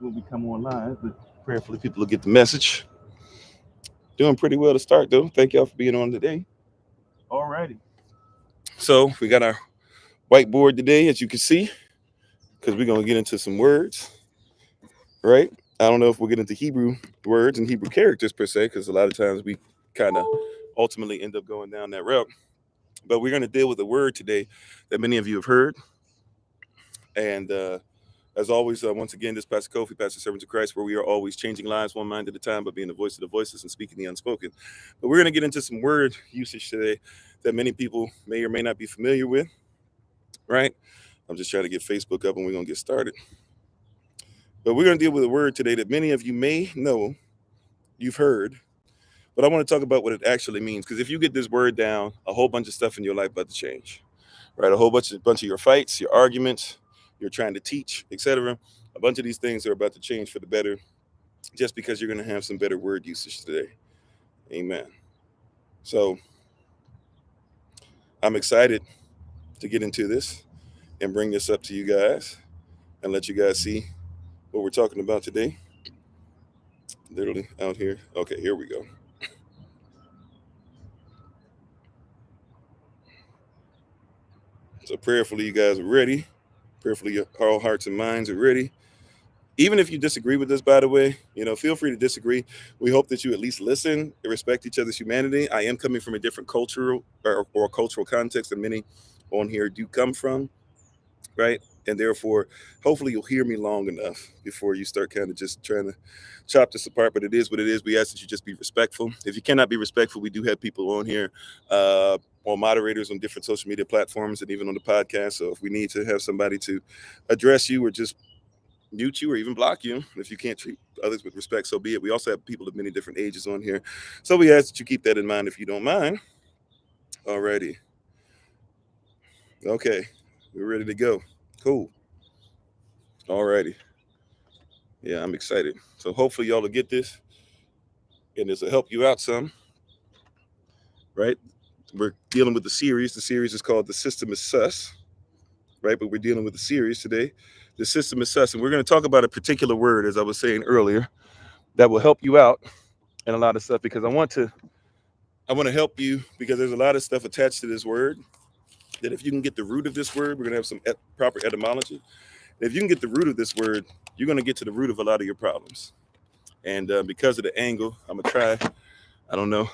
when we come on live, but prayerfully people will get the message. Doing pretty well to start, though. Thank y'all for being on today. Alrighty. So we got our whiteboard today, as you can see, because we're going to get into some words, right? I don't know if we'll get into Hebrew words and Hebrew characters per se, because a lot of times we kind of ultimately end up going down that route. But we're going to deal with a word today that many of you have heard. And as always, once again, this Pastor Kofi, Pastor Servant of Christ, where we are always changing lives one mind at a time, but being the voice of the voiceless and speaking the unspoken. But we're going to get into some word usage today that many people may or may not be familiar with, right? I'm just trying to get Facebook up and we're going to get started. But we're going to deal with a word today that many of you may know, you've heard, but I want to talk about what it actually means. Because if you get this word down, a whole bunch of stuff in your life about to change, right? A whole bunch of your fights, your arguments, you're trying to teach, etc. A bunch of these things are about to change for the better just because you're going to have some better word usage today. Amen. So I'm excited to get into this and bring this up to you guys and let you guys see what we're talking about today. Literally out here. Okay, here we go. So prayerfully you guys are ready. Prayerfully your all hearts and minds are ready. Even if you disagree with us, by the way, feel free to disagree. We hope that you at least listen and respect each other's humanity. I am coming from a different cultural or cultural context than many on here do come from, right? And therefore, hopefully you'll hear me long enough before you start kind of just trying to chop this apart. But it is what it is. We ask that you just be respectful. If you cannot be respectful, we do have people on here, or moderators on different social media platforms and even on the podcast. So if we need to have somebody to address you or just mute you or even block you if you can't treat others with respect, so be it. We also have people of many different ages on here, so we ask that you keep that in mind if you don't mind. Alrighty. Okay, we're ready to go. Cool. Alrighty. Yeah, I'm excited. So hopefully y'all will get this and this will help you out some, right? We're dealing with the series. The series is called The System is Sus, right? But we're dealing with the series today. The System is Sus, and we're going to talk about a particular word, as I was saying earlier, that will help you out and a lot of stuff, because I want to help you, because there's a lot of stuff attached to this word that if you can get the root of this word, we're going to have some proper etymology. If you can get the root of this word, you're going to get to the root of a lot of your problems. And because of the angle, I'm going to try, I don't know,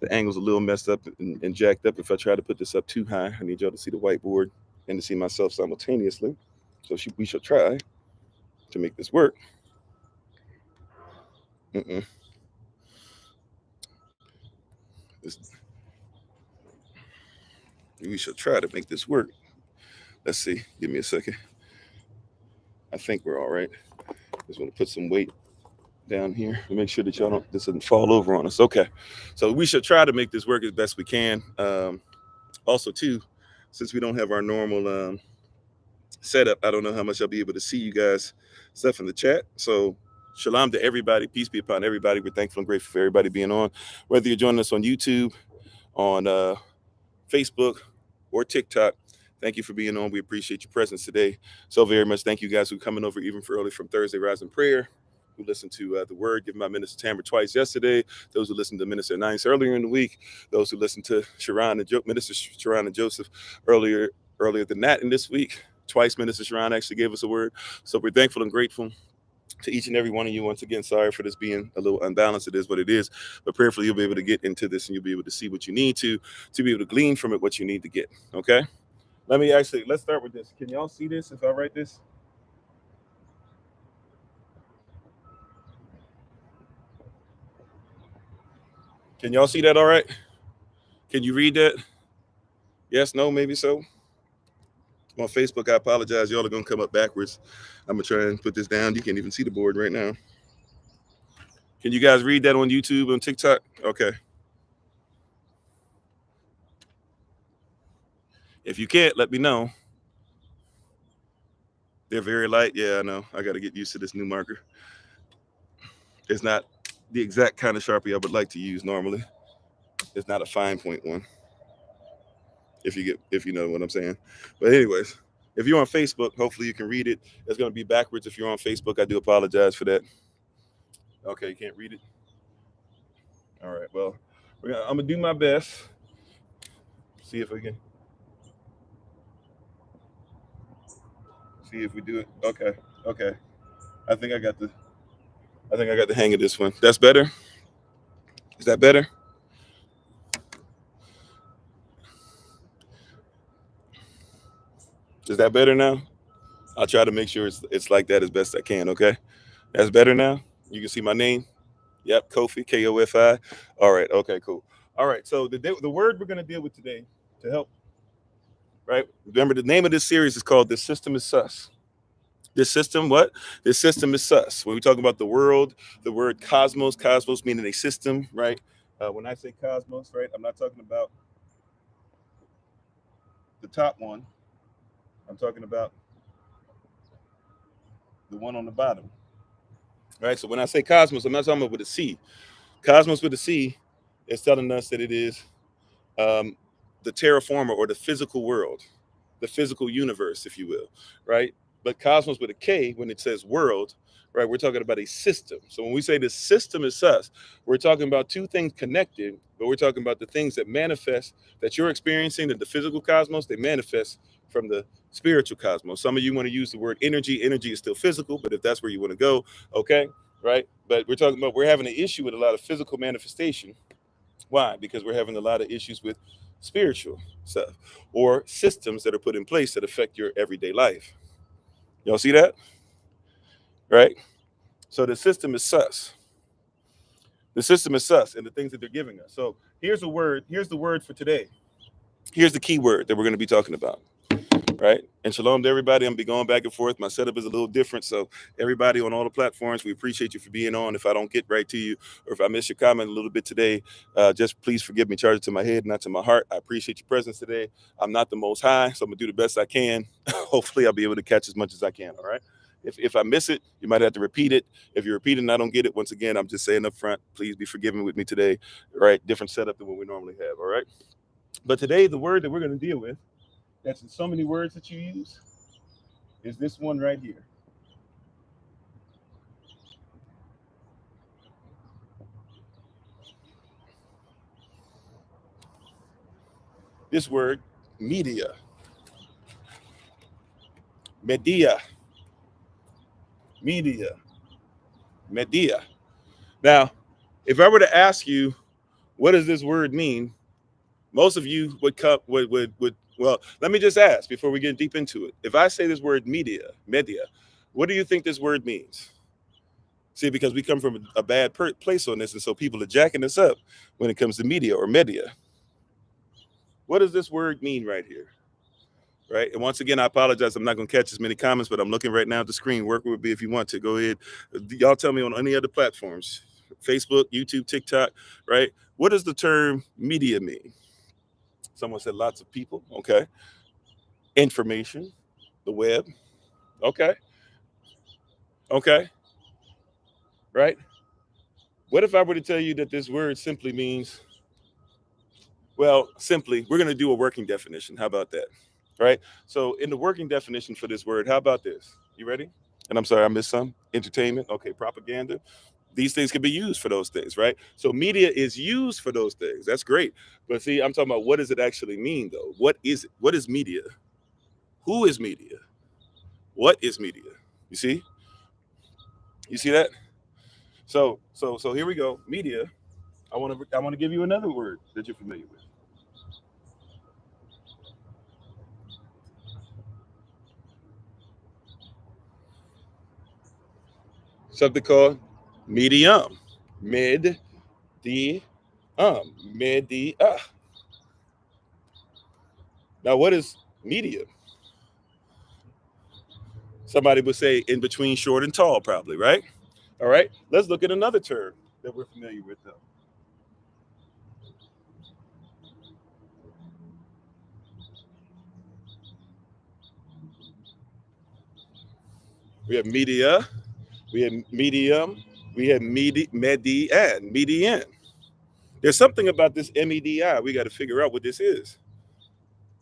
the angle's a little messed up and jacked up. If I try to put this up too high, I need y'all to see the whiteboard and to see myself simultaneously. So we shall try to make this work. We shall try to make this work. Let's see. Give me a second. I think we're all right. Just want to put some weight down here and make sure that this doesn't fall over on us. Okay. So we should try to make this work as best we can. Also, too, since we don't have our normal setup, I don't know how much I'll be able to see you guys stuff in the chat. So shalom to everybody. Peace be upon everybody. We're thankful and grateful for everybody being on, whether you're joining us on YouTube, on Facebook, or TikTok. Thank you for being on. We appreciate your presence today so very much. Thank you guys who coming over even for early from Thursday Rise in Prayer, who listened to the word given by Minister Tamara twice yesterday, those who listened to Minister Nice earlier in the week, those who listened to Minister Sharon and Joseph earlier than that in this week. Twice Minister Sharon actually gave us a word. So we're thankful and grateful to each and every one of you. Once again, sorry for this being a little unbalanced. It is what it is. But prayerfully, you'll be able to get into this and you'll be able to see what you need to be able to glean from it what you need to get. Okay? Let's start with this. Can y'all see this if I write this? Can y'all see that all right? Can you read that? Yes, no, maybe so. On Facebook, I apologize. Y'all are going to come up backwards. I'm going to try and put this down. You can't even see the board right now. Can you guys read that on YouTube and TikTok? Okay. If you can't, let me know. They're very light. Yeah, I know. I got to get used to this new marker. It's not the exact kind of Sharpie I would like to use normally. It's not a fine point one. If you know what I'm saying. But anyways, If you're on Facebook, hopefully you can read it. It's going to be backwards if you're on Facebook. I do apologize for that. Okay, you can't read it? All right, well, I'm going to do my best. See if we can. See if we do it. Okay. I think I got the hang of this one. That's better? Is that better? Is that better now? I'll try to make sure it's like that as best I can, okay? That's better now? You can see my name? Yep, Kofi, Kofi. All right, okay, cool. All right, so the word we're going to deal with today to help, right? Remember, the name of this series is called This System is Sus. This system, what? This system is sus. When we talk about the world, the word cosmos meaning a system, right? When I say cosmos, right, I'm not talking about the top one. I'm talking about the one on the bottom, right? So when I say cosmos, I'm not talking about with a C. Cosmos with a C is telling us that it is the terraformer or the physical world, the physical universe, if you will, right? But cosmos with a K, when it says world, right, we're talking about a system. So when we say the system is sus, we're talking about two things connected, but we're talking about the things that manifest, that you're experiencing in the physical cosmos, they manifest from the spiritual cosmos. Some of you want to use the word energy. Energy is still physical, but if that's where you want to go, okay, right? But we're talking about, we're having an issue with a lot of physical manifestation. Why? Because we're having a lot of issues with spiritual stuff or systems that are put in place that affect your everyday life. Y'all see that? Right? So the system is sus. The system is sus and the things that they're giving us. So here's the word for today. Here's the key word that we're going to be talking about. Right? And shalom to everybody. I'm gonna be going back and forth. My setup is a little different. So everybody on all the platforms, we appreciate you for being on. If I don't get right to you or if I miss your comment a little bit today, just please forgive me. Charge it to my head, not to my heart. I appreciate your presence today. I'm not the most high, so I'm gonna do the best I can. Hopefully I'll be able to catch as much as I can. All right. If I miss it, you might have to repeat it. If you repeat it and I don't get it, once again, I'm just saying up front, please be forgiven with me today. All right. Different setup than what we normally have. All right. But today, the word that we're going to deal with, that's in so many words that you use, is this one right here. This word, media. Media. Now, if I were to ask you, what does this word mean? Most of you would well, let me just ask before we get deep into it. If I say this word media, what do you think this word means? See, because we come from a bad place on this, and so people are jacking us up when it comes to media or media. What does this word mean right here? Right. And once again, I apologize. I'm not going to catch as many comments, but I'm looking right now at the screen. Work with me if you want to. Go ahead. Y'all tell me on any other platforms, Facebook, YouTube, TikTok, right? What does the term media mean? Someone said lots of people. Okay. Information, the web. Okay. Okay. Right. What if I were to tell you that this word simply means, well, simply, we're going to do a working definition. How about that? Right. So in the working definition for this word, how about this? You ready? And I'm sorry, I missed some. Entertainment. Okay. Propaganda. These things can be used for those things, right? So media is used for those things. That's great. But see, I'm talking about, what does it actually mean, though? What is it? What is media? Who is media? What is media? You see? You see that? So here we go. Media. I want to give you another word that you're familiar with. Something called medium. Mid the media. Now, what is media? Somebody would say in between short and tall, probably, right? All right. Let's look at another term that we're familiar with, though. We have media, we have medium, we have median. There's something about this MEDI. We got to figure out what this is.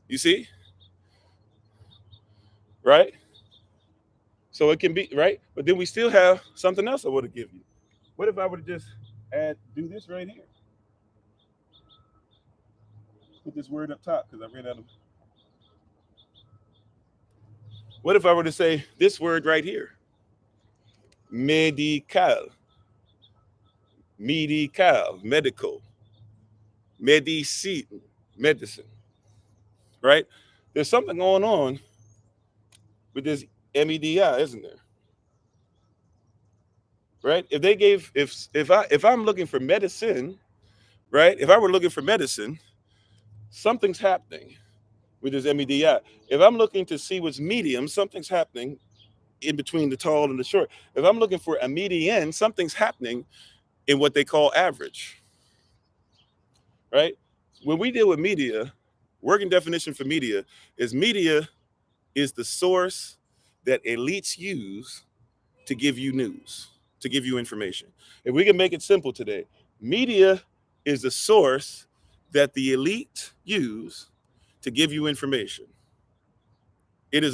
You see? right? So it can be right, but then we still have something else I want to give you. What if I were to just do this right here? Put this word up top because I ran out of. What if I were to say this word right here? Medical, medical, medicine, medicine, right? There's something going on with this MEDI, isn't there? Right? If they gave, if I'm looking for medicine, right? If I were looking for medicine, something's happening with this MEDI. If I'm looking to see what's medium, something's happening in between the tall and the short. If I'm looking for a median, something's happening in what they call average, right? When we deal with media, working definition for media is the source that elites use to give you news, to give you information. If we can make it simple today, media is the source that the elite use to give you information. It is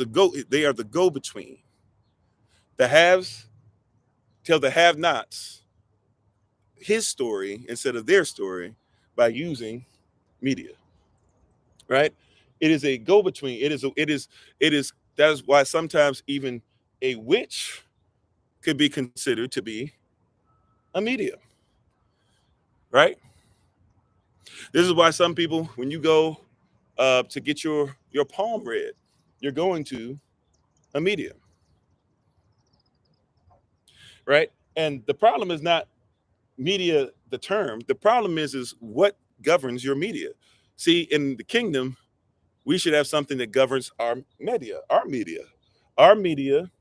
they are the go-between. The haves tell the have-nots his story instead of their story by using media, right? It is a go-between. That's why sometimes even a witch could be considered to be a medium, right? This is why some people, when you go to get your palm read, you're going to a medium, right? And the problem is not media, the term. The problem is what governs your media. See, in the kingdom, we should have something that governs our media. Our media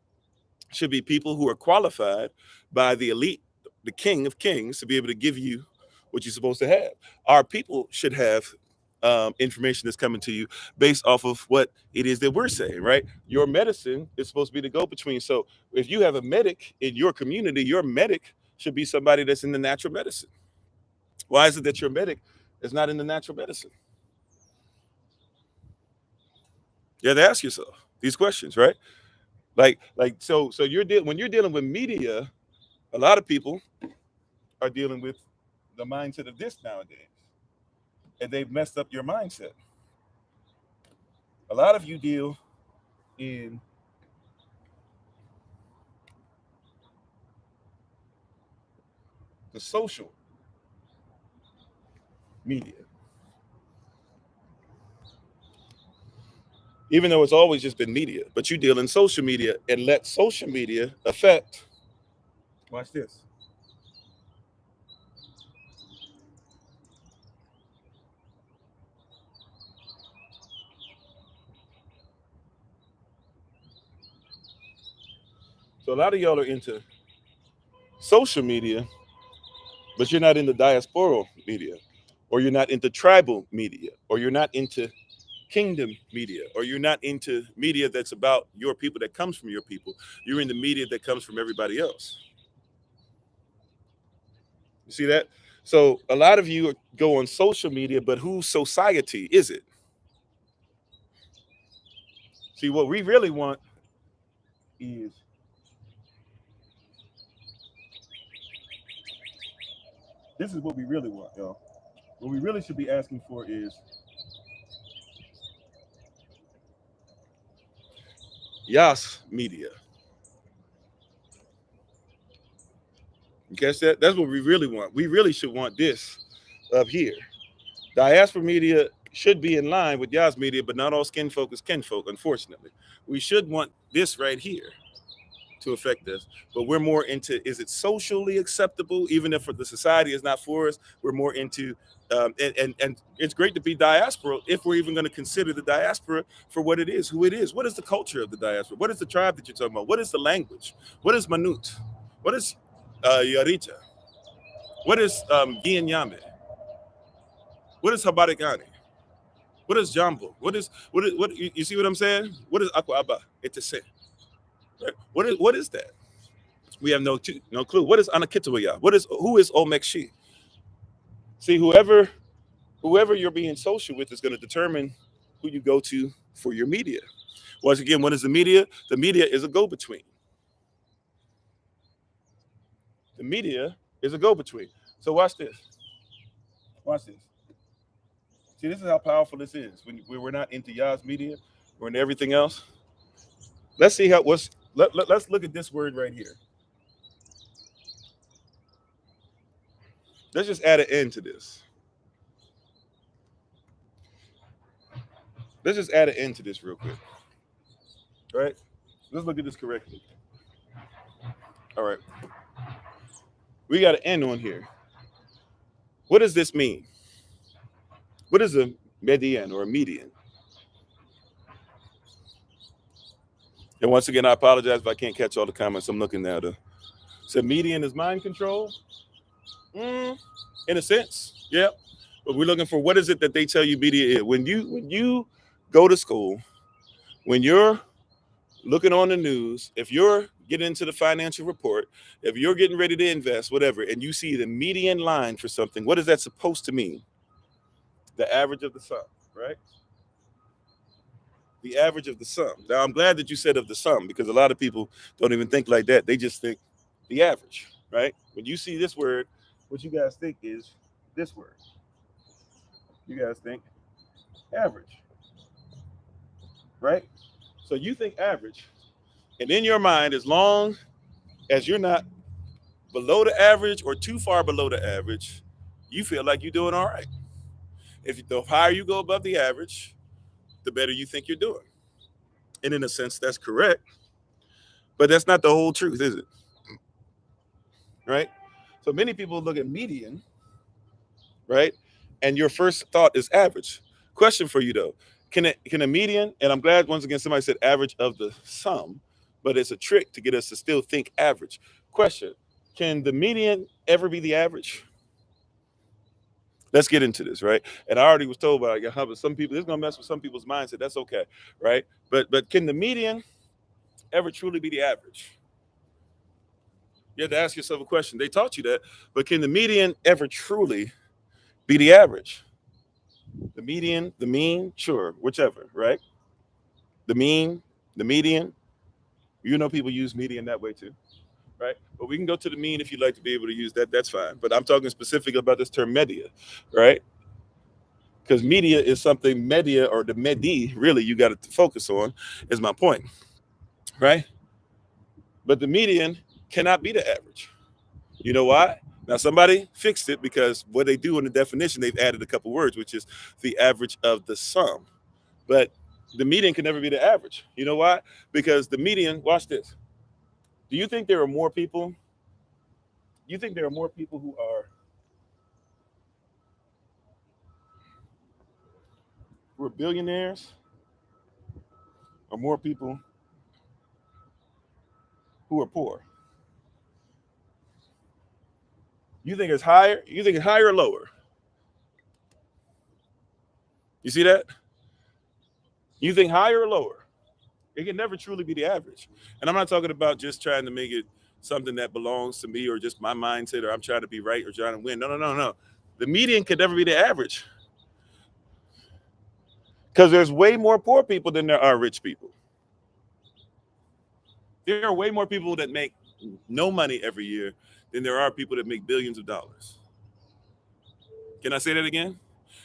should be people who are qualified by the elite, the king of kings, to be able to give you what you're supposed to have. Our people should have information that's coming to you based off of what it is that we're saying, right? Your medicine is supposed to be the go-between. So if you have a medic in your community, your medic should be somebody that's in the natural medicine. Why is it that your medic is not in the natural medicine? You have to ask yourself these questions, right? So when you're dealing with media, a lot of people are dealing with the mindset of this nowadays, and they've messed up your mindset. A lot of you deal in the social media, even though it's always just been media, but you deal in social media and let social media affect. Watch this. So a lot of y'all are into social media, but you're not into diasporal media, or you're not into tribal media, or you're not into kingdom media, or you're not into media that's about your people, that comes from your people. You're in the media that comes from everybody else. You see that? So a lot of you go on social media, but whose society is it? See, what we really want is this is what we really want, y'all. What we really should be asking for is Yas media. You catch that? That's what we really want. We really should want this up here. Diaspora media should be in line with Yas media, but not all skin folk is kinfolk, unfortunately. We should want this right here to affect us, but we're more into, is it socially acceptable? Even if the society is not for us, we're more into, and it's great to be diaspora if we're even going to consider the diaspora for what it is, who it is. What is the culture of the diaspora? What is the tribe that you're talking about? What is the language? What is Manut? What is Yarita? What is Gianyame? What is Habarigani? What is Jambo? What you see what I'm saying? What is Aquaba? Etese. Right? What is that? We have no clue. What is Anakitawaya? Who is Omekshi? See, whoever you're being social with is going to determine who you go to for your media. Once again, what is the media? The media is a go-between. The media is a go-between. So watch this. Watch this. See, this is how powerful this is. When we're not into Yah's media, we're into everything else. Let's see how let's look at this word right here. Let's just add an N to this. Let's just add an N to this real quick. All right? Let's look at this correctly. All right. We got an N on here. What does this mean? What is a median or a median? And once again, I apologize if I can't catch all the comments. I'm looking now. So median is mind control? In a sense, yeah. But we're looking for what is it that they tell you media is. When you go to school, when you're looking on the news, if you're getting into the financial report, if you're getting ready to invest, whatever, and you see the median line for something, what is that supposed to mean? The average of the sum, right? The average of the sum. Now, I'm glad that you said of the sum, because a lot of people don't even think like that. They just think the average, right? When you see this word, what you guys think is this word. You guys think average, right? So you think average, and in your mind, as long as you're not below the average or too far below the average, you feel like you're doing all right. If the higher you go above the average, the better you think you're doing. And in a sense, that's correct. But that's not the whole truth, is it? Right? So many people look at median, right? And your first thought is average. Question for you though. Can a median, and I'm glad once again somebody said average of the sum, but it's a trick to get us to still think average. Question, can the median ever be the average? Let's get into this, right? And I already was told by some people, this is gonna mess with some people's mindset. That's okay, right? But can the median ever truly be the average? You have to ask yourself a question. They taught you that, but can the median ever truly be the average? The median, the mean, sure, whichever, right? The mean, the median. You know, people use median that way too, right? But we can go to the mean if you'd like to be able to use that. That's fine. But I'm talking specifically about this term media, right? Because media is something, media or the medi, really, you got to focus on, is my point, right? But the median cannot be the average. You know why? Now, somebody fixed it, because what they do in the definition, they've added a couple words, which is the average of the sum. But the median can never be the average. You know why? Because the median, watch this. Do you think there are more people? You think there are more people who are billionaires, or more people who are poor? You think it's higher? You think it's higher or lower? You see that? You think higher or lower? It can never truly be the average. And I'm not talking about just trying to make it something that belongs to me or just my mindset, or I'm trying to be right or trying to win. No. The median could never be the average, because there's way more poor people than there are rich people. There are way more people that make no money every year than there are people that make billions of dollars. Can I say that again?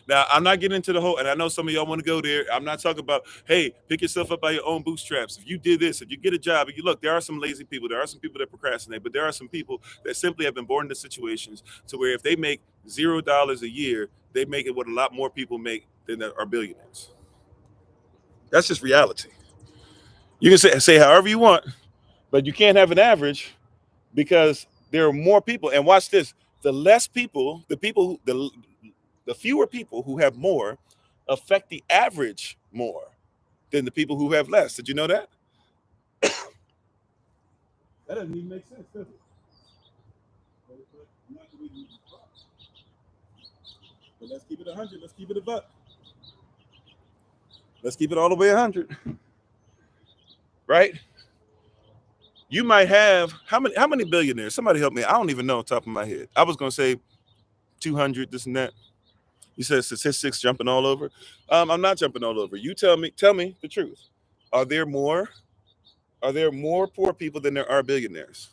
Now, I'm not getting into the whole, and I know some of y'all want to go there. I'm not talking about, hey, pick yourself up by your own bootstraps. If you did this, if you get a job, if you look, there are some lazy people. There are some people that procrastinate, but there are some people that simply have been born into situations to where if they make $0 a year, they make it what a lot more people make than are billionaires. That's just reality. You can say however you want, but you can't have an average, because there are more people. And watch this: the less people, the fewer people who have more affect the average more than the people who have less. Did you know that? That doesn't even make sense, does it? But let's keep it 100. Let's keep it a buck. Let's keep it all the way 100. Right? You might have how many billionaires? Somebody help me. I don't even know on top of my head. I was gonna say 200, this and that. You said statistics jumping all over. I'm not jumping all over. You tell me the truth. Are there more poor people than there are billionaires?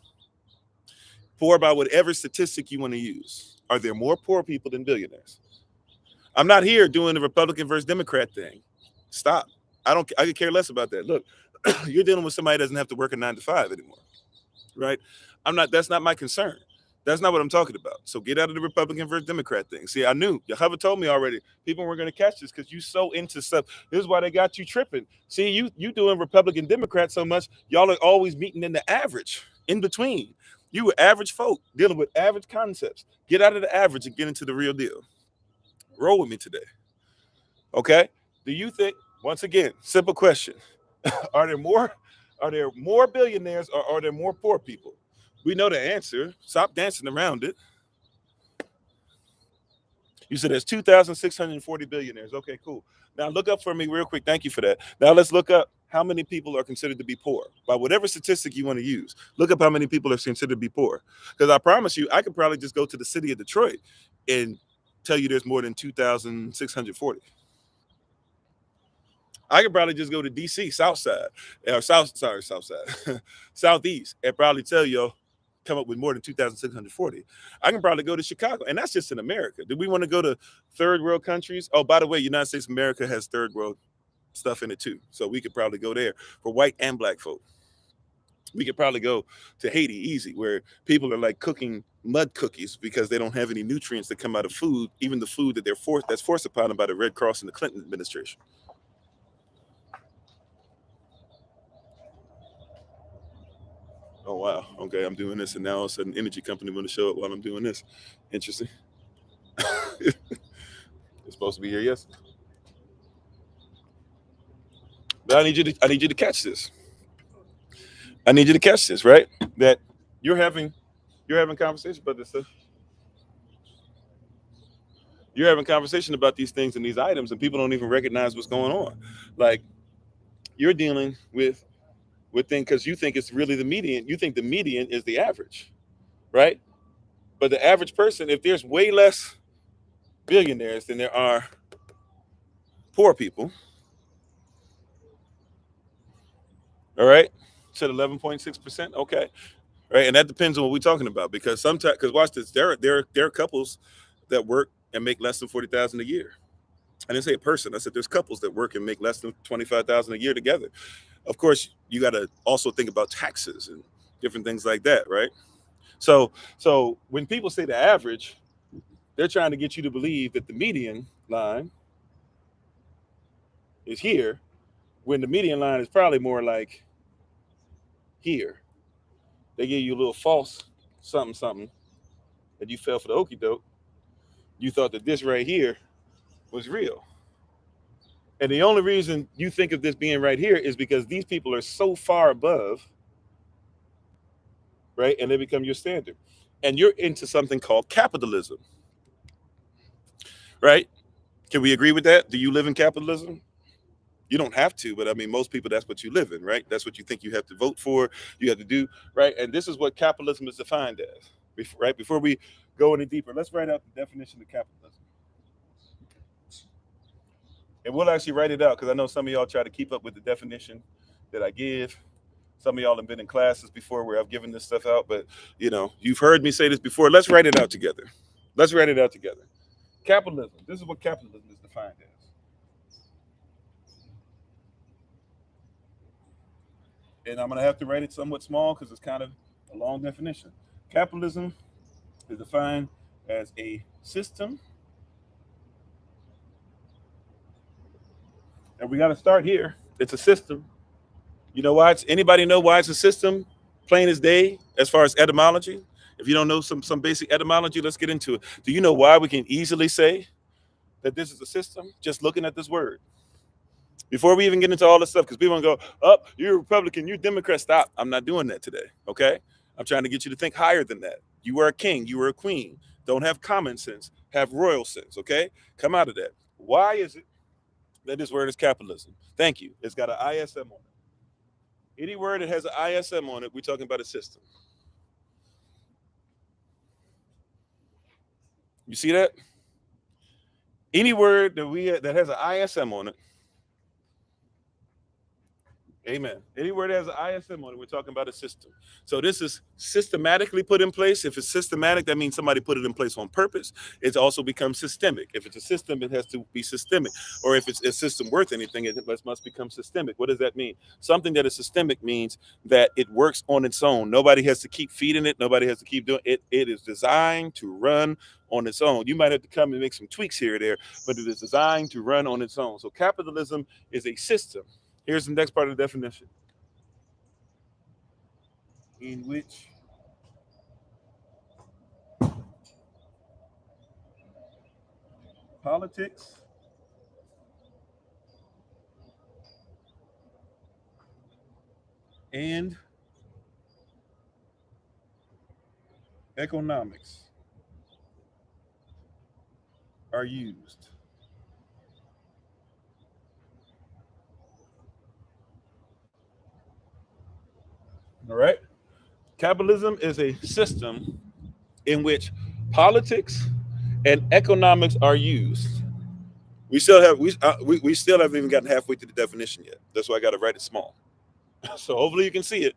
Poor by whatever statistic you want to use. Are there more poor people than billionaires? I'm not here doing the Republican versus Democrat thing. Stop. I could care less about that. Look, you're dealing with somebody that doesn't have to work a 9 to 5 anymore. Right? That's not my concern. That's not what I'm talking about. So get out of the Republican versus Democrat thing. See, I knew. Yahweh told me already. People weren't going to catch this because you so into stuff. This is why they got you tripping. See, you doing Republican Democrat so much, y'all are always meeting in the average, in between. You were average folk dealing with average concepts. Get out of the average and get into the real deal. Roll with me today. Okay? Do you think, once again, simple question. Are there more billionaires or are there more poor people? We know the answer. Stop dancing around it. You said there's 2,640 billionaires. Okay, cool. Now look up for me real quick. Thank you for that. Now let's look up how many people are considered to be poor. By whatever statistic you want to use, look up how many people are considered to be poor. Because I promise you, I could probably just go to the city of Detroit and tell you there's more than 2,640. I could probably just go to DC, South Side, or South Side, Southeast, and probably tell you, come up with more than 2,640. I can probably go to Chicago, and that's just in America. Do we want to go to third world countries? Oh, by the way, United States of America has third world stuff in it too, so we could probably go there for white and black folk. We could probably go to Haiti easy, where people are like cooking mud cookies because they don't have any nutrients that come out of food, even the food that that's forced upon them by the Red Cross and the Clinton administration. Oh wow, okay, I'm doing this, and now all of a sudden, energy company want to show up while I'm doing this. Interesting. It's supposed to be here yesterday, but I need you to catch this. I need you to catch this, right? That you're having conversation about this stuff. You're having conversation about these things and these items, and people don't even recognize what's going on. Like you're dealing with things because you think it's really the median. You think the median is the average, right? But the average person, if there's way less billionaires than there are poor people, all right, said 11.6%. Okay, right, and that depends on what we're talking about because sometimes, because watch this, there are couples that work and make less than 40,000 a year. I didn't say a person. I said there's couples that work and make less than 25,000 a year together. Of course, you got to also think about taxes and different things like that, right? So when people say the average, they're trying to get you to believe that the median line is here, when the median line is probably more like here. They give you a little false something that you fell for the okey doke. You thought that this right here was real. And the only reason you think of this being right here is because these people are so far above, right? And they become your standard. And you're into something called capitalism, right? Can we agree with that? Do you live in capitalism? You don't have to, but I mean, most people, that's what you live in, right? That's what you think you have to vote for, you have to do, right? And this is what capitalism is defined as, right? Before we go any deeper, let's write out the definition of capitalism. And we'll actually write it out because I know some of y'all try to keep up with the definition that I give. Some of y'all have been in classes before where I've given this stuff out, but you've heard me say this before. Let's write it out together. Let's write it out together. Capitalism. This is what capitalism is defined as. And I'm going to have to write it somewhat small because it's kind of a long definition. Capitalism is defined as a system. And we got to start here. It's a system. You know why? Anybody know why it's a system? Plain as day, as far as etymology. If you don't know some basic etymology, let's get into it. Do you know why we can easily say that this is a system? Just looking at this word. Before we even get into all this stuff, because people want to go, oh, you're a Republican, you're a Democrat. Stop. I'm not doing that today. Okay? I'm trying to get you to think higher than that. You were a king, you were a queen. Don't have common sense, have royal sense. Okay? Come out of that. Why is it that this word is capitalism? Thank you. It's got an ISM on it. Any word that has an ISM on it, we're talking about a system. You see that? Any word that has an ISM on it, Amen. Anywhere that has an ISM on it, we're talking about a system. So this is systematically put in place. If it's systematic, that means somebody put it in place on purpose. It also becomes systemic. If it's a system, it has to be systemic. Or if it's a system worth anything, it must become systemic. What does that mean? Something that is systemic means that it works on its own. Nobody has to keep feeding it. Nobody has to keep doing it. It is designed to run on its own. You might have to come and make some tweaks here or there, but it is designed to run on its own. So capitalism is a system. Here's the next part of the definition. In which politics and economics are used. All right. Capitalism is a system in which politics and economics are used. We still haven't even gotten halfway to the definition yet. That's why I got to write it small. So hopefully you can see it.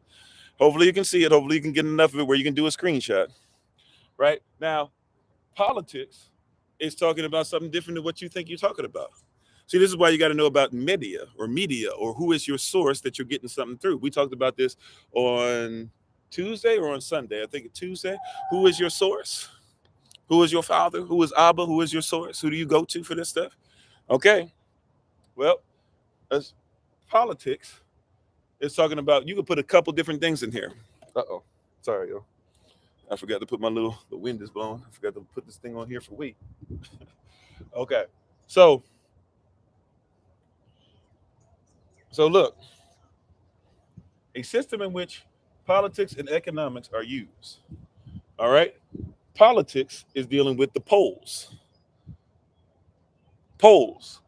Hopefully you can see it. Hopefully you can get enough of it where you can do a screenshot. Right now, politics is talking about something different than what you think you're talking about. See, this is why you got to know about media or who is your source that you're getting something through. We talked about this on Tuesday or on Sunday. I think it's Tuesday. Who is your source? Who is your father? Who is Abba? Who is your source? Who do you go to for this stuff? Okay. Well, as politics is talking about, you can put a couple different things in here. Uh-oh. Sorry, yo. I forgot to put the wind is blowing. I forgot to put this thing on here for weight. Okay. So look, a system in which politics and economics are used. All right. Politics is dealing with the polls. Polls.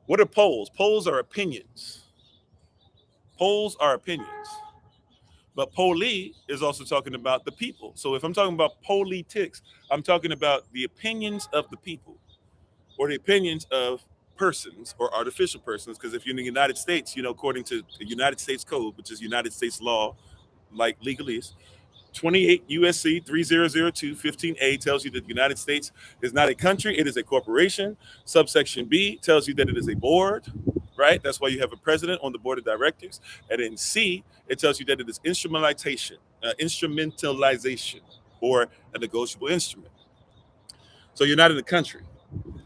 What are polls? Polls are opinions. Polls are opinions. But poli is also talking about the people. So if I'm talking about politics, I'm talking about the opinions of the people or the opinions of persons or artificial persons. Because if you're in the United States, according to the United States Code, which is United States law, like legalese, 28 USC 3002 15A tells you that the United States is not a country, it is a corporation. Subsection B tells you that it is a board, right? That's why you have a president on the board of directors. And in C, it tells you that it is instrumentalization, or a negotiable instrument. So you're not in a country.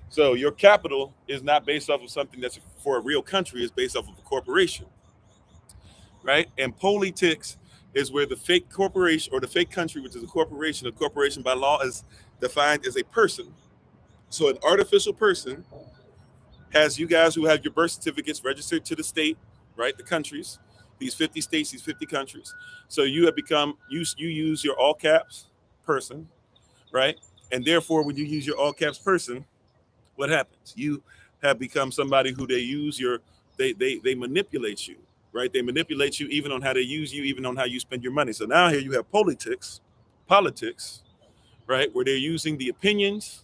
So your capital is not based off of something that's for a real country, it's based off of a corporation, right? And politics is where the fake corporation or the fake country, which is a corporation by law is defined as a person. So an artificial person has you guys who have your birth certificates registered to the state, right? The countries, these 50 states, these 50 countries. So you have become, you use your all caps person, right? And therefore, when you use your all caps person, what happens? You have become somebody who they manipulate you, right? They manipulate you even on how they use you, even on how you spend your money. So now here you have politics, right? Where they're using the opinions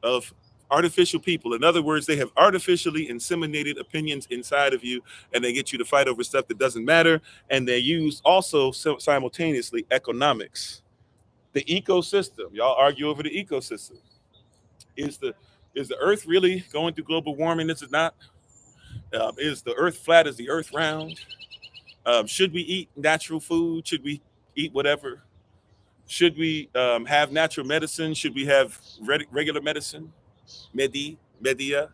of artificial people. In other words, they have artificially inseminated opinions inside of you, and they get you to fight over stuff that doesn't matter. And they use also simultaneously economics, the ecosystem. Y'all argue over the ecosystem. Is the Earth really going through global warming? Is it not? Is the Earth flat? Is the Earth round? Should we eat natural food? Should we eat whatever? Should we have natural medicine? Should we have regular medicine? Media.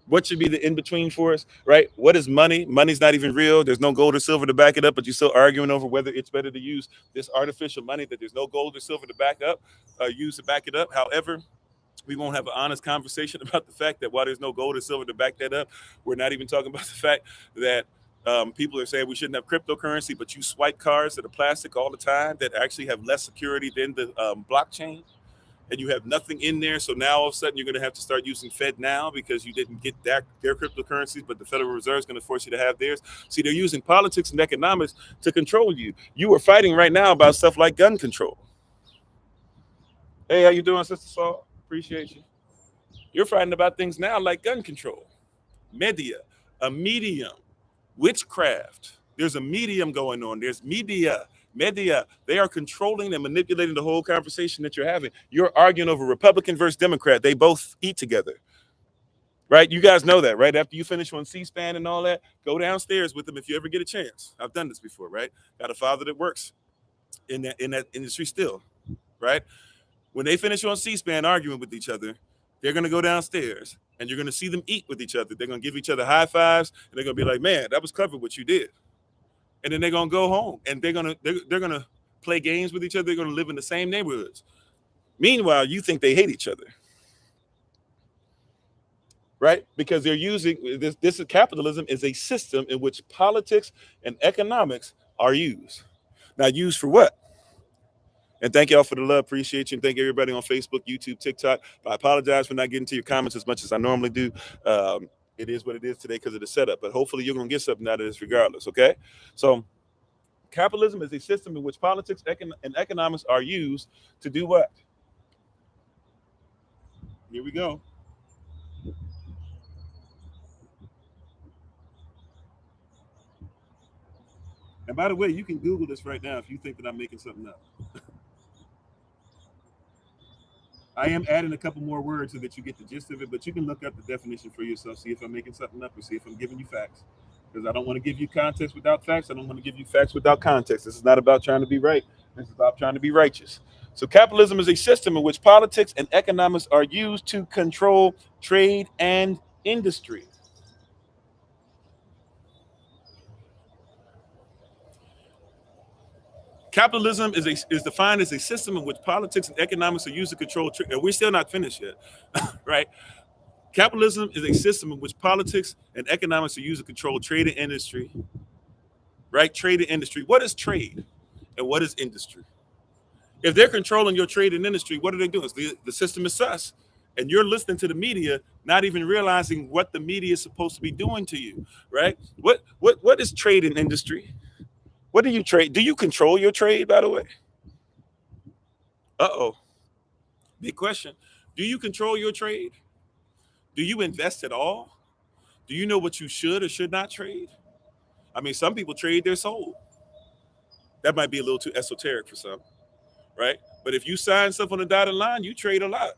What should be the in-between for us, right? What is money? Money's not even real. There's no gold or silver to back it up, but you're still arguing over whether it's better to use this artificial money that there's no gold or silver to back up, use to back it up. However, we won't have an honest conversation about the fact that while there's no gold or silver to back that up, we're not even talking about the fact that people are saying we shouldn't have cryptocurrency, but you swipe cards that are plastic all the time that actually have less security than the blockchain, and you have nothing in there. So now all of a sudden you're going to have to start using Fed now because you didn't get their cryptocurrencies, but the Federal Reserve is going to force you to have theirs. See, they're using politics and economics to control you. You are fighting right now about stuff like gun control. Hey, how you doing, Sister Saul? Appreciate you. You're fighting about things now like gun control, media, a medium, witchcraft. There's a medium going on. There's media. They are controlling and manipulating the whole conversation that you're having. You're arguing over Republican versus Democrat. They both eat together, right? You guys know that, right? After you finish on C-SPAN and all that, go downstairs with them if you ever get a chance. I've done this before, right? Got a father that works in that industry still, right? When they finish on C-SPAN arguing with each other, they're going to go downstairs and you're going to see them eat with each other. They're going to give each other high fives and they're going to be like, man, that was clever what you did. And then they're going to go home and they're going to play games with each other. They're going to live in the same neighborhoods. Meanwhile, you think they hate each other, right? Because they're using this capitalism is a system in which politics and economics are used. Now, used for what? And thank y'all for the love. Appreciate you. And thank everybody on Facebook, YouTube, TikTok. I apologize for not getting to your comments as much as I normally do. It is what it is today because of the setup. But hopefully you're going to get something out of this regardless, okay? So capitalism is a system in which politics and economics are used to do what? Here we go. And by the way, you can Google this right now if you think that I'm making something up. I am adding a couple more words so that you get the gist of it, but you can look up the definition for yourself, see if I'm making something up or see if I'm giving you facts. Because I don't want to give you context without facts. I don't want to give you facts without context. This is not about trying to be right. This is about trying to be righteous. So capitalism is a system in which politics and economics are used to control trade and industry. Capitalism is defined as a system in which politics and economics are used to control trade. And we're still not finished yet, right? Capitalism is a system in which politics and economics are used to control trade and industry, right? Trade and industry. What is trade and what is industry? If they're controlling your trade and industry, what are they doing? The system is sus. And you're listening to the media, not even realizing what the media is supposed to be doing to you, right? What is trade and industry? What do you trade? Do you control your trade, by the way? Uh-oh. Big question. Do you control your trade? Do you invest at all? Do you know what you should or should not trade? I mean, some people trade their soul. That might be a little too esoteric for some, right? But if you sign stuff on the dotted line, you trade a lot.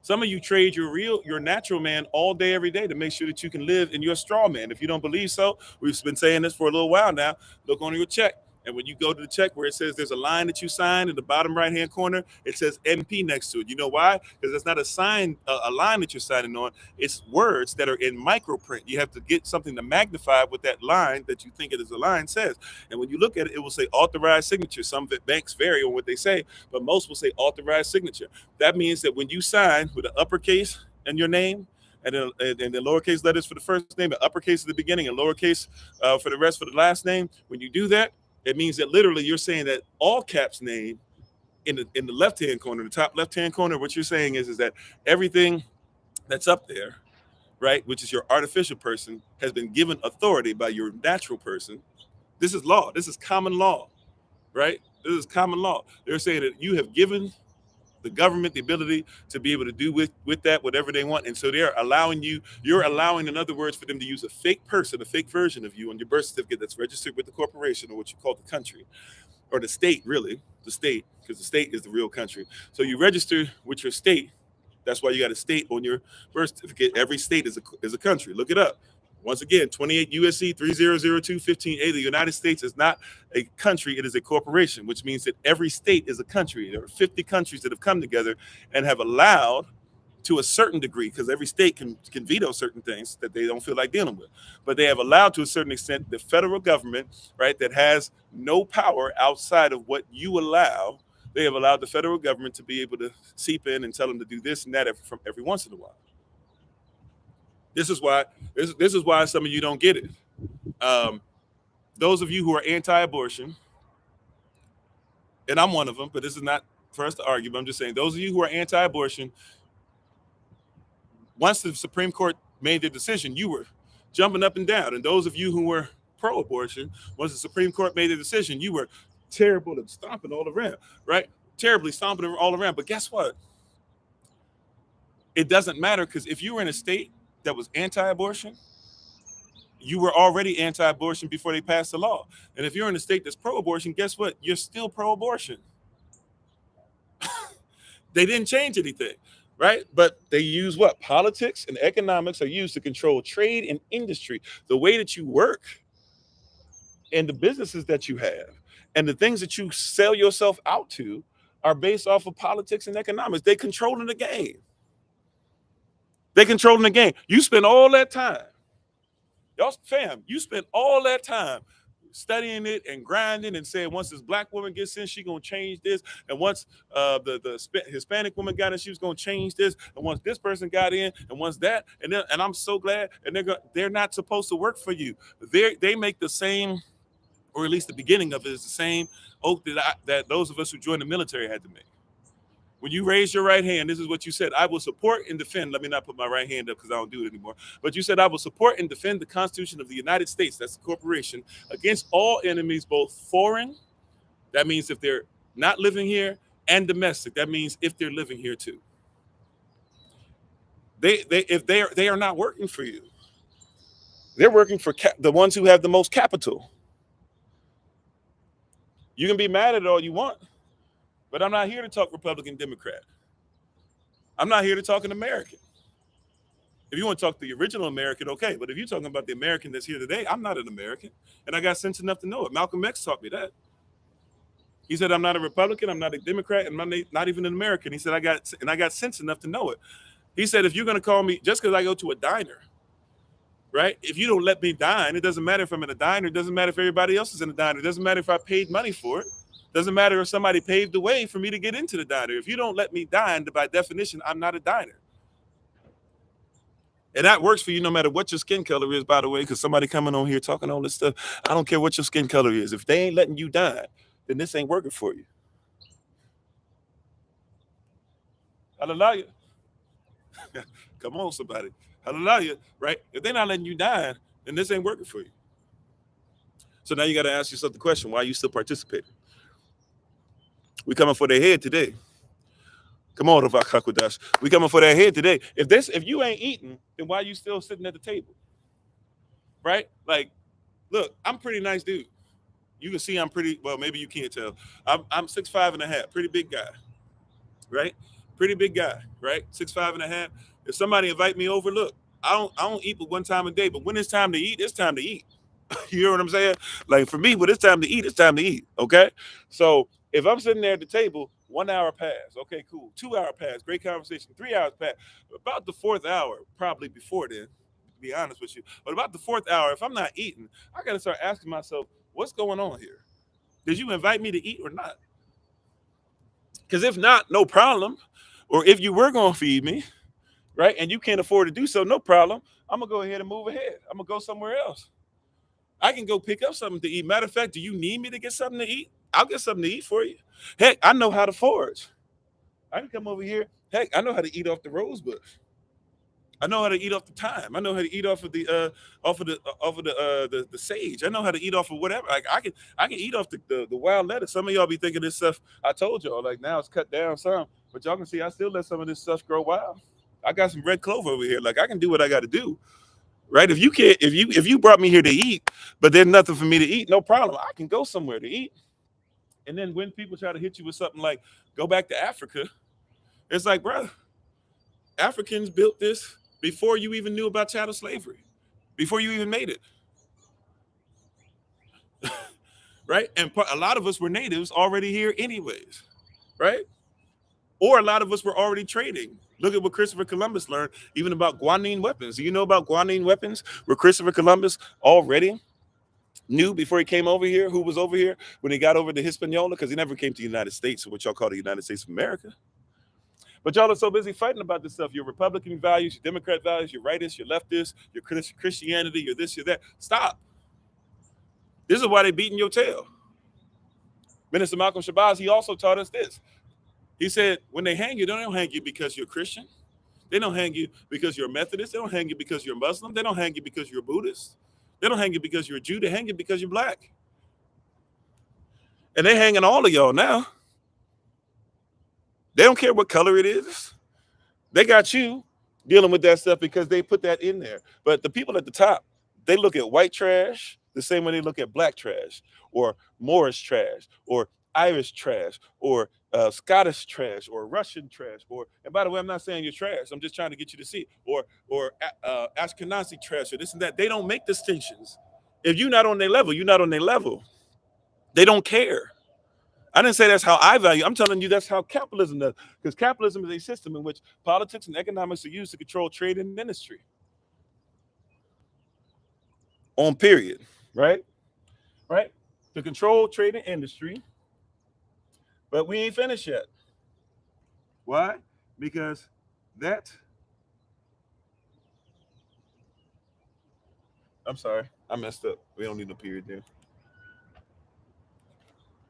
Some of you trade your natural man all day, every day to make sure that you can live in your straw man. If you don't believe so, we've been saying this for a little while now. Look on your check. And when you go to the check where it says there's a line that you signed in the bottom right-hand corner, it says MP next to it. You know why? Because it's not a line that you're signing on. It's words that are in microprint. You have to get something to magnify what that line that you think it is a line says. And when you look at it, it will say authorized signature. Some banks vary on what they say, but most will say authorized signature. That means that when you sign with an uppercase in your name, and the lowercase letters for the first name, and uppercase at the beginning, and lowercase for the rest for the last name, when you do that, it means that literally you're saying that all caps name in the left-hand corner, the top left-hand corner, what you're saying is that everything that's up there, right, which is your artificial person, has been given authority by your natural person. This is law. This is common law, right? This is common law. They're saying that you have given the government the ability to be able to do with that whatever they want. And so you're allowing, in other words, for them to use a fake person, a fake version of you on your birth certificate that's registered with the corporation or what you call the country, or the state, really, the state, because the state is the real country. So you register with your state. That's why you got a state on your birth certificate. Every state is a country. Look it up. Once again, 28 USC 3002-15A, the United States is not a country, it is a corporation, which means that every state is a country. There are 50 countries that have come together and have allowed, to a certain degree, because every state can veto certain things that they don't feel like dealing with, but they have allowed to a certain extent the federal government, right, that has no power outside of what you allow. They have allowed the federal government to be able to seep in and tell them to do this and that every once in a while. This is why some of you don't get it. Those of you who are anti-abortion, and I'm one of them, but this is not for us to argue, but I'm just saying, those of you who are anti-abortion, once the Supreme Court made their decision, you were jumping up and down. And those of you who were pro-abortion, once the Supreme Court made their decision, you were terrible and stomping all around, right? Terribly stomping all around. But guess what? It doesn't matter, because if you were in a state that was anti-abortion, you were already anti-abortion before they passed the law. And if you're in a state that's pro-abortion, guess what? You're still pro-abortion. They didn't change anything, right? But they use what? Politics and economics are used to control trade and industry, the way that you work and the businesses that you have and the things that you sell yourself out to are based off of politics and economics. They controlling the game. They controlling the game. You spend all that time. Y'all, fam, you spent all that time studying it and grinding and saying once this black woman gets in, she gonna change this, and once the Hispanic woman got in, she was gonna change this, and once this person got in, and once that, and I'm so glad, and they're not supposed to work for you. They make the same, or at least the beginning of it is the same oath that those of us who joined the military had to make. When you raise your right hand, this is what you said: I will support and defend. Let me not put my right hand up because I don't do it anymore. But you said, I will support and defend the Constitution of the United States, that's the corporation, against all enemies, both foreign, that means if they're not living here, and domestic, that means if they're living here too. If they are not working for you, they're working for the ones who have the most capital. You can be mad at it all you want, but I'm not here to talk Republican, Democrat. I'm not here to talk an American. If you want to talk the original American, okay. But if you're talking about the American that's here today, I'm not an American. And I got sense enough to know it. Malcolm X taught me that. He said, I'm not a Republican, I'm not a Democrat, and I'm not even an American. He said, I got sense enough to know it. He said, if you're going to call me, just because I go to a diner, right? If you don't let me dine, it doesn't matter if I'm in a diner. It doesn't matter if everybody else is in a diner. It doesn't matter if I paid money for it. Doesn't matter if somebody paved the way for me to get into the diner. If you don't let me dine, by definition, I'm not a diner. And that works for you no matter what your skin color is, by the way, because somebody coming on here talking all this stuff. I don't care what your skin color is. If they ain't letting you dine, then this ain't working for you. Hallelujah. Come on, somebody. Hallelujah, right? If they're not letting you dine, then this ain't working for you. So now you got to ask yourself the question, why are you still participating? We coming for their head today. Come on, Ravakakudash. We coming for their head today. If you ain't eating, then why are you still sitting at the table? Right? Like, look, I'm a pretty nice dude. You can see I'm pretty, well, maybe you can't tell. I'm 6'5.5", pretty big guy. Right? Pretty big guy, right? 6'5.5". If somebody invite me over, look, I don't eat but one time a day, but when it's time to eat, it's time to eat. You know what I'm saying? Like for me, when it's time to eat, it's time to eat. Okay. So if I'm sitting there at the table, 1 hour pass. Okay, cool. 2 hour pass. Great conversation. 3 hours pass. About the fourth hour, probably before then, to be honest with you. But about the fourth hour, if I'm not eating, I got to start asking myself, what's going on here? Did you invite me to eat or not? Because if not, no problem. Or if you were going to feed me, right, and you can't afford to do so, no problem. I'm going to go ahead and move ahead. I'm going to go somewhere else. I can go pick up something to eat. Matter of fact, do you need me to get something to eat? I'll get something to eat for you. Heck, I know how to forage. I can come over here. Heck, I know how to eat off the rose bush. I know how to eat off the thyme. I know how to eat off of the sage. I know how to eat off of whatever. Like I can eat off the wild lettuce. Some of y'all be thinking this stuff. I told y'all like now it's cut down some, but y'all can see I still let some of this stuff grow wild. I got some red clover over here. Like I can do what I got to do. Right? If you brought me here to eat, but there's nothing for me to eat, no problem. I can go somewhere to eat. And then when people try to hit you with something like go back to Africa, it's like, bro, Africans built this before you even knew about chattel slavery, before you even made it. Right? And a lot of us were natives already here anyways, right? Or a lot of us were already trading. Look at what Christopher Columbus learned, even about guanine weapons. Do you know about guanine weapons? Where Christopher Columbus already knew before he came over here, who was over here when he got over to Hispaniola, because he never came to the United States, or what y'all call the United States of America. But y'all are so busy fighting about this stuff. Your Republican values, your Democrat values, your rightists, your leftists, your Christianity, your this, your that. Stop. This is why they're beating your tail. Minister Malcolm Shabazz, he also taught us this. He said, when they hang you, they don't hang you because you're Christian. They don't hang you because you're a Methodist. They don't hang you because you're a Muslim. They don't hang you because you're a Buddhist. They don't hang you because you're a Jew. They hang you because you're black. And they're hanging all of y'all now. They don't care what color it is. They got you dealing with that stuff because they put that in there. But the people at the top, They look at white trash the same way they look at black trash, or Moorish trash, or Irish trash, or Scottish trash, or Russian trash, or, and by the way, I'm not saying you're trash. I'm just trying to get you to see, or Ashkenazi trash, or this and that. They don't make distinctions. If you're not on their level, you're not on their level. They don't care. I didn't say that's how I value. I'm telling you that's how capitalism does. Because capitalism is a system in which politics and economics are used to control trade and industry. On period, right? Right? To control trade and industry. But we ain't finished yet. Why? Because I'm sorry, I messed up. We don't need no period there.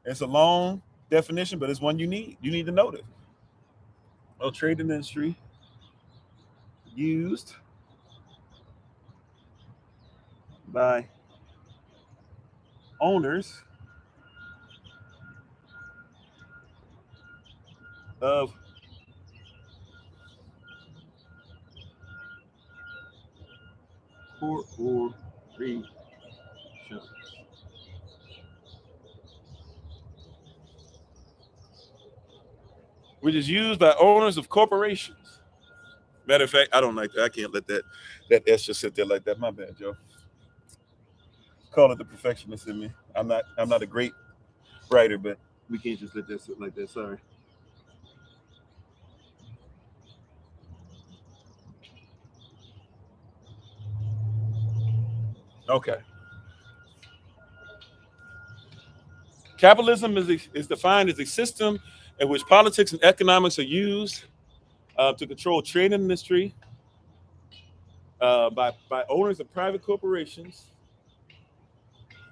It's a long definition, but it's one you need. You need to know this. Well, trade and industry used by owners of corporations, which is used by owners of corporations. Matter of fact, I don't like that. I can't let that S just sit there like that. My bad, Joe. Call it the perfectionist in me. I'm not a great writer, but we can't just let that sit like that. Sorry. Okay. Capitalism is defined as a system in which politics and economics are used to control trade and industry by owners of private corporations.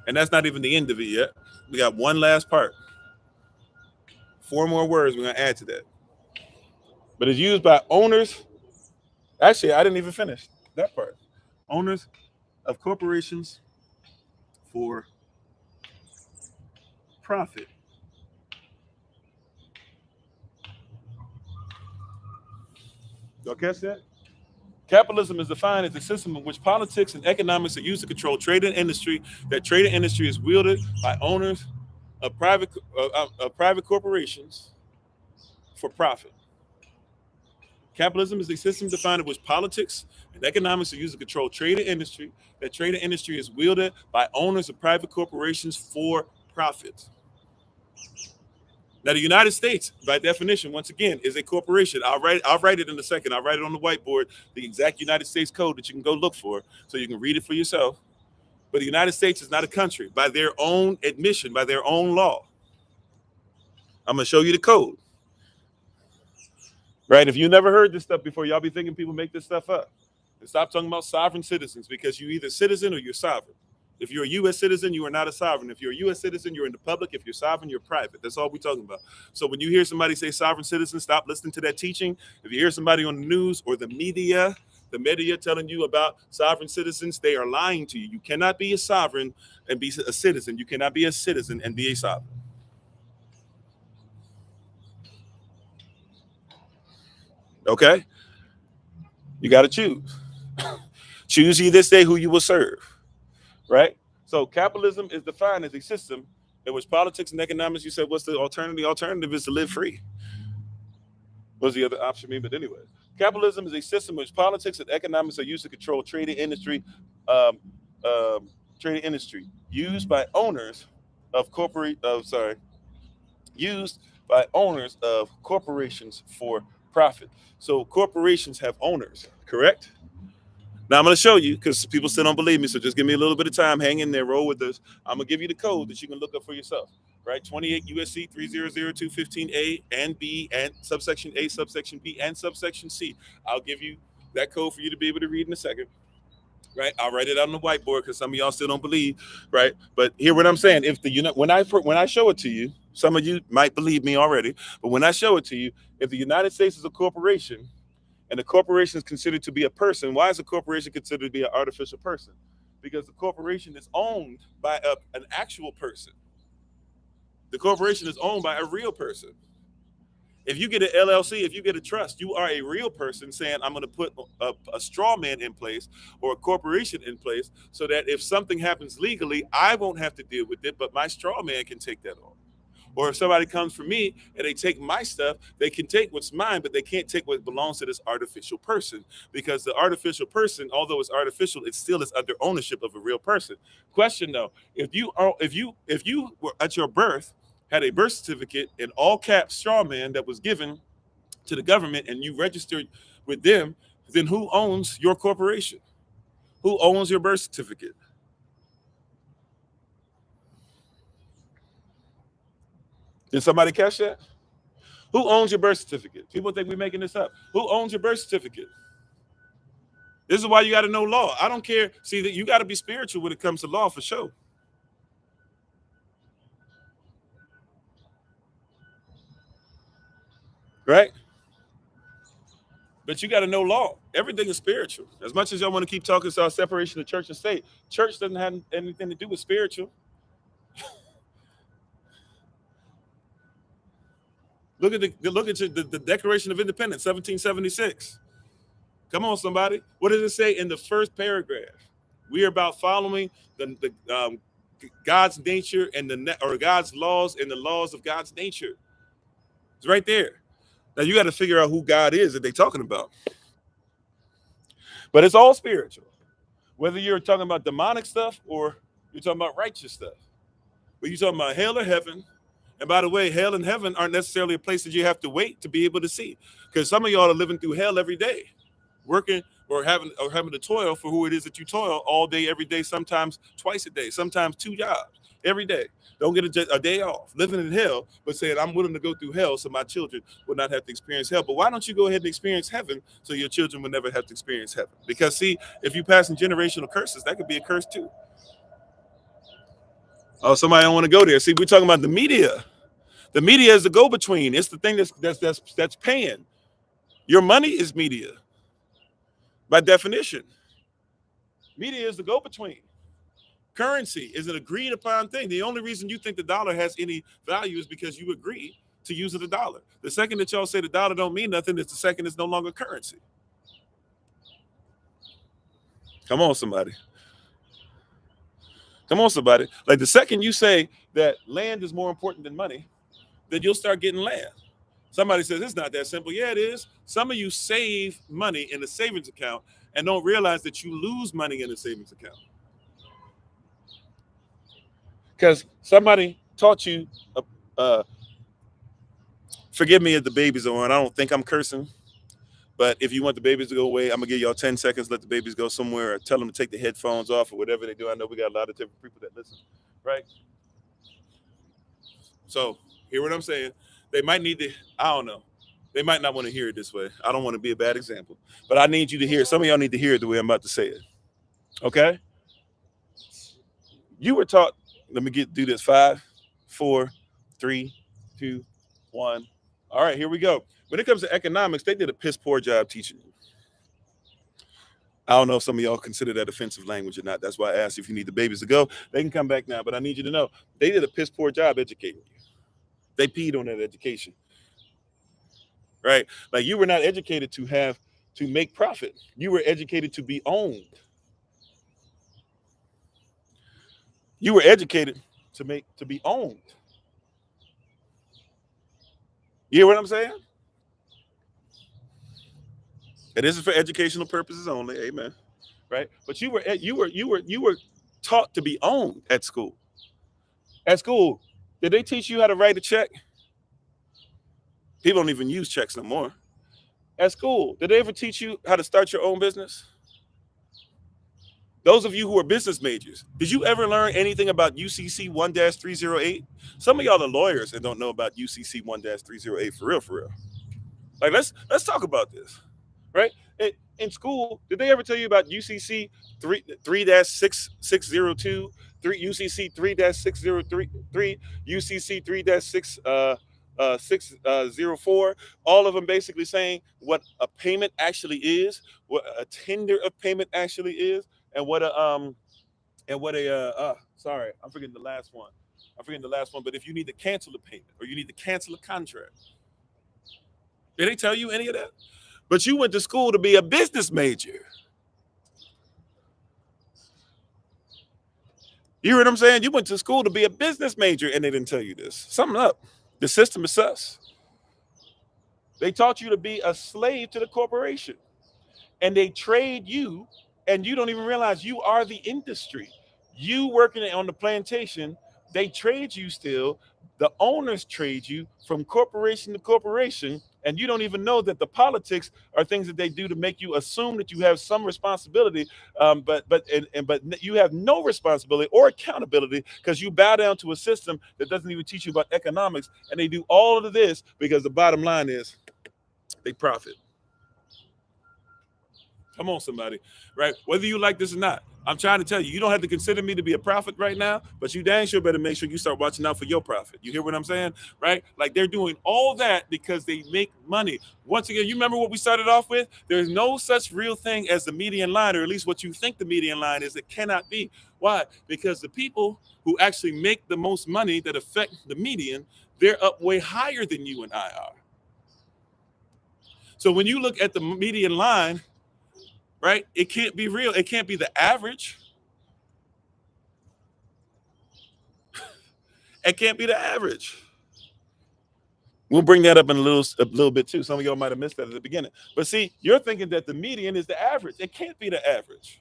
And that's not even the end of it yet. We got one last part. 4 more words we're going to add to that. But it's used by owners. Actually, I didn't even finish that part. Owners of corporations for profit. Y'all catch that? Capitalism is defined as a system in which politics and economics are used to control trade and industry. That trade and industry is wielded by owners of private corporations for profit. Capitalism is a system defined in which politics and economics are used to control trade and industry. That trade and industry is wielded by owners of private corporations for profit. Now, the United States, by definition, once again, is a corporation. I'll write it in a second. I'll write it on the whiteboard, the exact United States code that you can go look for, so you can read it for yourself. But the United States is not a country by their own admission, by their own law. I'm going to show you the code. Right? If you never heard this stuff before, y'all be thinking people make this stuff up. And stop talking about sovereign citizens, because you're either citizen or you're sovereign. If you're a U.S. citizen, you are not a sovereign. If you're a U.S. citizen, you're in the public. If you're sovereign, you're private. That's all we're talking about. So when you hear somebody say sovereign citizen, stop listening to that teaching. If you hear somebody on the news or the media telling you about sovereign citizens, they are lying to you. You cannot be a sovereign and be a citizen. You cannot be a citizen and be a sovereign. Okay? You got to choose. Choose ye this day who you will serve. Right? So capitalism is defined as a system in which politics and economics, you said, what's the alternative? The alternative is to live free. What's the other option mean? But anyway, capitalism is a system in which politics and economics are used to control trade and industry, used by owners of corporations for profit. So corporations have owners, correct? Now I'm going to show you, because people still don't believe me, so just give me a little bit of time. Hang in there, roll with this. I'm going to give you the code that you can look up for yourself, right? 28 USC 3000215A and B and subsection A, subsection B, and subsection C. I'll give you that code for you to be able to read in a second, right? I'll write it out on the whiteboard because some of y'all still don't believe, right? But hear what I'm saying. When I show it to you, some of you might believe me already, but when I show it to you, if the United States is a corporation, and the corporation is considered to be a person. Why is a corporation considered to be an artificial person? Because the corporation is owned by an actual person. The corporation is owned by a real person. If you get an LLC, if you get a trust, you are a real person saying, I'm going to put a straw man in place or a corporation in place so that if something happens legally, I won't have to deal with it, but my straw man can take that on. Or if somebody comes for me and they take my stuff, they can take what's mine, but they can't take what belongs to this artificial person, because the artificial person, although it's artificial, it still is under ownership of a real person. Question though, if you were at your birth had a birth certificate in all caps straw man that was given to the government and you registered with them, then who owns your corporation? Who owns your birth certificate? Did somebody catch that? Who owns your birth certificate? People think we're making this up. Who owns your birth certificate? This is why you got to know law. I don't care. See, that you got to be spiritual when it comes to law for sure. Right? But you got to know law. Everything is spiritual. As much as y'all want to keep talking about separation of church and state, church doesn't have anything to do with spiritual. Look at the Declaration of Independence, 1776. Come on, somebody. What does it say in the first paragraph? We are about following the God's nature and or God's laws and the laws of God's nature. It's right there. Now you got to figure out who God is that they're talking about. But it's all spiritual. Whether you're talking about demonic stuff or you're talking about righteous stuff. But you're talking about hell or heaven. And by the way, hell and heaven aren't necessarily a place that you have to wait to be able to see. Because some of y'all are living through hell every day, working or having to toil for who it is that you toil all day, every day, sometimes twice a day, sometimes 2 jobs every day. Don't get a day off, living in hell, but saying, I'm willing to go through hell so my children will not have to experience hell. But why don't you go ahead and experience heaven so your children will never have to experience heaven? Because see, if you pass in generational curses, that could be a curse too. Oh, somebody don't want to go there. See, we're talking about the media. The media is the go-between. It's the thing that's paying. Your money is media. By definition, media is the go-between. Currency is an agreed upon thing. The only reason you think the dollar has any value is because you agree to use the dollar. The second that y'all say the dollar don't mean nothing, it's the second it's no longer currency. Come on, somebody. Come on, somebody. Like the second you say that land is more important than money, then you'll start getting land. Somebody says it's not that simple. Yeah, it is. Some of you save money in a savings account and don't realize that you lose money in a savings account. Because somebody taught you, forgive me if the babies are on. I don't think I'm cursing. But if you want the babies to go away, I'm going to give y'all 10 seconds, let the babies go somewhere, or tell them to take the headphones off or whatever they do. I know we got a lot of different people that listen, right? So hear what I'm saying? They might need to, I don't know. They might not want to hear it this way. I don't want to be a bad example. But I need you to hear it. Some of y'all need to hear it the way I'm about to say it. Okay? You were taught, let me do this. 5, 4, 3, 2, 1. All right, here we go. When it comes to economics, they did a piss poor job teaching you. I don't know if some of y'all consider that offensive language or not. That's why I asked if you need the babies to go. They can come back now, but I need you to know they did a piss poor job educating you. They peed on that education. Right? Like you were not educated to make profit. You were educated to be owned. You were educated to be owned. You hear what I'm saying? And this is for educational purposes only. Amen. Right? But you were taught to be owned at school. At school, did they teach you how to write a check? People don't even use checks no more. At school, did they ever teach you how to start your own business? Those of you who are business majors, did you ever learn anything about UCC 1-308? Some of y'all are lawyers and don't know about UCC 1-308 for real. Like let's talk about this, right? In school, did they ever tell you about UCC 3-6602, UCC 3-603, UCC 3-604? All of them basically saying what a payment actually is, what a tender of payment actually is, and what a sorry, I'm forgetting the last one. But if you need to cancel a payment or you need to cancel a contract, Did they tell you any of that? But you went to school to be a business major. You hear what I'm saying? You went to school to be a business major and they didn't tell you this. Something up. The system is sus. They taught you to be a slave to the corporation. And they trade you, and you don't even realize you are the industry. You working on the plantation, they trade you still. The owners trade you from corporation to corporation, and you don't even know that the politics are things that they do to make you assume that you have some responsibility, but you have no responsibility or accountability because you bow down to a system that doesn't even teach you about economics, and they do all of this because the bottom line is they profit. Come on, somebody, right? Whether you like this or not, I'm trying to tell you, you don't have to consider me to be a prophet right now, but you dang sure better make sure you start watching out for your profit. You hear what I'm saying, right? Like they're doing all that because they make money. Once again, you remember what we started off with? There's no such real thing as the median line, or at least what you think the median line is. It cannot be. Why? Because the people who actually make the most money that affect the median, they're up way higher than you and I are. So when you look at the median line, right? It can't be real. It can't be the average. It can't be the average. We'll bring that up in a little bit too. Some of y'all might have missed that at the beginning. But see, you're thinking that the median is the average. It can't be the average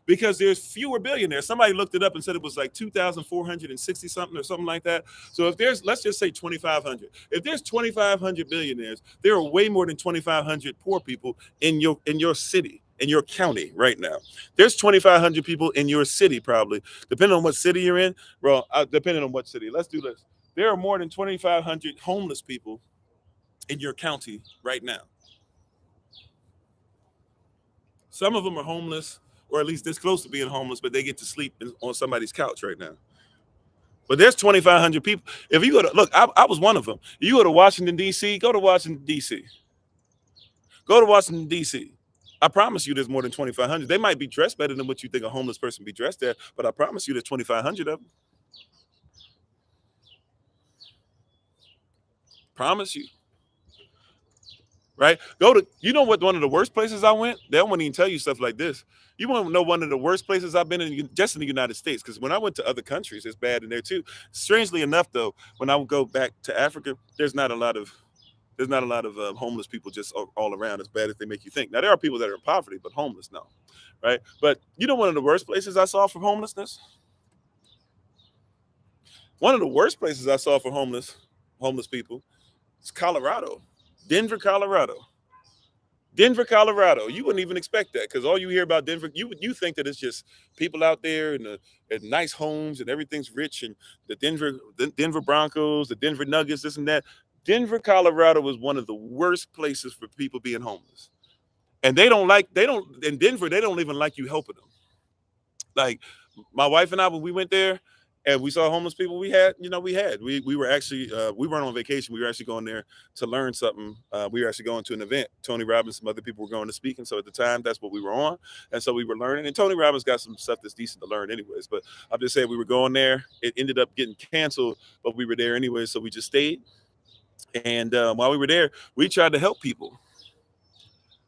because there's fewer billionaires. Somebody looked it up and said it was like 2,460 something or something like that. So if there's, let's just say 2,500. If there's 2,500 billionaires, there are way more than 2,500 poor people in your city, in your county right now. There's 2,500 people in your city probably, depending on what city you're in. Bro, depending on what city. Let's do this. There are more than 2,500 homeless people in your county right now. Some of them are homeless, or at least this close to being homeless, but they get to sleep on somebody's couch right now. But there's 2,500 people. If you go to, look, I was one of them. You go to Washington, D.C., go to Washington, D.C. Go to Washington, D.C. I promise you there's more than 2,500. They might be dressed better than what you think a homeless person be dressed at, but I promise you there's 2,500 of them. Promise you. Right? Go to, you know what, one of the worst places I went? They don't want to even tell you stuff like this. You want to know one of the worst places I've been in, just in the United States, because when I went to other countries, it's bad in there too. Strangely enough, though, when I would go back to Africa, there's not a lot of homeless people just all around, as bad as they make you think. Now, there are people that are in poverty, but homeless, no. Right? But you know one of the worst places I saw for homelessness? One of the worst places I saw for homeless people is Colorado. Denver, Colorado. Denver, Colorado. You wouldn't even expect that because all you hear about Denver, you think that it's just people out there in nice homes and everything's rich and the Denver Broncos, the Denver Nuggets, this and that. Denver, Colorado was one of the worst places for people being homeless. And in Denver, they don't even like you helping them. Like my wife and I, when we went there and we saw homeless people, we were actually, we weren't on vacation. We were actually going there to learn something. We were actually going to an event. Tony Robbins, some other people were going to speak. And so at the time, that's what we were on. And so we were learning. And Tony Robbins got some stuff that's decent to learn anyways. But I'm just saying we were going there. It ended up getting canceled, but we were there anyway. So we just stayed. And while we were there, we tried to help people.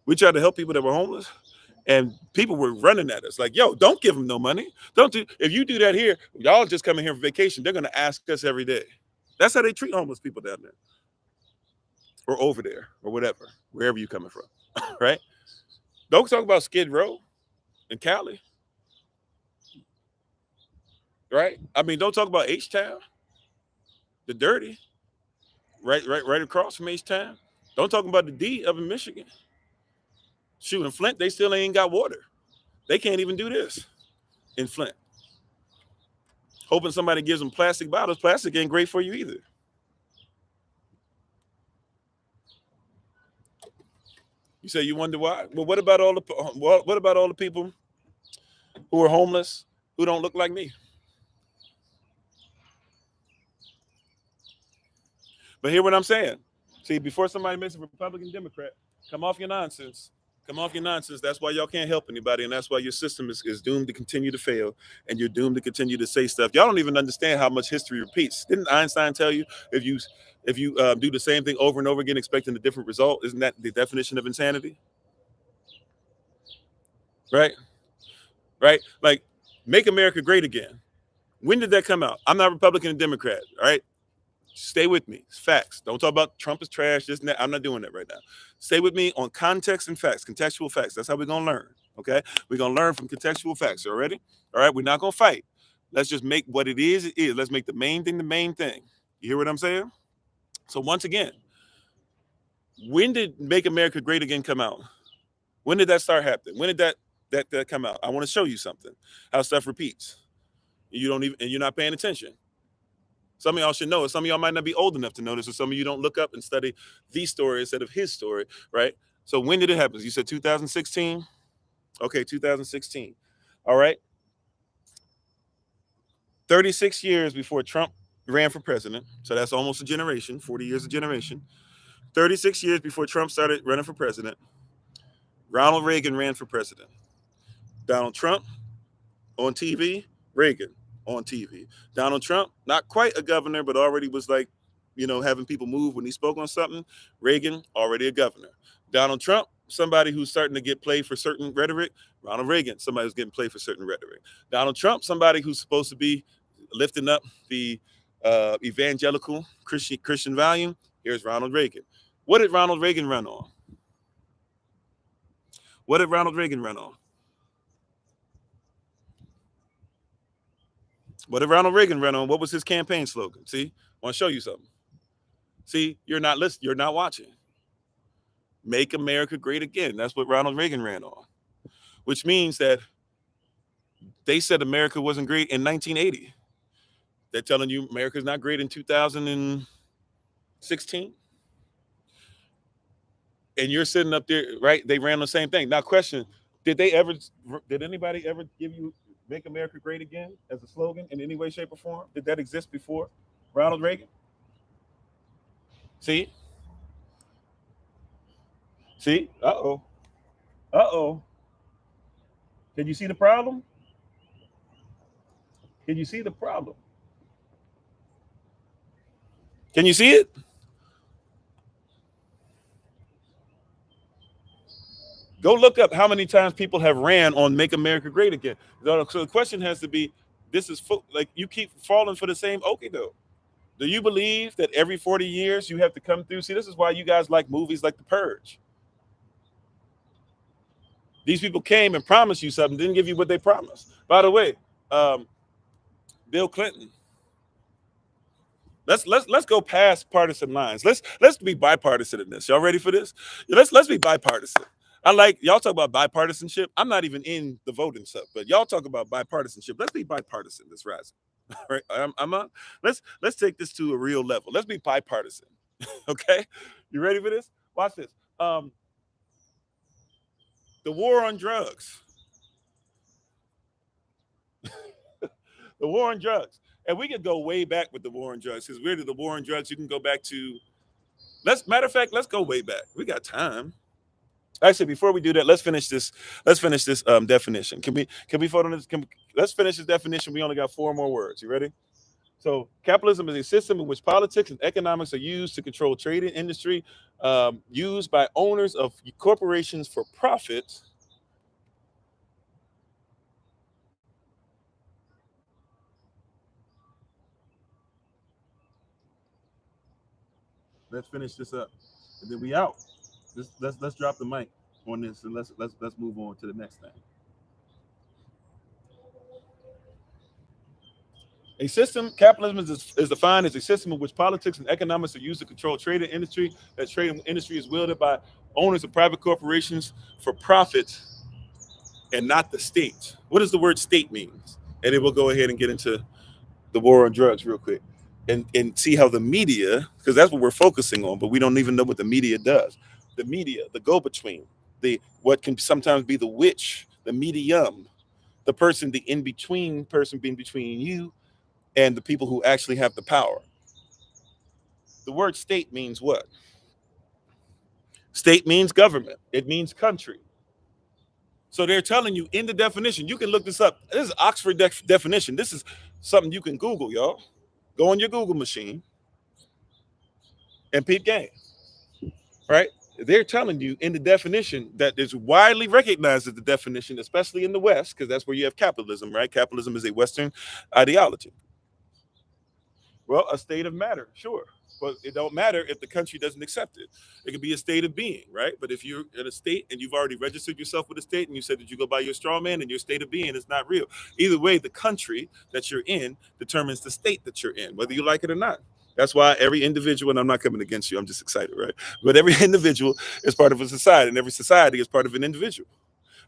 We tried to help people that were homeless. And people were running at us like, yo, don't give them no money. If you do that here, y'all just coming here for vacation. They're going to ask us every day. That's how they treat homeless people down there or over there or whatever, wherever you're coming from. Right? Don't talk about Skid Row and Cali. Right? I mean, don't talk about H-Town, the dirty, right across from H-Town. Don't talk about the D up in Michigan. Shoot, in Flint, they still ain't got water. They can't even do this in Flint. Hoping somebody gives them plastic bottles. Plastic ain't great for you either. You say you wonder why? Well, what about all the people who are homeless who don't look like me? But hear what I'm saying. See, before somebody makes a Republican Democrat, come off your nonsense. Come off your nonsense. That's why y'all can't help anybody. And that's why your system is doomed to continue to fail. And you're doomed to continue to say stuff. Y'all don't even understand how much history repeats. Didn't Einstein tell you if you If you do the same thing over and over again, expecting a different result, isn't that the definition of insanity? Right? Right? Like, make America great again. When did that come out? I'm not Republican and Democrat. All right. Stay with me. It's facts. Don't talk about Trump is trash, this and that. I'm not doing that right now. Stay with me on context and facts, contextual facts. That's how we're going to learn. Okay. We're going to learn from contextual facts. You ready? All right. We're not going to fight. Let's just make what it is. Let's make the main thing the main thing. You hear what I'm saying? So, once again, when did Make America Great Again come out? When did that start happening? When did that come out? I want to show you something. How stuff repeats. You don't even, and you're not paying attention. Some of y'all should know it. Some of y'all might not be old enough to know this, or some of you don't look up and study the story instead of his story, right? So when did it happen? You said 2016? Okay, 2016. All right. 36 years before Trump ran for president. So that's almost a generation, 40 years a generation. 36 years before Trump started running for president, Ronald Reagan ran for president. Donald Trump on TV, Reagan on TV. Donald Trump, not quite a governor, but already was like, having people move when he spoke on something. Reagan, already a governor. Donald Trump, somebody who's starting to get played for certain rhetoric. Ronald Reagan, somebody who's getting played for certain rhetoric. Donald Trump, somebody who's supposed to be lifting up the evangelical Christian value. Here's Ronald Reagan. What did Ronald Reagan run on? What did Ronald Reagan run on? What did Ronald Reagan run on? What was his campaign slogan? See, I want to show you something. See, you're not listening. You're not watching. Make America Great Again. That's what Ronald Reagan ran on, which means that they said America wasn't great in 1980. They're telling you America's not great in 2016. And you're sitting up there, right? They ran the same thing. Now, question, did anybody ever give you Make America Great Again as a slogan in any way, shape, or form? Did that exist before Ronald Reagan? See? Uh-oh. Can you see the problem? Can you see the problem? Can you see it? Go look up how many times people have ran on Make America Great Again. So the question has to be, this is like you keep falling for the same okie doke. Do you believe that every 40 years you have to come through? See, this is why you guys like movies like The Purge. These people came and promised you something, didn't give you what they promised. By the way, Bill Clinton. Let's go past partisan lines. Let's be bipartisan in this. Y'all ready for this? Let's be bipartisan. I like y'all talk about bipartisanship. I'm not even in the voting stuff, but y'all talk about bipartisanship. Let's be bipartisan this rising. All right, I'm on. Let's take this to a real level. Let's be bipartisan. Okay, you ready for this? Watch this. The war on drugs. The war on drugs. And we could go way back with the war on drugs. Because we're to the war on drugs, you can go back to. Matter of fact, let's go way back. We got time. Actually, before we do that, let's finish this. Definition. Can we vote on this? Let's finish this definition. We only got 4 more words. You ready? So, capitalism is a system in which politics and economics are used to control trade and industry, used by owners of corporations for profit. Let's finish this up, and then we out. Let's drop the mic on this, and let's move on to the next thing. A system, capitalism is defined as a system in which politics and economics are used to control trade and industry. That trade and industry is wielded by owners of private corporations for profit and not the state. What does the word state means? And then we'll go ahead and get into the war on drugs real quick and see how the media, because that's what we're focusing on, but we don't even know what the media does. The media, the go-between, what can sometimes be the witch, the medium, the person, the in-between person being between you and the people who actually have the power. The word state means what? State means government. It means country. So they're telling you in the definition, you can look this up. This is Oxford definition. This is something you can Google, y'all. Go on your Google machine. And peep game, right? They're telling you in the definition that is widely recognized as the definition, especially in the West, because that's where you have capitalism, right? Capitalism is a Western ideology. Well, a state of matter, sure. But it don't matter if the country doesn't accept it. It could be a state of being, right? But if you're in a state and you've already registered yourself with a state and you said that you go by your straw man and your state of being is not real. Either way, the country that you're in determines the state that you're in, whether you like it or not. That's why every individual, and I'm not coming against you, I'm just excited, right? But every individual is part of a society, and every society is part of an individual,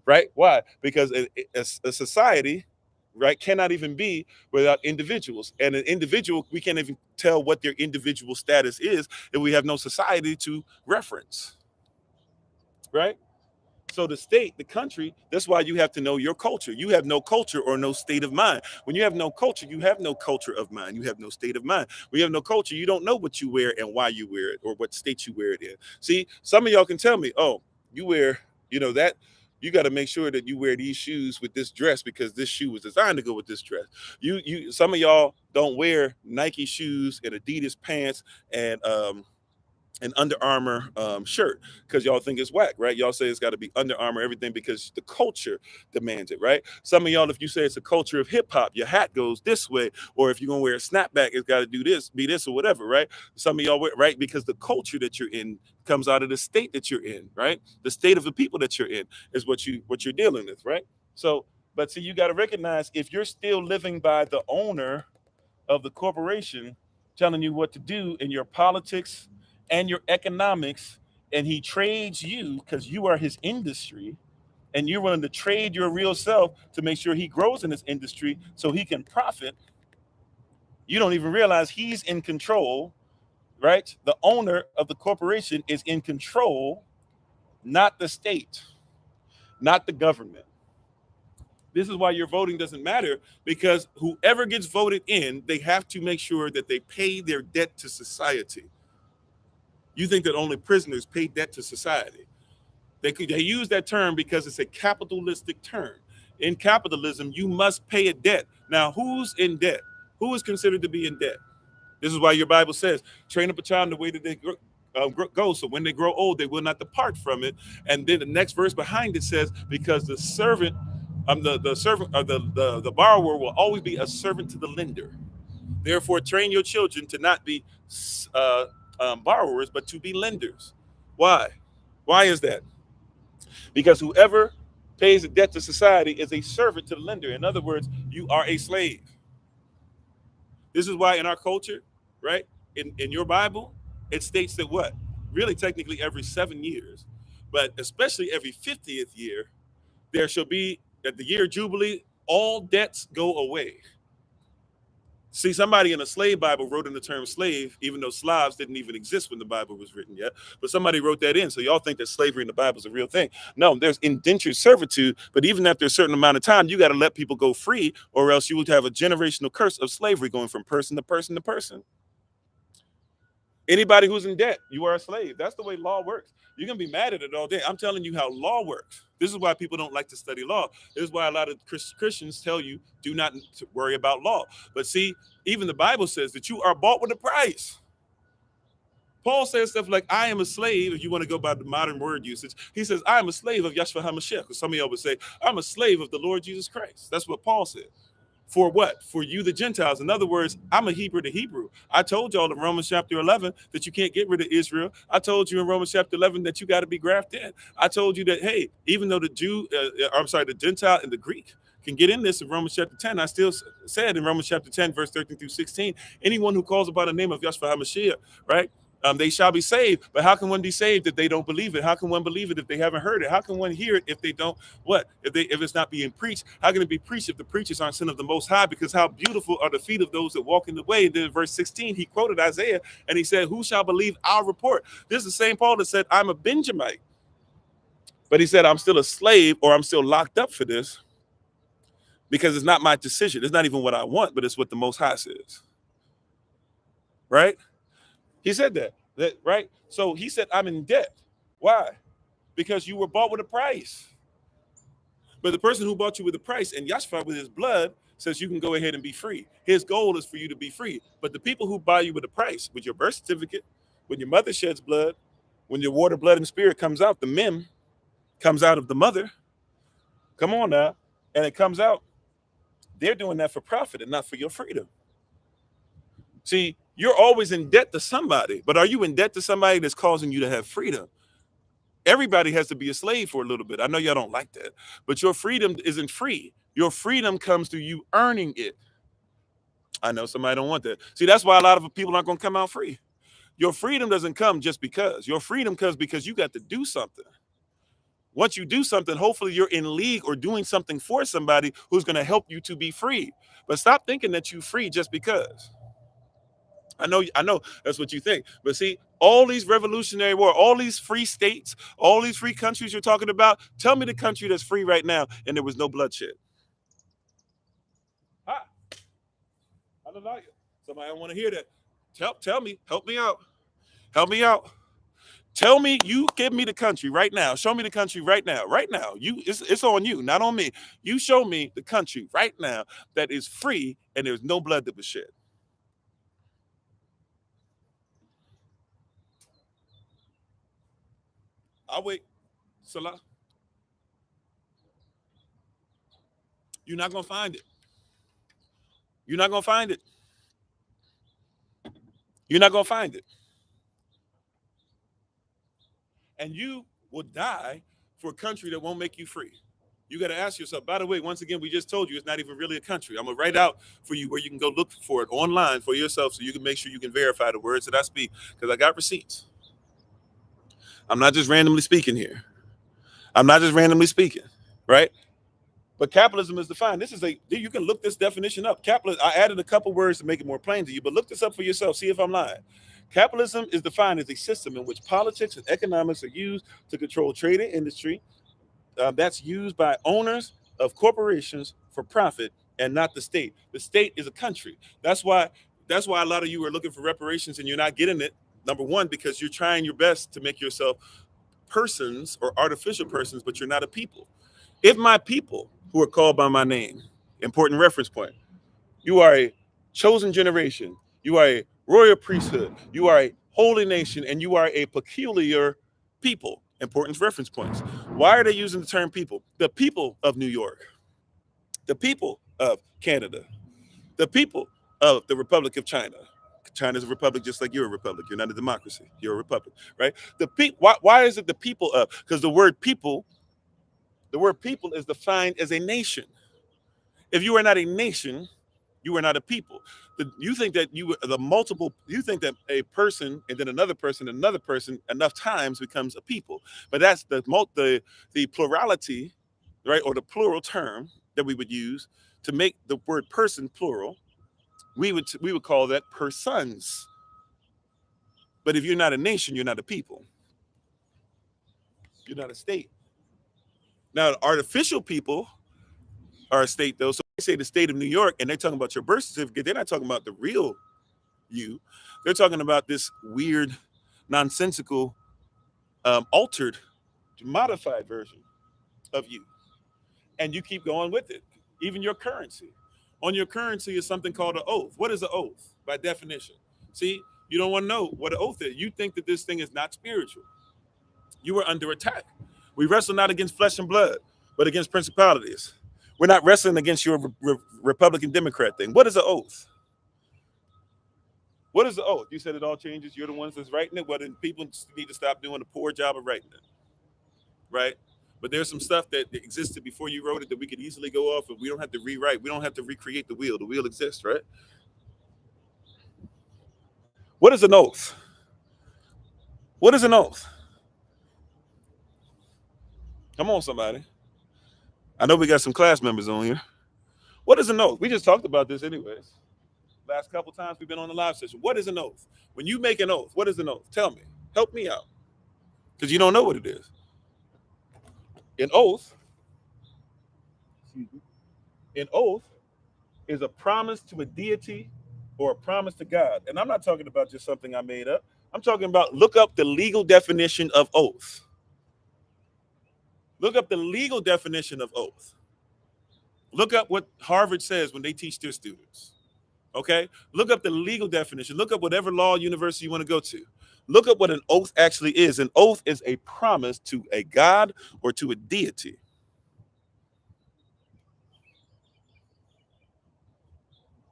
right? Why? Because a society, right, cannot even be without individuals. And an individual, we can't even tell what their individual status is if we have no society to reference, right? So the state, the country, that's why you have to know your culture. You have no culture or no state of mind. When you have no culture, you have no culture of mind. You have no state of mind. When you have no culture, you don't know what you wear and why you wear it or what state you wear it in. See, some of y'all can tell me, oh, you wear, that you got to make sure that you wear these shoes with this dress because this shoe was designed to go with this dress. Some of y'all don't wear Nike shoes and Adidas pants and an Under Armour shirt because y'all think it's whack, right? Y'all say it's got to be Under Armour everything because the culture demands it, right? Some of y'all, if you say it's a culture of hip hop, your hat goes this way, or if you're gonna wear a snapback, it's got to do this, be this, or whatever, right? Some of y'all wear, right, because the culture that you're in comes out of the state that you're in, right? The state of the people that you're in is what you're dealing with, right? So, but see, you got to recognize if you're still living by the owner of the corporation telling you what to do in your politics and your economics, and he trades you because you are his industry, and you're willing to trade your real self to make sure he grows in this industry so he can profit. You don't even realize he's in control, right? The owner of the corporation is in control, not the state, not the government. This is why your voting doesn't matter, because whoever gets voted in, they have to make sure that they pay their debt to society. You think that only prisoners pay debt to society. They use that term because it's a capitalistic term. In capitalism, you must pay a debt. Now, who's in debt? Who is considered to be in debt? This is why your Bible says, train up a child in the way that they go, so when they grow old, they will not depart from it. And then the next verse behind it says, because the servant, the servant, the borrower will always be a servant to the lender. Therefore, train your children to not be borrowers, but to be lenders. Why? Why is that? Because whoever pays a debt to society is a servant to the lender. In other words, you are a slave. This is why in our culture, right, in your Bible, it states that what? Really, technically, every 7 years, but especially every 50th year, there shall be, at the year Jubilee, all debts go away. See, somebody in a slave Bible wrote in the term slave, even though Slavs didn't even exist when the Bible was written yet. But somebody wrote that in. So y'all think that slavery in the Bible is a real thing. No, there's indentured servitude. But even after a certain amount of time, you got to let people go free, or else you would have a generational curse of slavery going from person to person to person. Anybody who's in debt, you are a slave. That's the way law works. You can be mad at it all day. I'm telling you how law works. This is why people don't like to study law. This is why a lot of Christians tell you do not worry about law. But see, even the Bible says that you are bought with a price. Paul says stuff like, I am a slave, if you want to go by the modern word usage. He says, I am a slave of Yahshua HaMashiach. Some of y'all would say, I'm a slave of the Lord Jesus Christ. That's what Paul said. For what? For you, the Gentiles. In other words, I'm a Hebrew to Hebrew. I told y'all in Romans chapter 11 that you can't get rid of Israel. I told you in Romans chapter 11 that you got to be grafted in. I told you that, hey, even though the the Gentile and the Greek can get in this in Romans chapter 10, I still said in Romans chapter 10, verse 13 through 16, anyone who calls upon the name of Yahshua HaMashiach, right? They shall be saved. But how can one be saved if they don't believe it? How can one believe it if they haven't heard it? How can one hear it if they don't what? If it's not being preached? How can it be preached if the preachers aren't sent of the Most High? Because how beautiful are the feet of those that walk in the way. And then in verse 16, he quoted Isaiah and he said, who shall believe our report? This is the same Paul that said, I'm a Benjamite. But he said, I'm still a slave, or I'm still locked up for this because it's not my decision. It's not even what I want, but it's what the Most High says. Right? He said that, right? So he said, I'm in debt. Why? Because you were bought with a price. But the person who bought you with a price, and Yahshua with his blood, says you can go ahead and be free. His goal is for you to be free. But the people who buy you with a price, with your birth certificate, When your mother sheds blood, when your water, blood, and spirit comes out, the mem comes out of the mother. Come on now. And it comes out. They're doing that for profit and not for your freedom. See, you're always in debt to somebody, but are you in debt to somebody that's causing you to have freedom? Everybody has to be a slave for a little bit. I know y'all don't like that, but your freedom isn't free. Your freedom comes through you earning it. I know somebody don't want that. See, that's why a lot of people aren't going to come out free. Your freedom doesn't come just because. Your freedom comes because you got to do something. Once you do something, hopefully you're in league or doing something for somebody who's going to help you to be free. But stop thinking that you're free just because. I know that's what you think. But see, all these revolutionary war, all these free states, all these free countries you're talking about, tell me the country that's free right now and there was no bloodshed. Ah, I don't like it. Somebody don't want to hear that. Tell me, help me out. Help me out. Tell me, you give me the country right now. Show me the country right now. Right now. It's on you, not on me. You show me the country right now that is free and there's no blood that was shed. I'll wait. Salah. You're not gonna find it. You're not gonna find it. You're not gonna find it. And you will die for a country that won't make you free. You got to ask yourself, by the way, once again, we just told you it's not even really a country. I'm going to write out for you where you can go look for it online for yourself so you can make sure you can verify the words that I speak because I got receipts. I'm not just randomly speaking here. I'm not just randomly speaking, right? But capitalism is defined. You can look this definition up. Capitalism, I added a couple words to make it more plain to you, but look this up for yourself. See if I'm lying. Capitalism is defined as a system in which politics and economics are used to control trade and industry. That's used by owners of corporations for profit and not the state. The state is a country. That's why a lot of you are looking for reparations and you're not getting it. Number one, because you're trying your best to make yourself persons or artificial persons, but you're not a people. If my people who are called by my name, important reference point, you are a chosen generation, you are a royal priesthood, you are a holy nation, and you are a peculiar people. Important reference points. Why are they using the term people? The people of New York, the people of Canada, the people of the Republic of China. China's a republic just like you're a republic. You're not a democracy. You're a republic, right? Why is it the people of? Because the word people is defined as a nation. If you are not a nation, you are not a people. You think that you think that a person and then another person and another person enough times becomes a people. But that's the plurality, right? Or the plural term that we would use to make the word person plural. We would call that persons. But if you're not a nation, you're not a people. You're not a state. Now, artificial people are a state, though. So they say the state of New York, and they're talking about your birth certificate. They're not talking about the real you. They're talking about this weird, nonsensical, altered, modified version of you. And you keep going with it. Even your currency. On your currency is something called an oath. What is an oath by definition? See, you don't want to know what an oath is. You think that this thing is not spiritual. You are under attack. We wrestle not against flesh and blood, but against principalities. We're not wrestling against your Republican Democrat thing. What is an oath? What is the oath? You said it all changes. You're the ones that's writing it. Well, then people need to stop doing a poor job of writing it, right? But there's some stuff that existed before you wrote it that we could easily go off of. We don't have to rewrite. We don't have to recreate the wheel. The wheel exists, right? What is an oath? What is an oath? Come on, somebody. I know we got some class members on here. What is an oath? We just talked about this anyways. Last couple times we've been on the live session. What is an oath? When you make an oath, what is an oath? Tell me. Help me out. Because you don't know what it is. An oath is a promise to a deity or a promise to God. And I'm not talking about just something I made up. I'm talking about look up the legal definition of oath. Look up the legal definition of oath. Look up what Harvard says when they teach their students. Okay? Look up the legal definition. Look up whatever law university you want to go to. Look up what an oath actually is. An oath is a promise to a God or to a deity.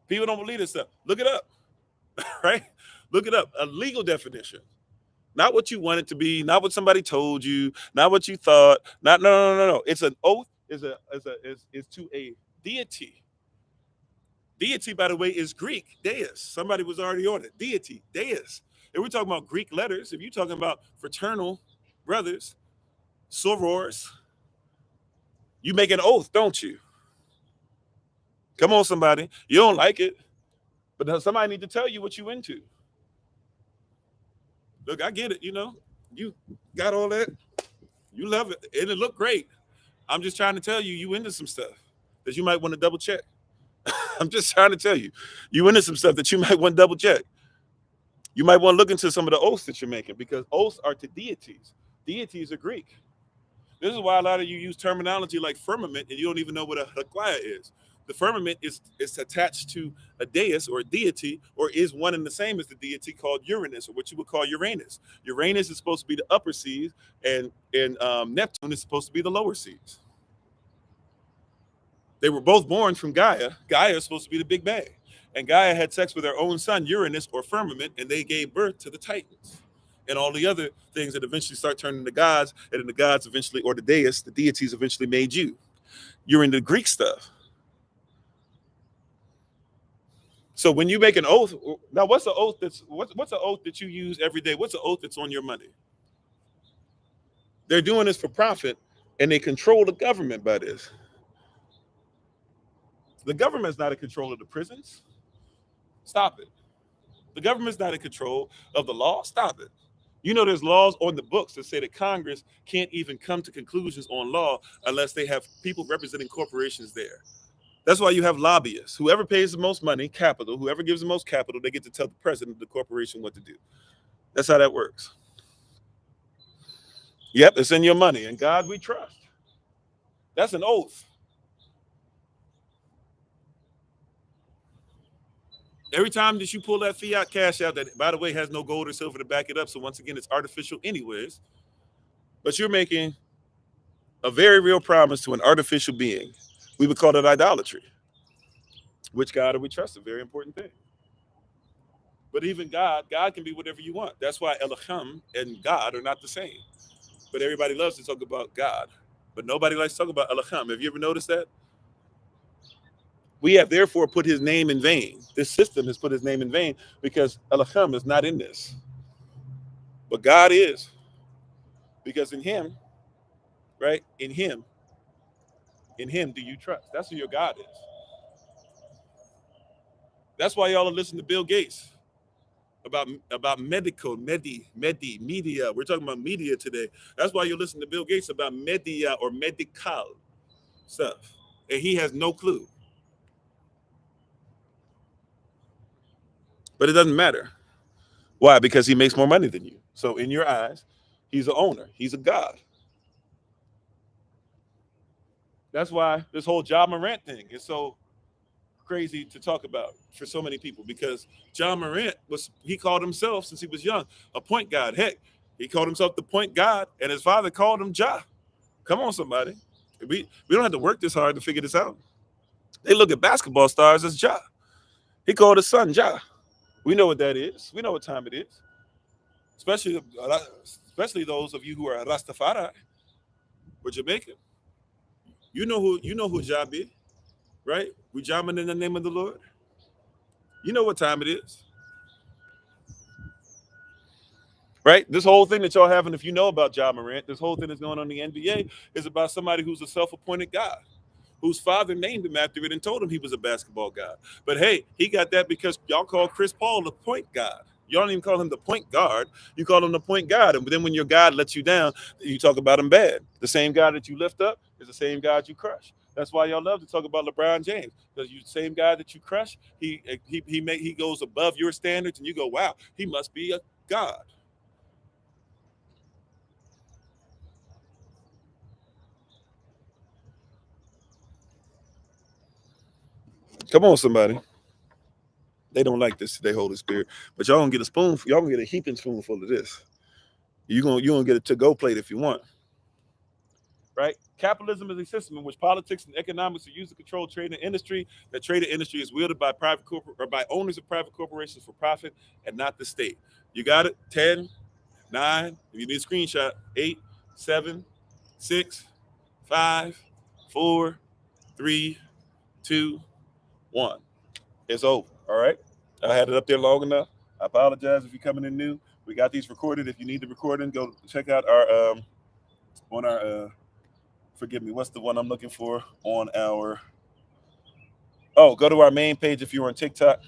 People don't believe this stuff. Look it up, right? Look it up. A legal definition. Not what you want it to be, not what somebody told you, not what you thought. Not no. It's an oath, is to a deity. Deity, by the way, is Greek, deus. Somebody was already on it. Deity, deus. If we're talking about Greek letters, if you're talking about fraternal brothers, sorors, you make an oath, don't you? Come on, somebody. You don't like it, but somebody need to tell you what you into. Look, I get it. You got all that. You love it, and it looked great. I'm just trying to tell you, you into some stuff that you might want to double check. I'm just trying to tell you, you into some stuff that you might want to double check. You might want to look into some of the oaths that you're making, because oaths are to deities. Deities are Greek. This is why a lot of you use terminology like firmament and you don't even know what a hakwaya is. The firmament is attached to a deus or a deity, or is one and the same as the deity, called Uranus, or what you would call Uranus. Uranus is supposed to be the upper seas, and Neptune is supposed to be the lower seas. They were both born from Gaia. Gaia is supposed to be the Big Bang. And Gaia had sex with her own son, Uranus, or firmament, and they gave birth to the Titans and all the other things that eventually start turning to gods, and then the gods eventually, or the deus, the deities eventually made you. You're into Greek stuff. So when you make an oath, now what's an oath what's an oath that you use every day? What's an oath that's on your money? They're doing this for profit, and they control the government by this. The government's not in control of the prisons. Stop it. The government's not in control of the law. Stop it. There's laws on the books that say that Congress can't even come to conclusions on law unless they have people representing corporations there. That's why you have lobbyists. Whoever pays the most money, capital, whoever gives the most capital, they get to tell the president of the corporation what to do. That's how that works. Yep, it's in your money. And God we trust. That's an oath. Every time that you pull that fiat cash out, that, by the way, has no gold or silver to back it up, so once again, it's artificial anyways, but you're making a very real promise to an artificial being. We would call it idolatry. Which God do we trust? A very important thing. But even God can be whatever you want. That's why Elohim and God are not the same. But everybody loves to talk about God, but nobody likes to talk about Elohim. Have you ever noticed that? We have therefore put his name in vain. This system has put his name in vain because Elohim is not in this. But God is. Because in him, right? In him do you trust. That's who your God is. That's why y'all are listening to Bill Gates about media. We're talking about media today. That's why you're listening to Bill Gates about media or medical stuff. And he has no clue. But it doesn't matter. Why? Because he makes more money than you. So in your eyes, he's an owner. He's a God. That's why this whole Ja Morant thing is so crazy to talk about for so many people, because Ja Morant he called himself, since he was young, a point guard. Heck, he called himself the point guard, and his father called him Ja. Come on, somebody. We don't have to work this hard to figure this out. They look at basketball stars as Ja. He called his son Ja. We know what that is. We know what time it is. Especially those of you who are Rastafari or Jamaican. You know who Ja be, right? We jamming in the name of the Lord. You know what time it is. Right? This whole thing that y'all having, if you know about Ja Morant, this whole thing that's going on in the NBA is about somebody who's a self-appointed God, whose father named him after it and told him he was a basketball god. But hey, he got that because y'all call Chris Paul the point guard. Y'all don't even call him the point guard. You call him the point guard. And then when your God lets you down, you talk about him bad. The same God that you lift up is the same God you crush. That's why y'all love to talk about LeBron James, because you same guy that you crush, he goes above your standards, and you go, wow, he must be a God. Come on, somebody. They don't like this today, Holy Spirit. But y'all gonna get a spoonful. Y'all gonna get a heaping spoonful of this. You gonna get a to-go plate if you want. Right? Capitalism is a system in which politics and economics are used to control trade and industry. That trade and industry is wielded by by owners of private corporations for profit and not the state. You got it? 10, 9, if you need a screenshot, 8, 7, 6, 5, 4, 3, 2, 1. It's over. All right. I had it up there long enough. I apologize if you're coming in new. We got these recorded. If you need the recording, go check out our on our forgive me, what's the one I'm looking for on our go to our main page if you're on TikTok,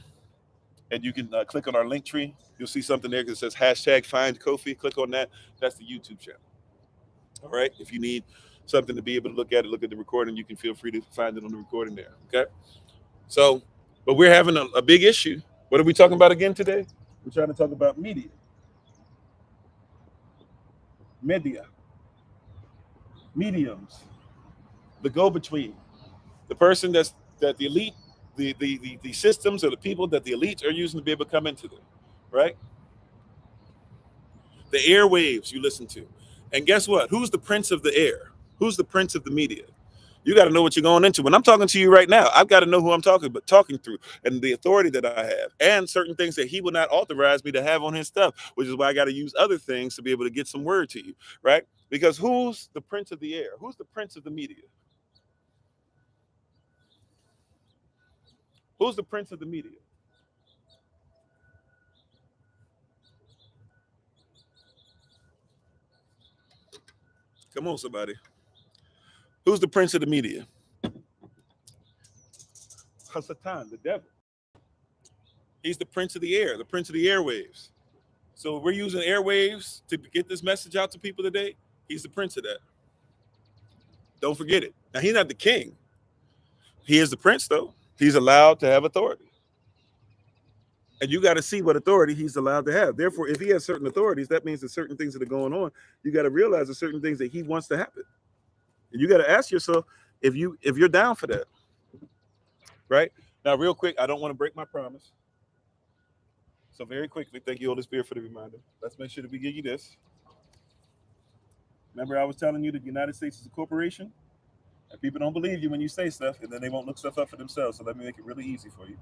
and you can click on our link tree. You'll see something there that says hashtag find Kofi. Click on that. That's the YouTube channel. All right. If you need something to be able to look at the recording, you can feel free to find it on the recording there. Okay. So, but we're having a big issue. What are we talking about again today? We're trying to talk about media. Mediums, the go-between, the person that the elite, the systems or the people that the elites are using to be able to come into them, right? The airwaves you listen to. And guess what? Who's the prince of the air? Who's the prince of the media? You got to know what you're going into. When I'm talking to you right now, I've got to know who I'm talking through and the authority that I have and certain things that he will not authorize me to have on his stuff, which is why I got to use other things to be able to get some word to you, right? Because who's the prince of the air? Who's the prince of the media? Who's the prince of the media? Come on, somebody. Who's the prince of the media? Hasatan, the devil. He's the prince of the air, the prince of the airwaves. So we're using airwaves to get this message out to people today. He's the prince of that. Don't forget it. Now, he's not the king. He is the prince, though. He's allowed to have authority. And you got to see what authority he's allowed to have. Therefore, if he has certain authorities, that means there's certain things that are going on. You got to realize there's certain things that he wants to happen. And you got to ask yourself if you're down for that. Right? Now, real quick, I don't want to break my promise. So very quickly, thank you, Holy Spirit, for the reminder. Let's make sure that we give you this. Remember, I was telling you that the United States is a corporation? And people don't believe you when you say stuff, and then they won't look stuff up for themselves. So let me make it really easy for you.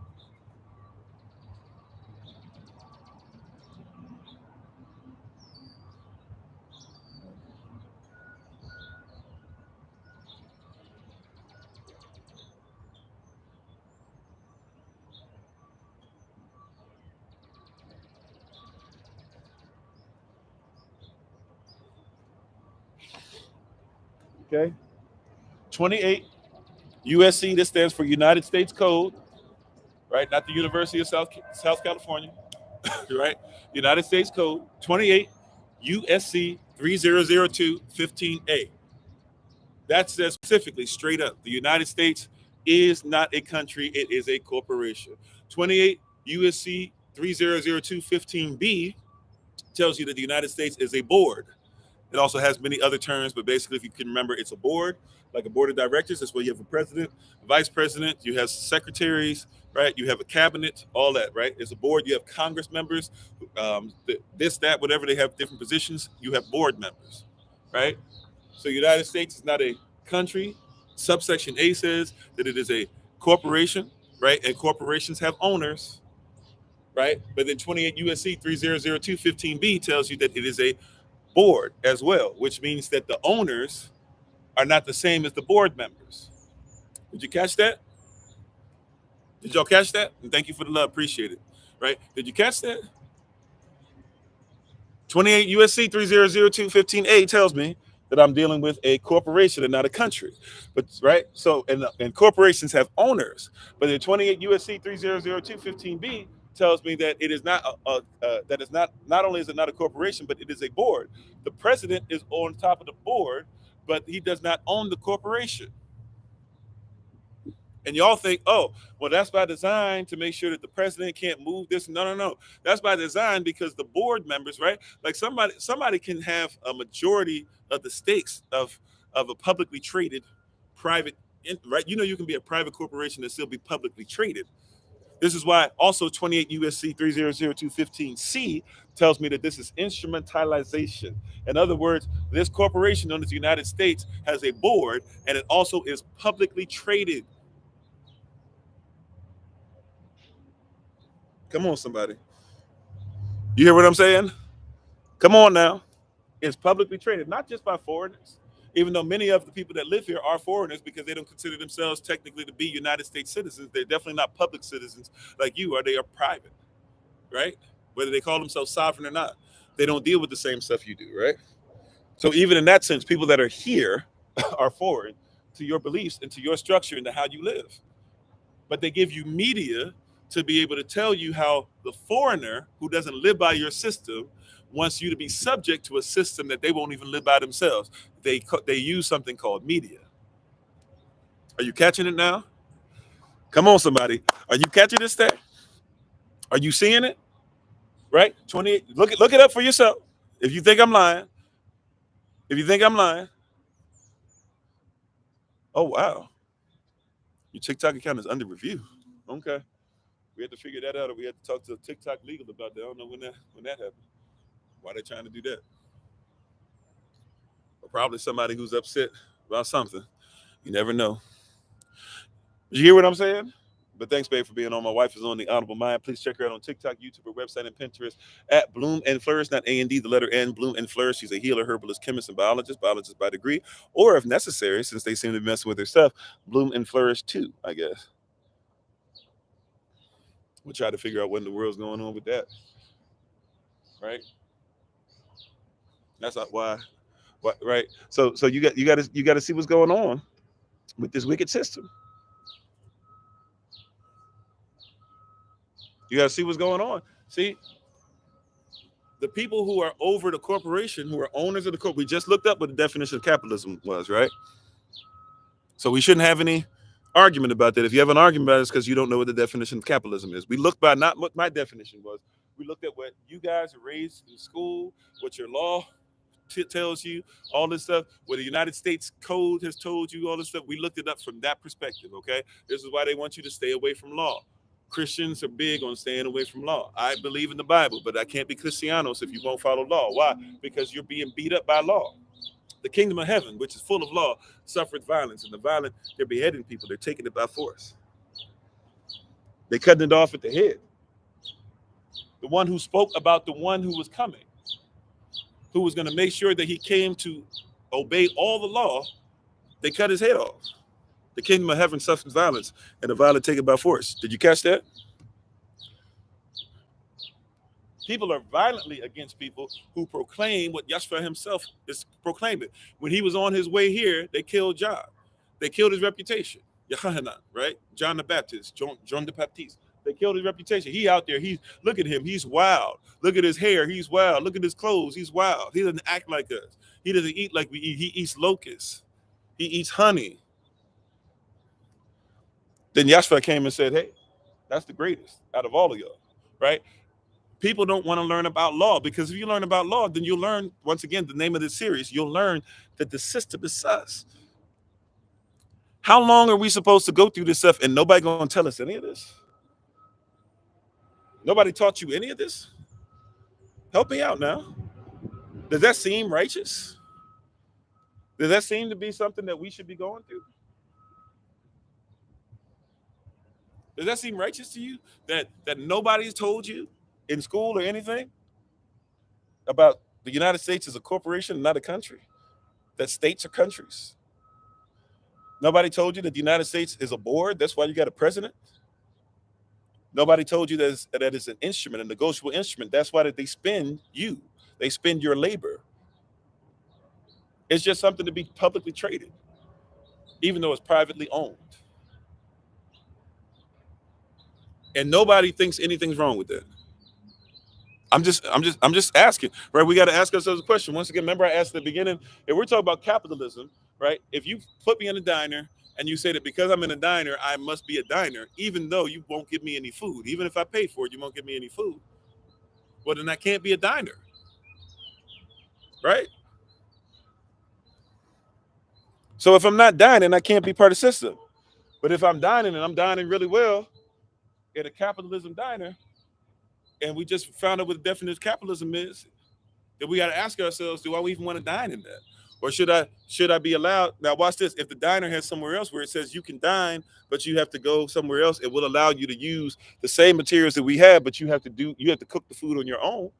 Okay. 28 USC, this stands for United States Code, right? Not the University of South California, right? United States Code 28 USC 3002 15A. That says specifically, straight up, the United States is not a country, it is a corporation. 28 USC 3002 15B tells you that the United States is a board. It also has many other terms, but basically, if you can remember, it's a board, like a board of directors. That's where you have a president, a vice president, you have secretaries, right? You have a cabinet, all that, right? It's a board. You have Congress members, this, that, whatever. They have different positions. You have board members, right? So, the United States is not a country. Subsection A says that it is a corporation, right? And corporations have owners, right? But then 28 USC 3002 15B tells you that it is a board as well, which means that the owners are not the same as the board members. Did you catch that? Did y'all catch that? And thank you for the love. Appreciate it. Right? Did you catch that? 28 USC 3002 15A tells me that I'm dealing with a corporation and not a country. But right? So and corporations have owners. But the 28 USC 3002 15B tells me that it is not that is not only is it not a corporation, but it is a board. The president is on top of the board, but he does not own the corporation. And y'all think, oh, well, that's by design to make sure that the president can't move this. No. That's by design because the board members, right? Like somebody can have a majority of the stakes of a publicly traded private, right? You know, you can be a private corporation and still be publicly traded. This is why also 28 USC 300215C tells me that this is instrumentalization. In other words, this corporation known as the United States has a board, and it also is publicly traded. Come on, somebody. You hear what I'm saying? Come on now. It's publicly traded, not just by foreigners, even though many of the people that live here are foreigners because they don't consider themselves technically to be United States citizens. They're definitely not public citizens like you are. They are private, right? Whether they call themselves sovereign or not. They don't deal with the same stuff you do, right? So even in that sense, people that are here are foreign to your beliefs and to your structure and to how you live. But they give you media to be able to tell you how the foreigner who doesn't live by your system wants you to be subject to a system that they won't even live by themselves. They use something called media. Are you catching it now? Come on, somebody. Are you catching this thing? Are you seeing it? Right? 28. Look it up for yourself. If you think I'm lying. If you think I'm lying. Oh wow. Your TikTok account is under review. Okay. We had to figure that out, or we had to talk to TikTok legal about that. I don't know when that happened. Why they trying to do that? Or probably somebody who's upset about something. You never know. Did you hear what I'm saying? But thanks, babe, for being on. My wife is on the Audible Mind. Please check her out on TikTok, YouTube, her website, and Pinterest at Bloom and Flourish, not A&D, the letter N, Bloom and Flourish. She's a healer, herbalist, chemist, and biologist by degree, or if necessary, since they seem to be messing with their stuff, Bloom and Flourish too, I guess. We'll try to figure out what in the world's going on with that. Right? That's not why. Right? So you got to see what's going on with this wicked system. You got to see what's going on. See, the people who are over the corporation, who are owners of the corp, we just looked up what the definition of capitalism was, right? So we shouldn't have any argument about that. If you have an argument about it, it's because you don't know what the definition of capitalism is. We looked by not what my definition was. We looked at what you guys are raised in school, what your law tells you, all this stuff, what the United States Code has told you, all this stuff. We looked it up from that perspective, okay? This is why they want you to stay away from law. Christians are big on staying away from law. I believe in the Bible, but I can't be Cristianos if you won't follow law. Why? Because you're being beat up by law. The kingdom of heaven, which is full of law, suffered violence. And the violent, they're beheading people. They're taking it by force. They're cutting it off at the head. The one who spoke about the one who was coming, who was going to make sure that he came to obey all the law, they cut his head off. The kingdom of heaven suffers violence, and the violent take it by force. Did you catch that? People are violently against people who proclaim what Yahshua himself is proclaiming. When he was on his way here, they killed John. They killed his reputation. Yohanan, right? John the Baptist, John the Baptist. They killed his reputation. He out there, look at him, he's wild. Look at his hair, he's wild. Look at his clothes, he's wild. He doesn't act like us. He doesn't eat like we eat. He eats locusts. He eats honey. Then Yahshua came and said, hey, that's the greatest out of all of y'all, right? People don't want to learn about law, because if you learn about law, then you'll learn, once again, the name of this series, you'll learn that the system is sus. How long are we supposed to go through this stuff and nobody going to tell us any of this? Nobody taught you any of this? Help me out now. Does that seem righteous? Does that seem to be something that we should be going through? Does that seem righteous to you that nobody's told you in school or anything about the United States as a corporation, not a country? That states are countries. Nobody told you that the United States is a board. That's why you got a president. Nobody told you that it's an instrument, a negotiable instrument. That's why they spend you. They spend your labor. It's just something to be publicly traded, even though it's privately owned. And nobody thinks anything's wrong with that. I'm just asking, right? We got to ask ourselves a question. Once again, remember I asked at the beginning, if we're talking about capitalism, right? If you put me in a diner and you say that because I'm in a diner, I must be a diner, even though you won't give me any food. Even if I pay for it, you won't give me any food. Well, then I can't be a diner, right? So if I'm not dining, I can't be part of the system. But if I'm dining and I'm dining really well, at a capitalism diner and we just found out what the definition of capitalism is, then we got to ask ourselves, do I even want to dine in that? Or should I be allowed? Now watch this. If the diner has somewhere else where it says you can dine, but you have to go somewhere else, it will allow you to use the same materials that we have, but you have to cook the food on your own.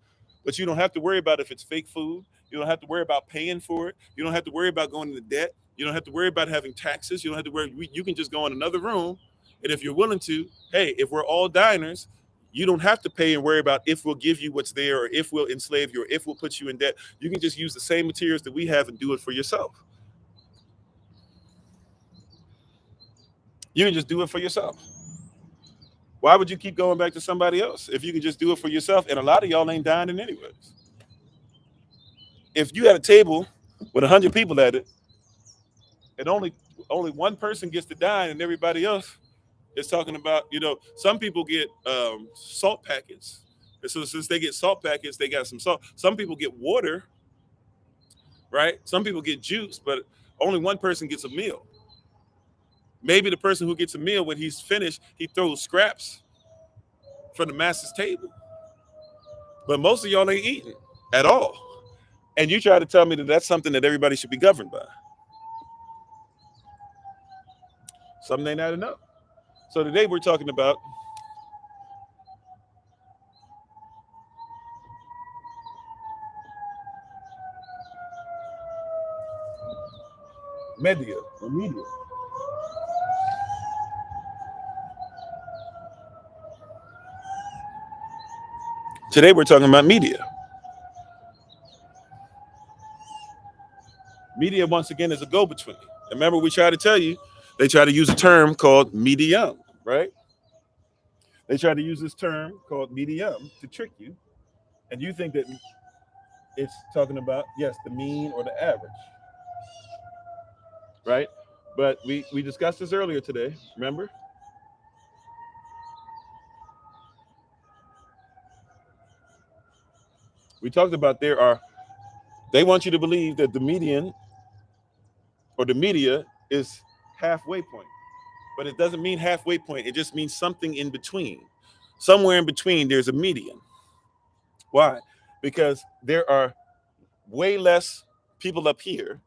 But you don't have to worry about if it's fake food. You don't have to worry about paying for it. You don't have to worry about going into debt. You don't have to worry about having taxes. You don't have to worry. You can just go in another room, and if you're willing to, hey, if we're all diners, you don't have to pay and worry about if we'll give you what's there or if we'll enslave you or if we'll put you in debt. You can just use the same materials that we have and do it for yourself. You can just do it for yourself. Why would you keep going back to somebody else if you can just do it for yourself? And a lot of y'all ain't dining anyways. If you had a table with 100 people at it, and only one person gets to dine and everybody else is talking about, some people get salt packets. And so since they get salt packets, they got some salt. Some people get water, right? Some people get juice, but only one person gets a meal. Maybe the person who gets a meal, when he's finished, he throws scraps from the master's table. But most of y'all ain't eating at all. And you try to tell me that that's something that everybody should be governed by. Something ain't adding up. So today we're talking about media. Today we're talking about media. Media, once again, is a go-between. Remember, we try to tell you, they try to use a term called medium, right? They try to use this term called medium to trick you. And you think that it's talking about, yes, the mean or the average, right? But we discussed this earlier today, remember? We talked about they want you to believe that the median or the media is halfway point. But it doesn't mean halfway point. It just means something in between. Somewhere in between, there's a median. Why? Because there are way less people up here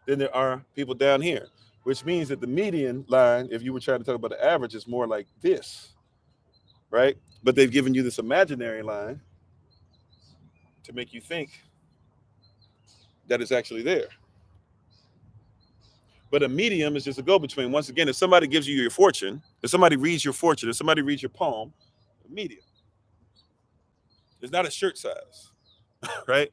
than there are people down here, which means that the median line, if you were trying to talk about the average, is more like this, right? But they've given you this imaginary line to make you think that it's actually there. But a medium is just a go-between. Once again, if somebody gives you your fortune, if somebody reads your fortune, if somebody reads your palm, a medium. It's not a shirt size, right?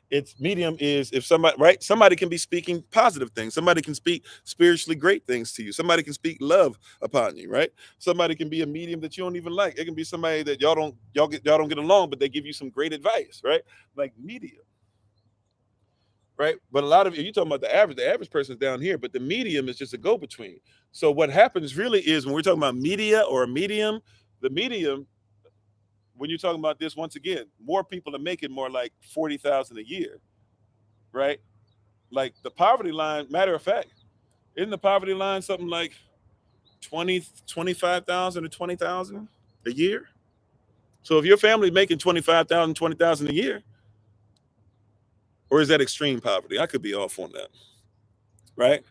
It's medium is if somebody can be speaking positive things. Somebody can speak spiritually great things to you. Somebody can speak love upon you, right? Somebody can be a medium that you don't even like. It can be somebody that y'all don't get along, but they give you some great advice, right? Like medium. Right. But a lot of you talking about the average person is down here, but the medium is just a go-between. So what happens really is when we're talking about media or a medium, the medium, when you're talking about this, once again, more people are making more like 40,000 a year. Right. Like the poverty line, matter of fact, isn't the poverty line something like 25,000 or 20,000 a year? So if your family's making 25,000, 20,000 a year, or is that extreme poverty? I could be off on that, right?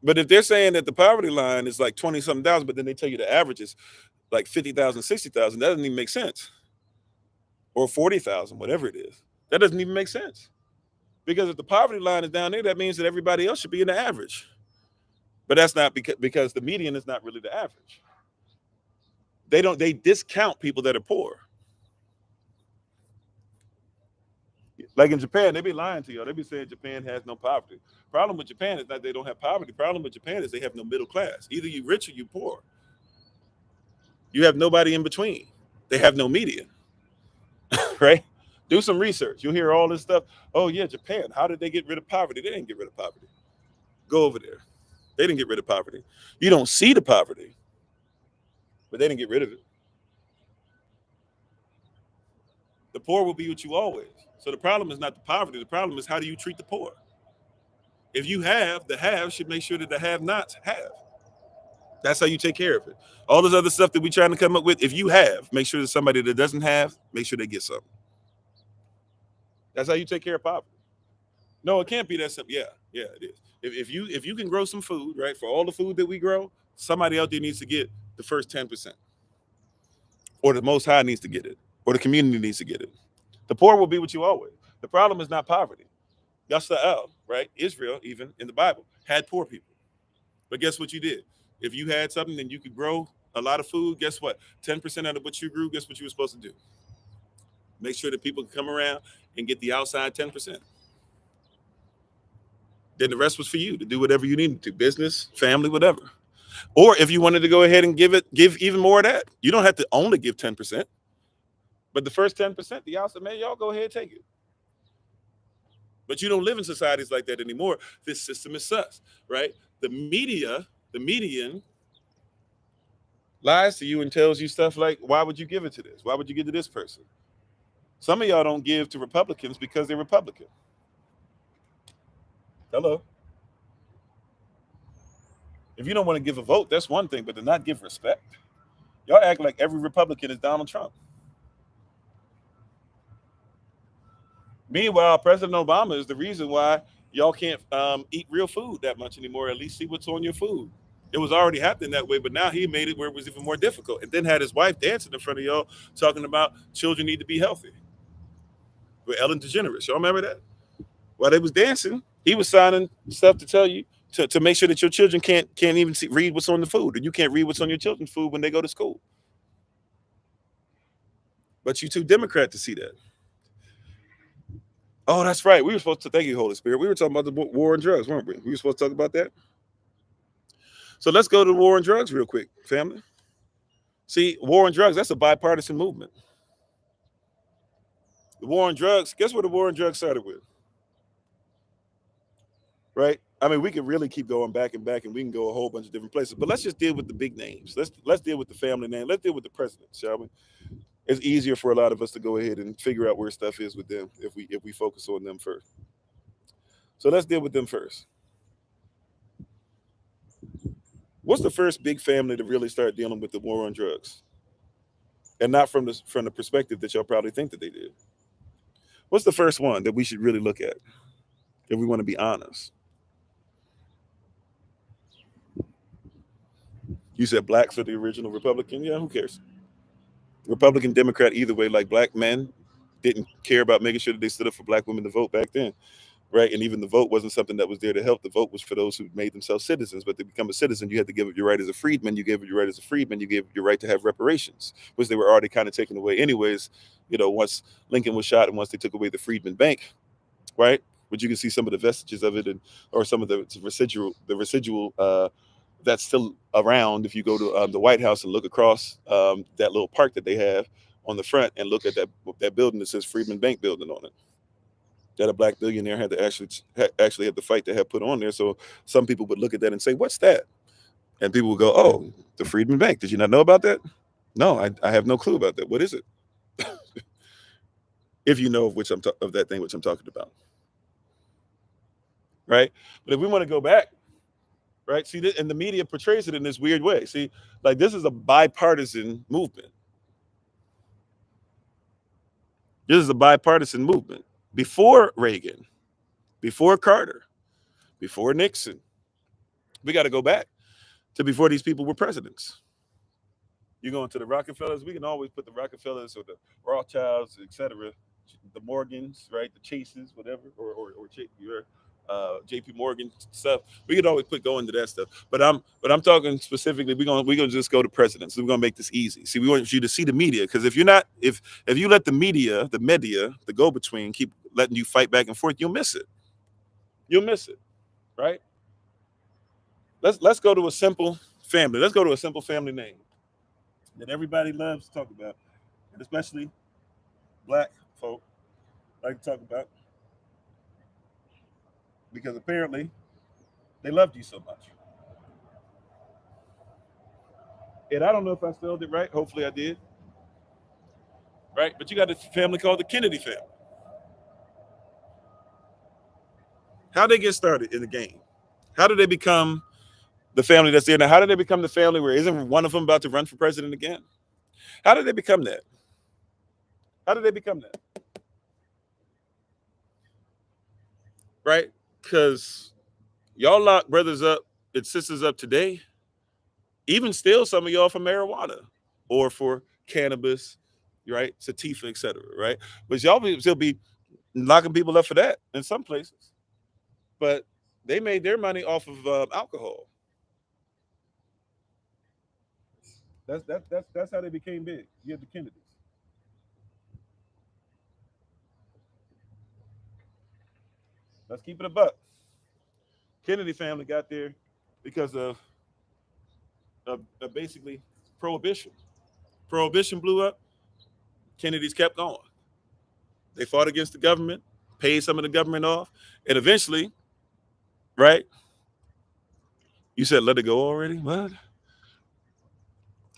But if they're saying that the poverty line is like 20-something thousand, but then they tell you the average is like 50,000, 60,000, that doesn't even make sense. Or 40,000, whatever it is. That doesn't even make sense. Because if the poverty line is down there, that means that everybody else should be in the average. But that's not because the median is not really the average. They discount people that are poor. Like in Japan, they be lying to you. They be saying Japan has no poverty. Problem with Japan is not they don't have poverty. Problem with Japan is they have no middle class. Either you rich or you poor. You have nobody in between. They have no median. Right? Do some research. You'll hear all this stuff. Oh yeah, Japan. How did they get rid of poverty? They didn't get rid of poverty. Go over there. They didn't get rid of poverty. You don't see the poverty, but they didn't get rid of it. The poor will be with you always. So the problem is not the poverty. The problem is how do you treat the poor? If you have, the have should make sure that the have-nots have. That's how you take care of it. All this other stuff that we're trying to come up with, if you have, make sure that somebody that doesn't have, make sure they get something. That's how you take care of poverty. No, it can't be that simple. Yeah, it is. If you can grow some food, right, for all the food that we grow, somebody out there needs to get the first 10%. Or the Most High needs to get it. Or the community needs to get it. The poor will be with you always. The problem is not poverty. Yasa'el, right? Israel, even in the Bible, had poor people. But guess what you did? If you had something and you could grow a lot of food, guess what? 10% out of what you grew, guess what you were supposed to do? Make sure that people can come around and get the outside 10%. Then the rest was for you to do whatever you needed to, business, family, whatever. Or if you wanted to go ahead and give even more of that. You don't have to only give 10%. But the first 10%, the outside, man, y'all go ahead and take it. But you don't live in societies like that anymore. This system is sus, right? The median lies to you and tells you stuff like, why would you give it to this? Why would you give to this person? Some of y'all don't give to Republicans because they're Republican. Hello. If you don't want to give a vote, that's one thing, but to not give respect. Y'all act like every Republican is Donald Trump. Meanwhile, President Obama is the reason why y'all can't eat real food that much anymore, at least see what's on your food. It was already happening that way, but now he made it where it was even more difficult. And then had his wife dancing in front of y'all talking about children need to be healthy. With Ellen DeGeneres. Y'all remember that? While they was dancing, he was signing stuff to tell you to make sure that your children can't even read what's on the food, and you can't read what's on your children's food when they go to school. But you too Democrat to see that. Oh, that's right. We were supposed to, thank you, Holy Spirit. We were talking about the war on drugs, weren't we? We were supposed to talk about that. So let's go to the war on drugs real quick, family. See, war on drugs, that's a bipartisan movement. The war on drugs, guess where the war on drugs started with? Right? I mean, we could really keep going back and back, and we can go a whole bunch of different places. But let's just deal with the big names. Let's deal with the family name. Let's deal with the presidents, shall we? It's easier for a lot of us to go ahead and figure out where stuff is with them if we focus on them first. So let's deal with them first. What's the first big family to really start dealing with the war on drugs? And not from the perspective that y'all probably think that they did. What's the first one that we should really look at if we want to be honest? You said blacks are the original Republican? Yeah, who cares? Republican, Democrat, either way, like black men didn't care about making sure that they stood up for black women to vote back then, right? And even the vote wasn't something that was there to help. The vote was for those who made themselves citizens. But to become a citizen, you had to give up your right as a freedman. You gave up your right as a freedman. You gave up your right to have reparations, which they were already kind of taken away anyways, once Lincoln was shot and once they took away the Freedmen Bank, right? But you can see some of the vestiges of it, or some of the residual that's still around if you go to the White House and look across that little park that they have on the front and look at that building that says Freedman Bank building on it, that a black billionaire had to actually have the fight to have put on there. So some people would look at that and say, what's that? And people would go, oh, the Freedman Bank. Did you not know about that? No, I have no clue about that. What is it? If you know of that thing which I'm talking about. Right? But if we want to go back, right? See, and the media portrays it in this weird way. See, like this is a bipartisan movement. This is a bipartisan movement. Before Reagan, before Carter, before Nixon, we got to go back to before these people were presidents. You go into the Rockefellers, we can always put the Rockefellers or the Rothschilds, etc., the Morgans, right? The Chases, whatever, or JP Morgan stuff. We could always go into that stuff. But I'm talking specifically, we're gonna just go to presidents. We're gonna make this easy. See, we want you to see the media, because if you let the media, the go-between, keep letting you fight back and forth, you'll miss it. You'll miss it, right? Let's go to a simple family. Let's go to a simple family name that everybody loves to talk about, and especially black folk like to talk about, because apparently they loved you so much. And I don't know if I spelled it right. Hopefully I did. Right? But you got a family called the Kennedy family. How they get started in the game? How did they become the family that's there now. How did they become the family where isn't one of them about to run for president again? How did they become that? How did they become that? Right? Because y'all lock brothers up and sisters up today, even still some of y'all for marijuana or for cannabis, right? Sativa, etc. Right? But y'all still be locking people up for that in some places. But they made their money off of alcohol. That's how they became big. You have the Kennedys. Let's keep it a buck. Kennedy family got there because of basically prohibition. Prohibition blew up. Kennedys kept going. They fought against the government, paid some of the government off, and eventually, right? You said let it go already? What?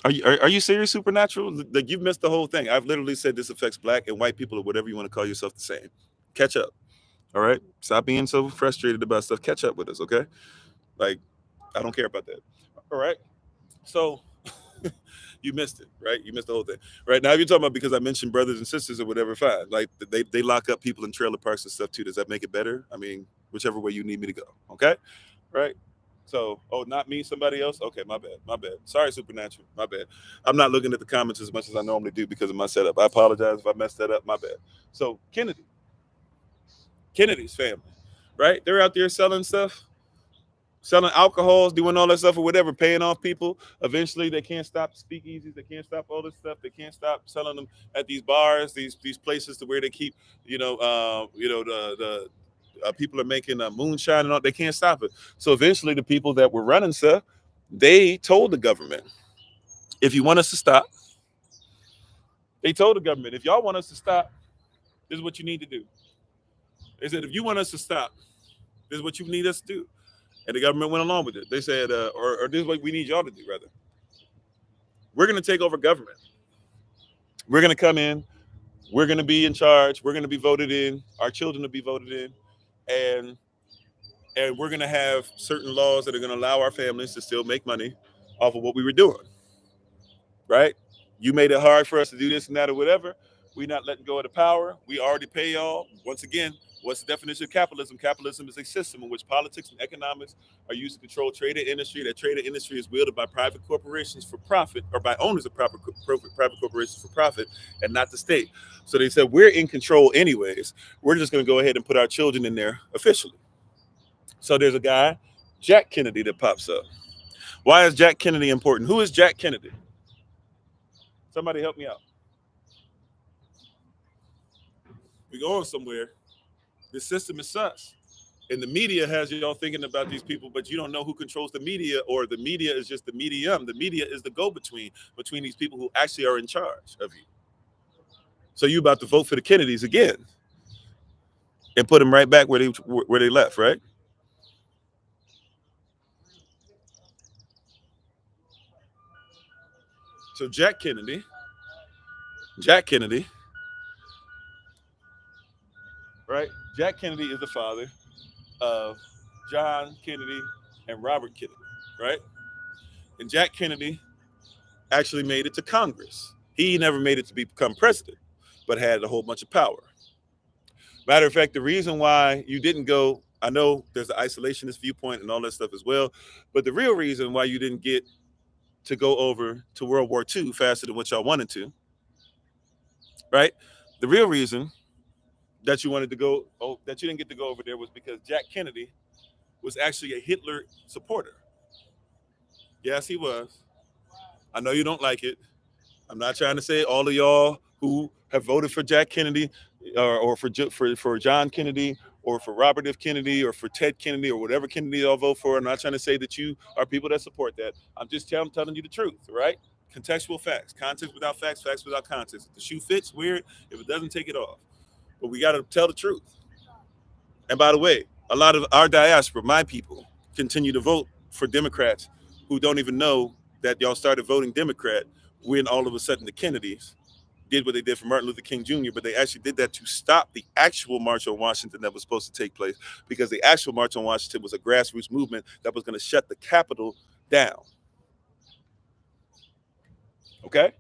Are you serious, Supernatural? Like you've missed the whole thing. I've literally said this affects black and white people or whatever you want to call yourself the same. Catch up. All right? Stop being so frustrated about stuff. Catch up with us, okay? Like, I don't care about that. All right? So you missed it, right? You missed the whole thing. Right now, if you're talking about because I mentioned brothers and sisters or whatever, fine. Like they lock up people in trailer parks and stuff too. Does that make it better? I mean, whichever way you need me to go. Okay? Right? So, not me, somebody else? Okay, my bad. My bad. Sorry, Supernatural. My bad. I'm not looking at the comments as much as I normally do because of my setup. I apologize if I messed that up. My bad. So, Kennedy's family, right? They're out there selling stuff, selling alcohols, doing all that stuff or whatever, paying off people. Eventually, they can't stop speakeasies. They can't stop all this stuff. They can't stop selling them at these bars, these places to where they keep, the people are making moonshine and all. They can't stop it. So eventually, the people that were running stuff, they told the government, if you want us to stop, they told the government, if y'all want us to stop, this is what you need to do. They said, if you want us to stop, this is what you need us to do. And the government went along with it. They said, or this is what we need y'all to do, rather. We're going to take over government. We're going to come in. We're going to be in charge. We're going to be voted in. Our children will be voted in. And we're going to have certain laws that are going to allow our families to still make money off of what we were doing. Right? You made it hard for us to do this and that or whatever. We're not letting go of the power. We already pay y'all. Once again, what's the definition of capitalism? Capitalism is a system in which politics and economics are used to control trade and industry. That trade and industry is wielded by private corporations for profit, or by owners of private corporations for profit, and not the state. So they said, we're in control anyways. We're just going to go ahead and put our children in there officially. So there's a guy, Jack Kennedy, that pops up. Why is Jack Kennedy important? Who is Jack Kennedy? Somebody help me out. We're going somewhere. This system is sus. And the media has y'all thinking about these people, but you don't know who controls the media, or the media is just the medium. The media is the go-between between these people who actually are in charge of you. So you about to vote for the Kennedys again and put them right back where they left, right? So Jack Kennedy, right? Jack Kennedy is the father of John Kennedy and Robert Kennedy, right? And Jack Kennedy actually made it to Congress. He never made it to become president, but had a whole bunch of power. Matter of fact, the reason why you didn't go, I know there's the isolationist viewpoint and all that stuff as well, but the real reason why you didn't get to go over to World War II faster than what y'all wanted to, right? The real reason that you wanted to go, that you didn't get to go over there was because Jack Kennedy was actually a Hitler supporter. Yes, he was. I know you don't like it. I'm not trying to say all of y'all who have voted for Jack Kennedy or for John Kennedy or for Robert F. Kennedy or for Ted Kennedy or whatever Kennedy y'all vote for. I'm not trying to say that you are people that support that. I'm just telling you the truth, right? Contextual facts. Context without facts, facts without context. If the shoe fits, wear it. If it doesn't, take it off. But we got to tell the truth. And by the way, a lot of our diaspora, my people, continue to vote for Democrats who don't even know that y'all started voting Democrat when all of a sudden the Kennedys did what they did for Martin Luther King Jr., but they actually did that to stop the actual March on Washington that was supposed to take place, because the actual March on Washington was a grassroots movement that was going to shut the Capitol down. Okay?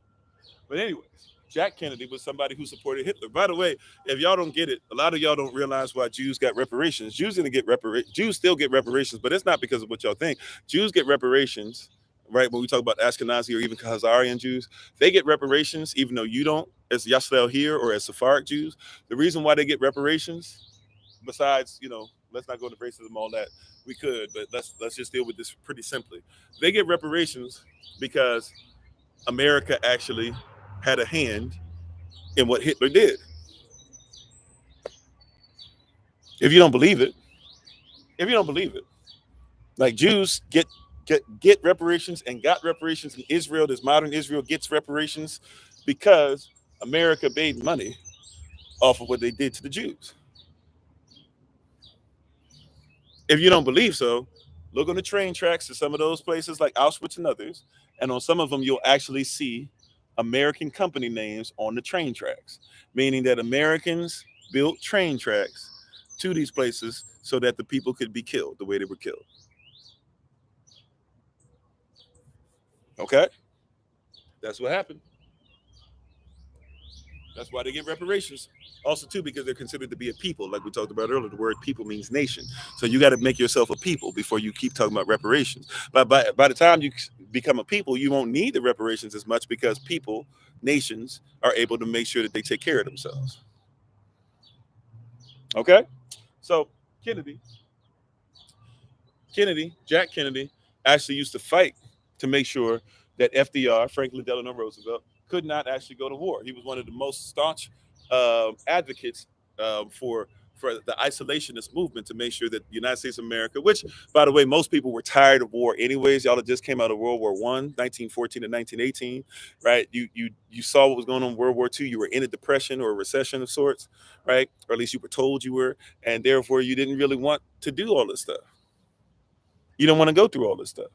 But anyways, Jack Kennedy was somebody who supported Hitler. By the way, if y'all don't get it, a lot of y'all don't realize why Jews got reparations. Jews didn't get reparations. Jews still get reparations, but it's not because of what y'all think. Jews get reparations, right? When we talk about Ashkenazi or even Khazarian Jews, they get reparations even though you don't, as Yisrael here or as Sephardic Jews. The reason why they get reparations, besides, let's not go into racism, all that, we could, but let's just deal with this pretty simply. They get reparations because America actually had a hand in what Hitler did. If you don't believe it, like Jews get reparations and got reparations in Israel. This modern Israel gets reparations because America made money off of what they did to the Jews. If you don't believe so, look on the train tracks to some of those places like Auschwitz and others, and on some of them you'll actually see American company names on the train tracks, meaning that Americans built train tracks to these places so that the people could be killed the way they were killed. Okay? That's what happened. That's why they get reparations. Also, too, because they're considered to be a people. Like we talked about earlier, the word people means nation. So you got to make yourself a people before you keep talking about reparations. But by the time you become a people, you won't need the reparations as much because people, nations, are able to make sure that they take care of themselves. Okay? So Jack Kennedy, actually used to fight to make sure that FDR, Franklin Delano Roosevelt, could not actually go to war. He was one of the most staunch advocates for the isolationist movement to make sure that the United States of America, which, by the way, most people were tired of war anyways. Y'all that just came out of World War I, 1914 to 1918, right? You saw what was going on in World War II. You were in a depression or a recession of sorts, right? Or at least you were told you were, and therefore you didn't really want to do all this stuff. You don't want to go through all this stuff,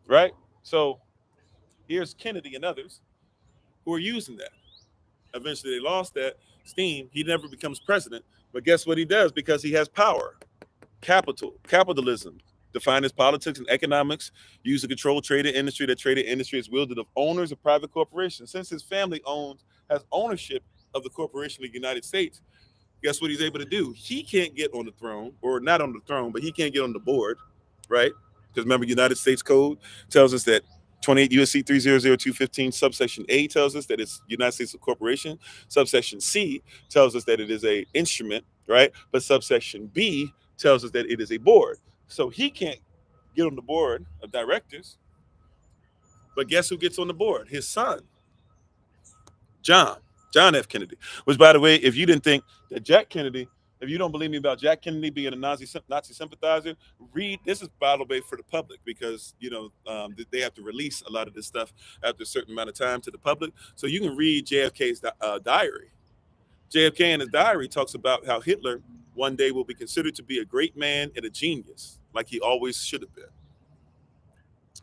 right? So here's Kennedy and others who are using that. Eventually, they lost that steam. He never becomes president. But guess what he does? Because he has power, capitalism, defined as politics and economics, used to control traded industry. That traded industry is wielded of owners of private corporations. Since his family has ownership of the corporation of the United States, guess what he's able to do? He can't get on the throne, or not on the throne, but he can't get on the board, right? Because remember, United States Code tells us that 28 U.S.C. 300215 subsection A tells us that it's United States Corporation. Subsection C tells us that it is a instrument, right? But subsection B tells us that it is a board. So he can't get on the board of directors. But guess who gets on the board? His son, John F. Kennedy. Which, by the way, if you didn't think that Jack Kennedy, if you don't believe me about Jack Kennedy being a Nazi sympathizer, read. This is, by the way, for the public, because they have to release a lot of this stuff after a certain amount of time to the public. So you can read JFK's diary. JFK in his diary talks about how Hitler one day will be considered to be a great man and a genius, like he always should have been.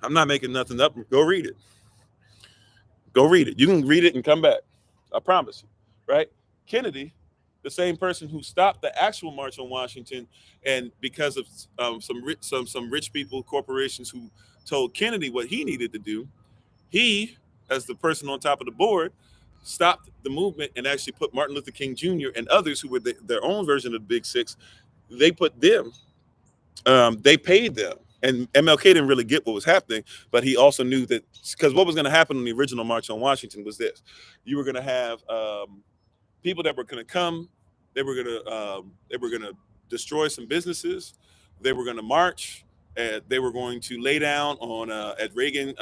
I'm not making nothing up. Go read it. Go read it. You can read it and come back. I promise you, right? Kennedy, the same person who stopped the actual March on Washington, and because of some rich people, corporations who told Kennedy what he needed to do, he, as the person on top of the board, stopped the movement and actually put Martin Luther King Jr. and others who were their own version of the Big Six. They put them. They paid them. And MLK didn't really get what was happening, but he also knew that, because what was going to happen in the original March on Washington was this: you were going to have people that were going to come. They were going to destroy some businesses. They were going to march. And they were going to lay down on at Reagan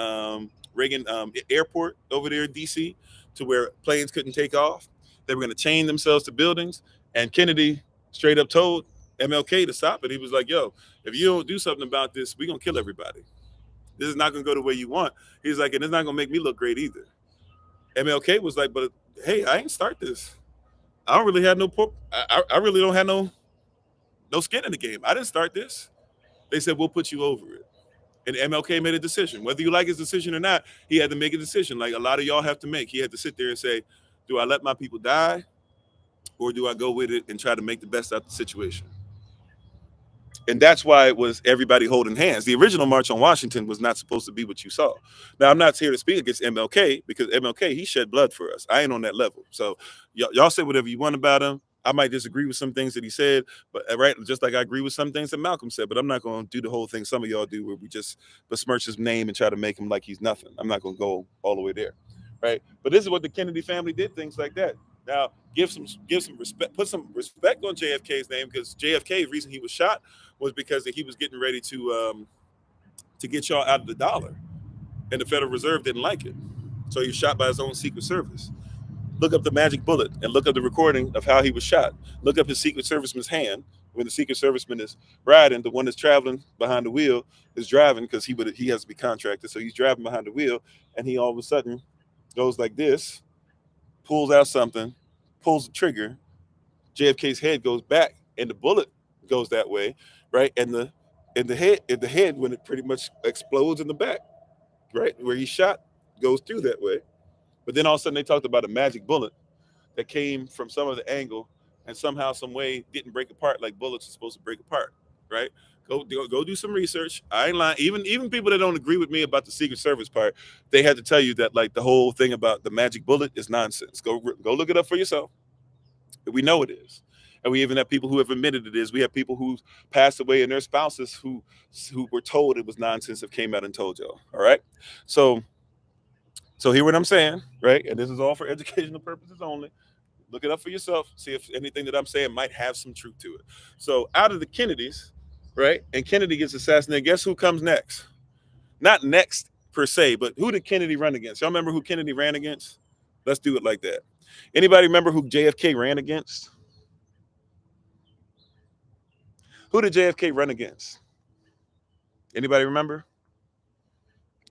Airport over there in D.C. to where planes couldn't take off. They were going to chain themselves to buildings. And Kennedy straight up told MLK to stop it. He was like, "Yo, if you don't do something about this, we're going to kill everybody. This is not going to go the way you want." He's like, "And it's not going to make me look great either." MLK was like, "But hey, I ain't start this. I don't really have I really don't have no skin in the game. I didn't start this." They said, "We'll put you over it." And MLK made a decision. Whether you like his decision or not, he had to make a decision like a lot of y'all have to make. He had to sit there and say, do I let my people die, or do I go with it and try to make the best out of the situation? And that's why it was everybody holding hands. The original March on Washington was not supposed to be what you saw. Now, I'm not here to speak against MLK, because MLK, he shed blood for us. I ain't on that level. So y'all say whatever you want about him. I might disagree with some things that he said, but right, just like I agree with some things that Malcolm said, but I'm not going to do the whole thing some of y'all do where we just besmirch his name and try to make him like he's nothing. I'm not going to go all the way there, right? But this is what the Kennedy family did, things like that. Now, give some respect, put some respect on JFK's name, because JFK, the reason he was shot was because he was getting ready to get y'all out of the dollar, and the Federal Reserve didn't like it, so he was shot by his own Secret Service. Look up the magic bullet and look up the recording of how he was shot. Look up his Secret Serviceman's hand when the Secret Serviceman is riding. The one that's traveling behind the wheel is driving, because he has to be contracted, so he's driving behind the wheel, and he all of a sudden goes like this, pulls out something, pulls the trigger. JFK's head goes back, and the bullet goes that way, right? And the head when it pretty much explodes in the back, right where he shot, goes through that way. But then all of a sudden they talked about a magic bullet that came from some other angle and somehow, some way, didn't break apart like bullets are supposed to break apart, right? Go do some research. I ain't lying. Even people that don't agree with me about the Secret Service part, they had to tell you that like the whole thing about the magic bullet is nonsense. Go look it up for yourself. We know it is. And we even have people who have admitted it is. We have people who passed away and their spouses who were told it was nonsense, have came out and told y'all. All right. So hear what I'm saying, right? And this is all for educational purposes only. Look it up for yourself. See if anything that I'm saying might have some truth to it. So out of the Kennedys, right? And Kennedy gets assassinated. Guess who comes next? Not next per se, but who did Kennedy run against? Y'all remember who Kennedy ran against? Let's do it like that. Anybody remember who JFK ran against? Who did JFK run against? Anybody remember?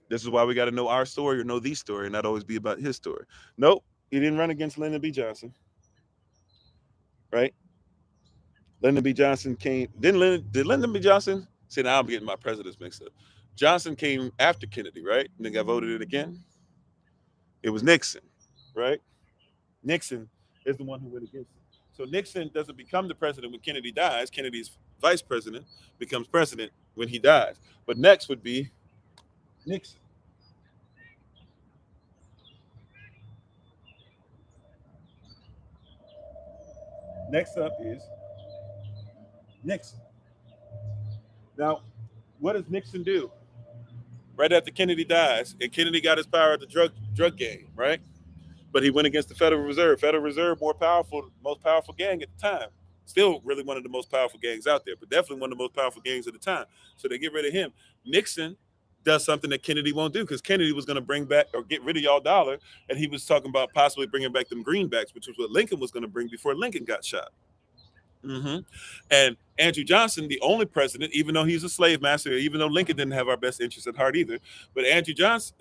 This is why we got to know our story or know the story and not always be about his story. Nope, he didn't run against Lyndon B. Johnson, right? Lyndon B. Johnson came. Did Lyndon B. Johnson? See, now I'm getting my presidents mixed up. Johnson came after Kennedy, right? And then got voted in again. It was Nixon, right? Nixon is the one who went against him. So Nixon doesn't become the president when Kennedy dies. Kennedy's vice president becomes president when he dies. But next would be Nixon. Next up is Nixon. Now, what does Nixon do? Right after Kennedy dies, and Kennedy got his power at the drug game, right? But he went against the Federal Reserve. Federal Reserve, most powerful gang at the time. Still really one of the most powerful gangs out there, but definitely one of the most powerful gangs at the time. So they get rid of him. Nixon does something that Kennedy won't do, because Kennedy was going to bring back or get rid of y'all dollar, and he was talking about possibly bringing back them greenbacks, which was what Lincoln was going to bring before Lincoln got shot. Mm-hmm. And Andrew Johnson, the only president, even though he's a slave master, even though Lincoln didn't have our best interests at heart either, but Andrew Jackson,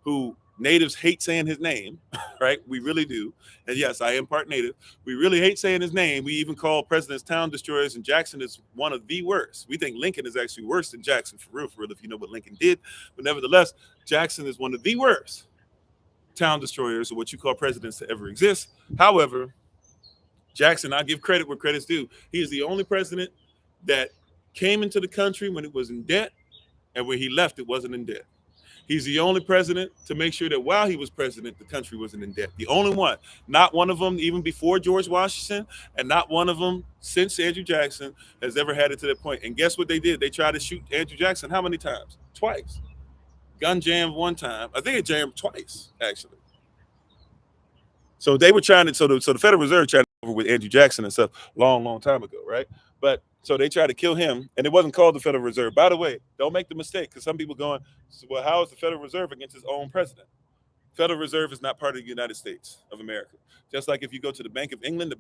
who natives hate saying his name, right? We really do. And yes, I am part native. We really hate saying his name. We even call presidents town destroyers, and Jackson is one of the worst. We think Lincoln is actually worse than Jackson, for real, if you know what Lincoln did. But nevertheless, Jackson is one of the worst town destroyers, or what you call presidents, to ever exist. However, Jackson, I give credit where credit's due. He is the only president that came into the country when it was in debt, and when he left, it wasn't in debt. He's the only president to make sure that while he was president, the country wasn't in debt. The only one. Not one of them, even before George Washington, and not one of them since Andrew Jackson, has ever had it to that point. And guess what they did? They tried to shoot Andrew Jackson how many times? Twice. Gun jammed one time. I think it jammed twice, actually. So they were trying to, so the Federal Reserve tried to over with Andrew Jackson and stuff long time ago, right? But so they tried to kill him, and it wasn't called the Federal Reserve. By the way, don't make the mistake, because some people going, well, how is the Federal Reserve against his own president? Federal Reserve is not part of the United States of America. Just like if you go to the Bank of England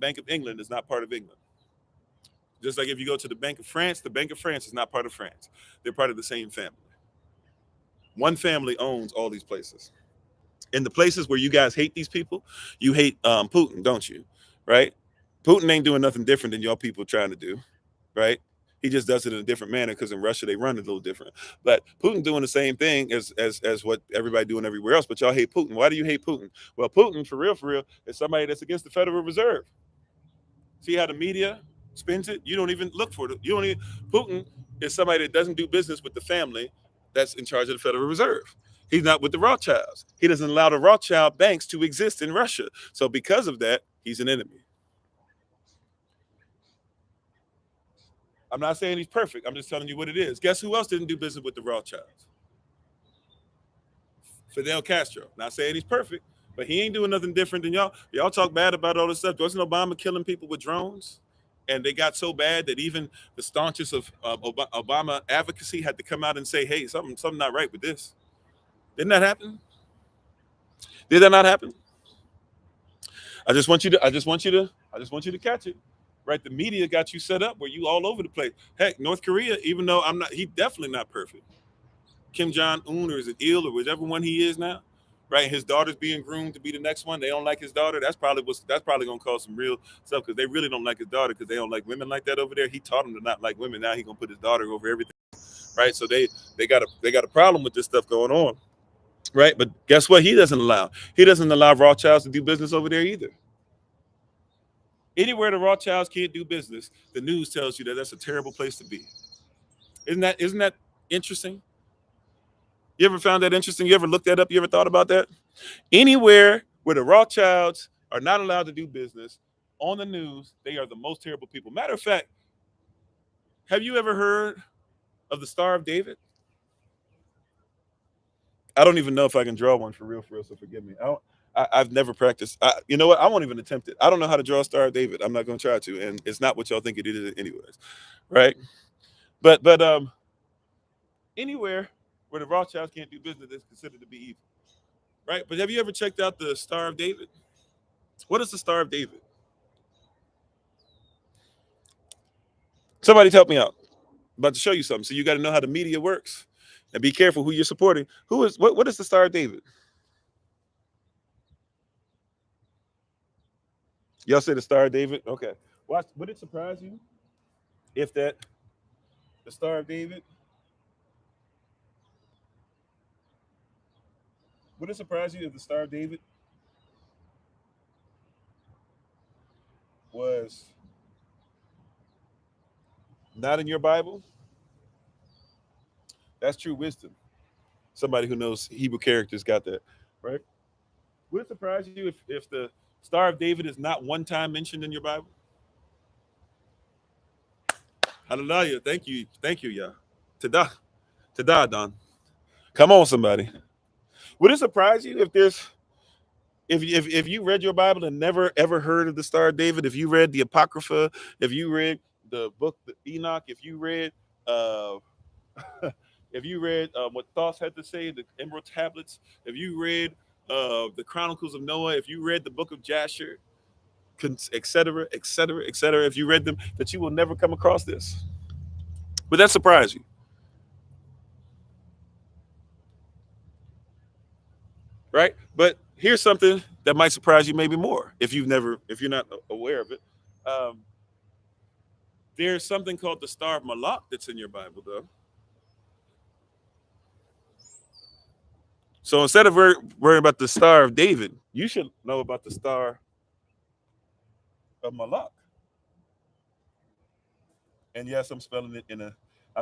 is not part of England. Just like if you go to the Bank of France is not part of France. They're part of the same family. One family owns all these places. In the places where you guys hate these people, you hate Putin, don't you? Right? Putin ain't doing nothing different than y'all people trying to do, right? He just does it in a different manner because in Russia they run it a little different. But Putin doing the same thing as what everybody doing everywhere else. But y'all hate Putin. Why do you hate Putin? Well, Putin, for real, is somebody that's against the Federal Reserve. See how the media spins it? You don't even look for it. You don't even. Putin is somebody that doesn't do business with the family that's in charge of the Federal Reserve. He's not with the Rothschilds. He doesn't allow the Rothschild banks to exist in Russia. So because of that, he's an enemy. I'm not saying he's perfect. I'm just telling you what it is. Guess who else didn't do business with the Rothschilds? Fidel Castro. Not saying he's perfect, but he ain't doing nothing different than y'all. Y'all talk bad about all this stuff. Wasn't Obama killing people with drones? And they got so bad that even the staunchest of Obama advocacy had to come out and say, "Hey, something not right with this." Didn't that happen? Did that not happen? I just want you to catch it. Right? The media got you set up where you all over the place. Heck, North Korea, even though he definitely not perfect. Kim Jong-un, or is it Il, or whichever one he is now, right? His daughter's being groomed to be the next one. They don't like his daughter. That's probably gonna cause some real stuff because they really don't like his daughter because they don't like women like that over there. He taught them to not like women. Now he's gonna put his daughter over everything, right? So they got a problem with this stuff going on, right? But guess what? He doesn't allow Rothschilds to do business over there either. Anywhere the Rothschilds can't do business, the news tells you that that's a terrible place to be. Isn't that interesting? You ever found that interesting? You ever looked that up? You ever thought about that? Anywhere where the Rothschilds are not allowed to do business on the news, they are the most terrible people. Matter of fact, have you ever heard of the Star of David? I don't even know if I can draw one for real, so forgive me. I've never practiced. You know what? I won't even attempt it. I don't know how to draw a Star of David. I'm not going to try to, and it's not what y'all think it is, anyways, right? But anywhere where the Rothschilds can't do business is considered to be evil, right? But have you ever checked out the Star of David? What is the Star of David? Somebody help me out. I'm about to show you something. So you got to know how the media works and be careful who you're supporting. What is the Star of David? Y'all say the Star of David? Okay. Watch. Would it surprise you if the Star of David? Would it surprise you if the Star of David was not in your Bible? That's true wisdom. Somebody who knows Hebrew characters got that, right? Would it surprise you if the Star of David is not one time mentioned in your Bible? Hallelujah. Thank you, yeah. Tada, Don. Come on, somebody. Would it surprise you if you read your Bible and never ever heard of the Star of David? If you read the Apocrypha, if you read the book the Enoch, if you read what Thoth had to say, the Emerald Tablets, if you read the Chronicles of Noah, if you read the book of Jasher, etc., etc., etc., if you read them, that you will never come across this. Would that surprise you? Right? But here's something that might surprise you maybe more if you're not aware of it. There's something called the Star of Malak that's in your Bible, though. So instead of worrying about the Star of David, you should know about the Star of Malak. And yes, I'm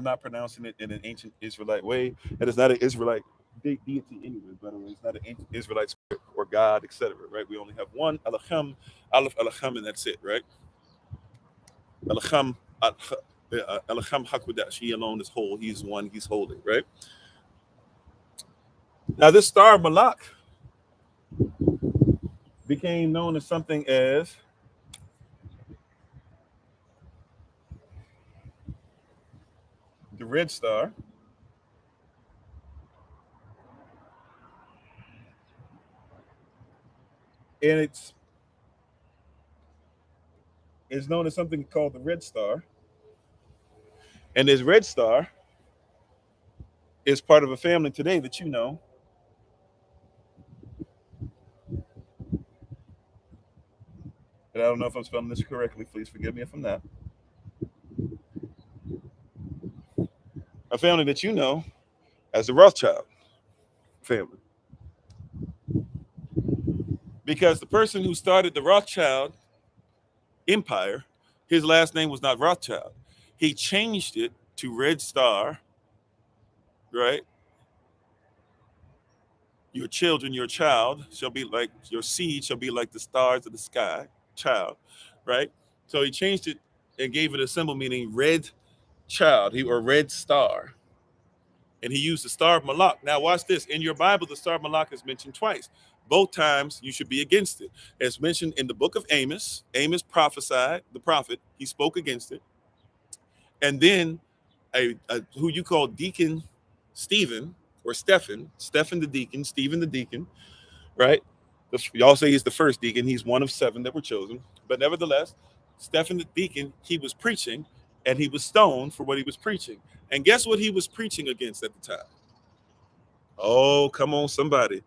not pronouncing it in an ancient Israelite way. And it's not an Israelite deity anyway, by the way. It's not an ancient Israelite spirit or God, etc. Right? We only have one Elohim, Aleph Elohim, and that's it, right? Elohim, Elohim Hakodesh. He alone is whole. He's one. He's holy, right? Now, this Star of Malak became known as something as the Red Star. And it's known as something called the Red Star. And this Red Star is part of a family today that you know. And I don't know if I'm spelling this correctly. Please forgive me if I'm not. a family that you know as the Rothschild family. Because the person who started the Rothschild empire, his last name was not Rothschild. He changed it to Red Star, right? Your children, your child shall be like, your seed shall be like the stars of the sky, child, right? So he changed it and gave it a symbol meaning red child, or red star. And he used the star of Malak. Now, watch this. In your Bible, the star of Malak is mentioned twice. Both times you should be against it. It's mentioned in the book of Amos. Amos prophesied, the prophet, he spoke against it. And then who you call Deacon Stephen, or Stephen the deacon, Stephen the deacon, right? Y'all say he's the first deacon. He's one of 7 that were chosen. But nevertheless, Stephen the deacon, he was preaching, and he was stoned for what he was preaching. And guess what he was preaching against at the time? Oh, come on, somebody.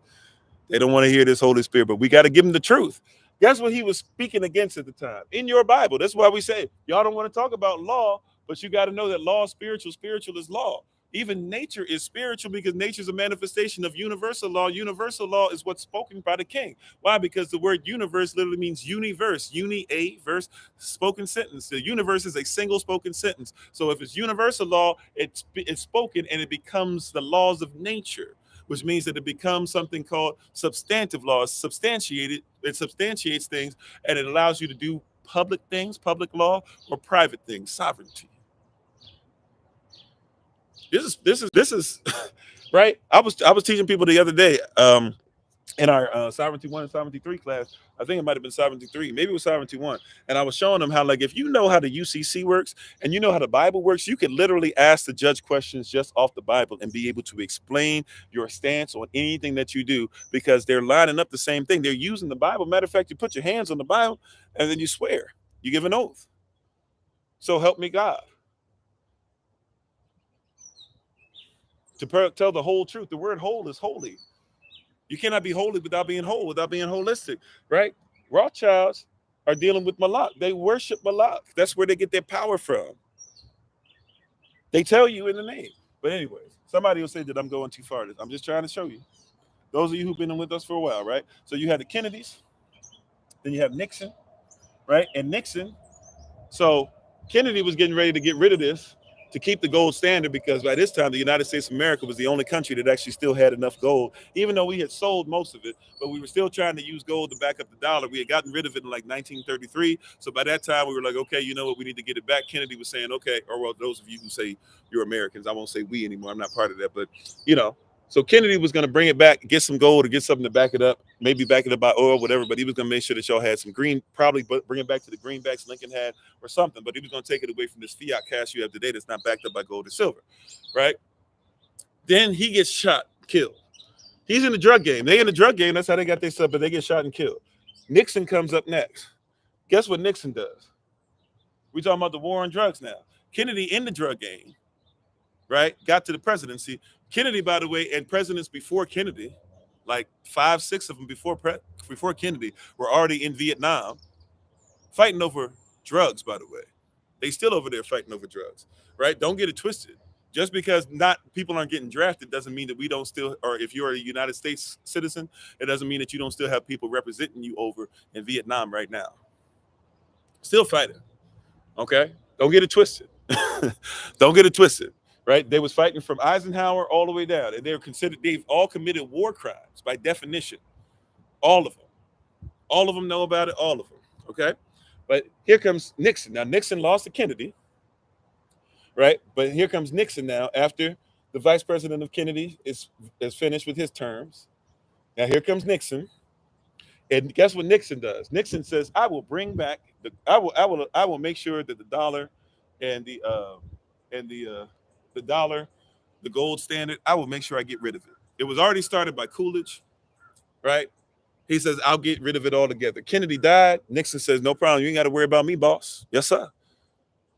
They don't want to hear this Holy Spirit, but we got to give them the truth. Guess what he was speaking against at the time? In your Bible. That's why we say, y'all don't want to talk about law, but you got to know that law is spiritual. Spiritual is law. Even nature is spiritual because nature is a manifestation of universal law. Universal law is what's spoken by the king. Why? Because the word universe literally means universe, a verse, spoken sentence. The universe is a single spoken sentence. So if it's universal law, it's spoken and it becomes the laws of nature, which means that it becomes something called substantive law. It's substantiated. It substantiates things, and it allows you to do public things, public law, or private things, sovereignty. This is right. I was teaching people the other day in our sovereignty 1 and sovereignty 3 class. I think it might have been sovereignty 3, maybe it was sovereignty 1. And I was showing them how, like, if you know how the UCC works and you know how the Bible works, you can literally ask the judge questions just off the Bible and be able to explain your stance on anything that you do, because they're lining up the same thing. They're using the Bible. Matter of fact, you put your hands on the Bible and then you swear. You give an oath. So help me God. To tell the whole truth. The word whole is holy. You cannot be holy without being whole, without being holistic, right? Rothschilds are dealing with Malak. They worship Malak. That's where they get their power from. They tell you in the name. But anyways, somebody will say that I'm going too far. I'm just trying to show you. Those of you who've been with us for a while, right? So you had the Kennedys, then you have Nixon, right? And Nixon, so Kennedy was getting ready to get rid of this to keep the gold standard, because by this time the United States of America was the only country that actually still had enough gold, even though we had sold most of it, but we were still trying to use gold to back up the dollar. We had gotten rid of it in like 1933. So by that time we were like, okay, you know what, we need to get it back. Kennedy was saying, okay, or well, those of you who say you're Americans, I won't say we anymore, I'm not part of that, but you know, so Kennedy was going to bring it back, get some gold or get something to back it up, maybe back it up by oil, whatever. But he was going to make sure that y'all had some green, probably bring it back to the greenbacks Lincoln had or something. But he was going to take it away from this fiat cash you have today that's not backed up by gold or silver, right? Then he gets shot, killed. He's in the drug game. They in the drug game. That's how they got their stuff, but they get shot and killed. Nixon comes up next. Guess what Nixon does? We talking about the war on drugs now. Kennedy in the drug game, right? Got to the presidency. Kennedy, by the way, and presidents before Kennedy, like 5, 6 of them before Kennedy, were already in Vietnam fighting over drugs, by the way. They still over there fighting over drugs, right? Don't get it twisted. Just because not people aren't getting drafted doesn't mean that we don't still, or if you're a United States citizen, it doesn't mean that you don't still have people representing you over in Vietnam right now. Still fighting, okay? Don't get it twisted. Don't get it twisted. Right? They was fighting from Eisenhower all the way down, and they've all committed war crimes by definition. All of them. All of them know about it, all of them. Okay? But here comes Nixon. Now, Nixon lost to Kennedy, right? But here comes Nixon now after the vice president of Kennedy is finished with his terms. Now, here comes Nixon. And guess what Nixon does? Nixon says, I will bring back I will make sure that the dollar and the dollar, the gold standard, I will make sure I get rid of it. It was already started by Coolidge, right? He says, I'll get rid of it altogether. Kennedy died. Nixon says, no problem. You ain't got to worry about me, boss. Yes, sir.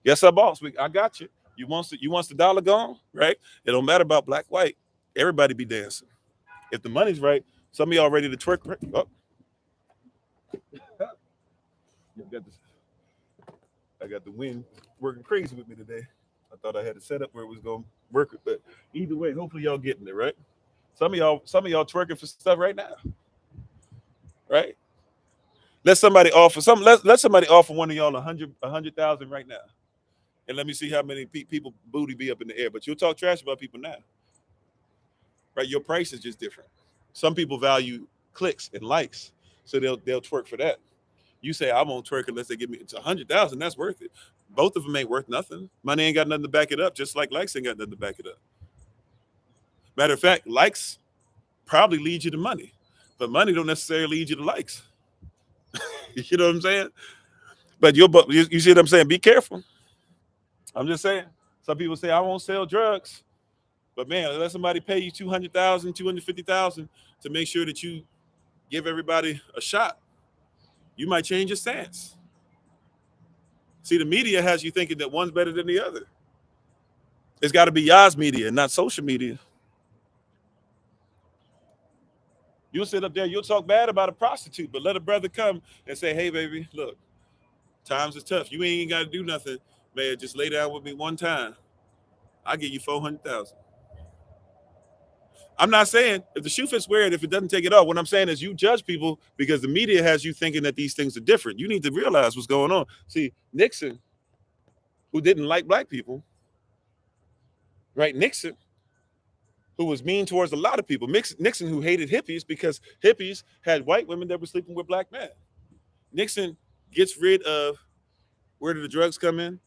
Yes, sir, boss. I got you. You want the dollar gone, right? It don't matter about black, white. Everybody be dancing. If the money's right, some of y'all ready to twerk. Oh. I got the wind working crazy with me today. I thought I had it set up where it was going to work, but either way, hopefully y'all getting it right. Some of y'all twerking for stuff right now, right? Let somebody offer one of y'all a hundred thousand right now, and let me see how many people booty be up in the air. But you'll talk trash about people now, right? Your price is just different. Some people value clicks and likes, so they'll twerk for that. You say I won't twerk unless they give me it's 100,000. That's worth it. Both of them ain't worth nothing. Money ain't got nothing to back it up. Just like likes ain't got nothing to back it up. Matter of fact, likes probably lead you to money, but money don't necessarily lead you to likes. You know what I'm saying? But you see what I'm saying? Be careful. I'm just saying. Some people say I won't sell drugs, but man, let somebody pay you 200,000, 250,000 to make sure that you give everybody a shot. You might change your stance. See, the media has you thinking that one's better than the other. It's got to be Yah's media, not social media. You'll sit up there, you'll talk bad about a prostitute, but let a brother come and say, hey, baby, look, times is tough. You ain't got to do nothing, man. Just lay down with me one time. I'll give you 400,000. I'm not saying if the shoe fits, wear it. If it doesn't, take it off. What I'm saying is you judge people because the media has you thinking that these things are different. You need to realize what's going on. See, Nixon, who didn't like black people, right? Nixon, who was mean towards a lot of people. Nixon, who hated hippies because hippies had white women that were sleeping with black men. Nixon gets rid of, where did the drugs come in?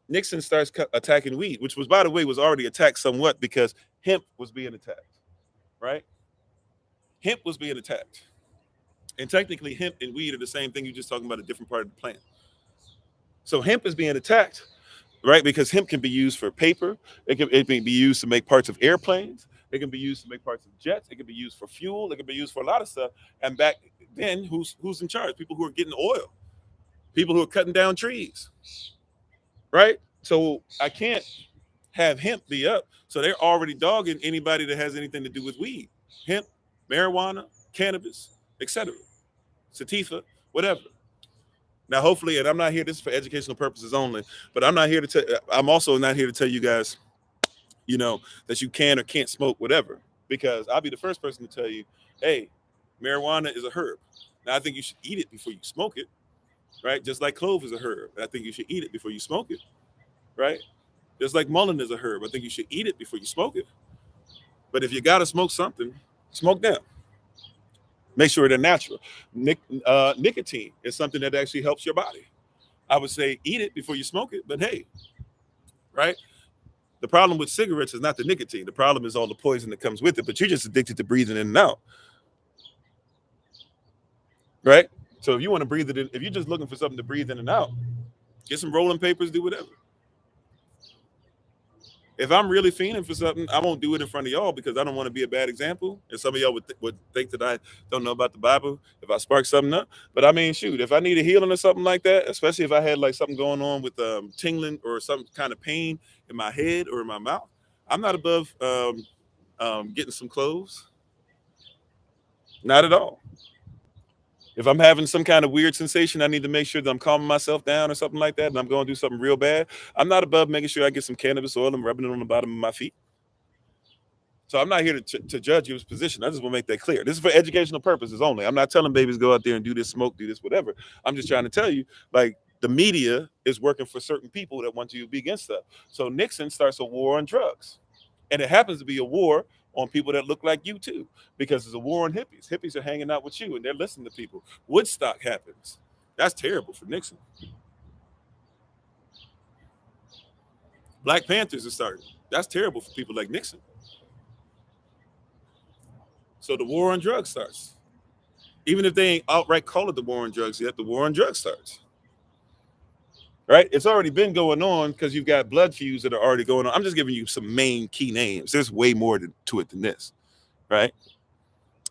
Nixon starts attacking weed, which was, by the way, was already attacked somewhat because hemp was being attacked, right? Hemp was being attacked. And technically, hemp and weed are the same thing. You're just talking about a different part of the plant. So hemp is being attacked, right? Because hemp can be used for paper. It can be used to make parts of airplanes. It can be used to make parts of jets. It can be used for fuel. It can be used for a lot of stuff. And back then, who's in charge? People who are getting oil. People who are cutting down trees, right? So I can't have hemp be up. So they're already dogging anybody that has anything to do with weed, hemp, marijuana, cannabis, etc., sativa, whatever. Now, hopefully, and I'm not here. This is for educational purposes only. But I'm not here to tell. I'm also not here to tell you guys, that you can or can't smoke whatever. Because I'll be the first person to tell you, hey, marijuana is a herb. Now, I think you should eat it before you smoke it, right? Just like clove is a herb. I think you should eat it before you smoke it, right? Just like mullein is a herb. I think you should eat it before you smoke it. But if you gotta smoke something, smoke them. Make sure they're natural. Nicotine is something that actually helps your body. I would say eat it before you smoke it, but hey, right? The problem with cigarettes is not the nicotine. The problem is all the poison that comes with it, but you're just addicted to breathing in and out, right? So if you want to breathe it in, if you're just looking for something to breathe in and out, get some rolling papers, do whatever. If I'm really fiending for something, I won't do it in front of y'all because I don't want to be a bad example. And some of y'all would think that I don't know about the Bible if I spark something up. But I mean, shoot, if I need a healing or something like that, especially if I had like something going on with tingling or some kind of pain in my head or in my mouth, I'm not above getting some cloves. Not at all. If I'm having some kind of weird sensation, I need to make sure that I'm calming myself down or something like that, and I'm going to do something real bad. I'm not above making sure I get some cannabis oil and rubbing it on the bottom of my feet. So I'm not here to judge your position. I just want to make that clear. This is for educational purposes only. I'm not telling babies go out there and do this, smoke, do this, whatever. I'm just trying to tell you, like, the media is working for certain people that want you to be against stuff. So Nixon starts a war on drugs. And it happens to be a war on people that look like you too, because it's a war on hippies. Hippies are hanging out with you and they're listening to people. Woodstock happens. That's terrible for Nixon. Black Panthers are starting. That's terrible for people like Nixon. So the war on drugs starts. Even if they ain't outright call it the war on drugs yet, the war on drugs starts. Right? It's already been going on because you've got blood feuds that are already going on. I'm just giving you some main key names. There's way more to it than this. Right?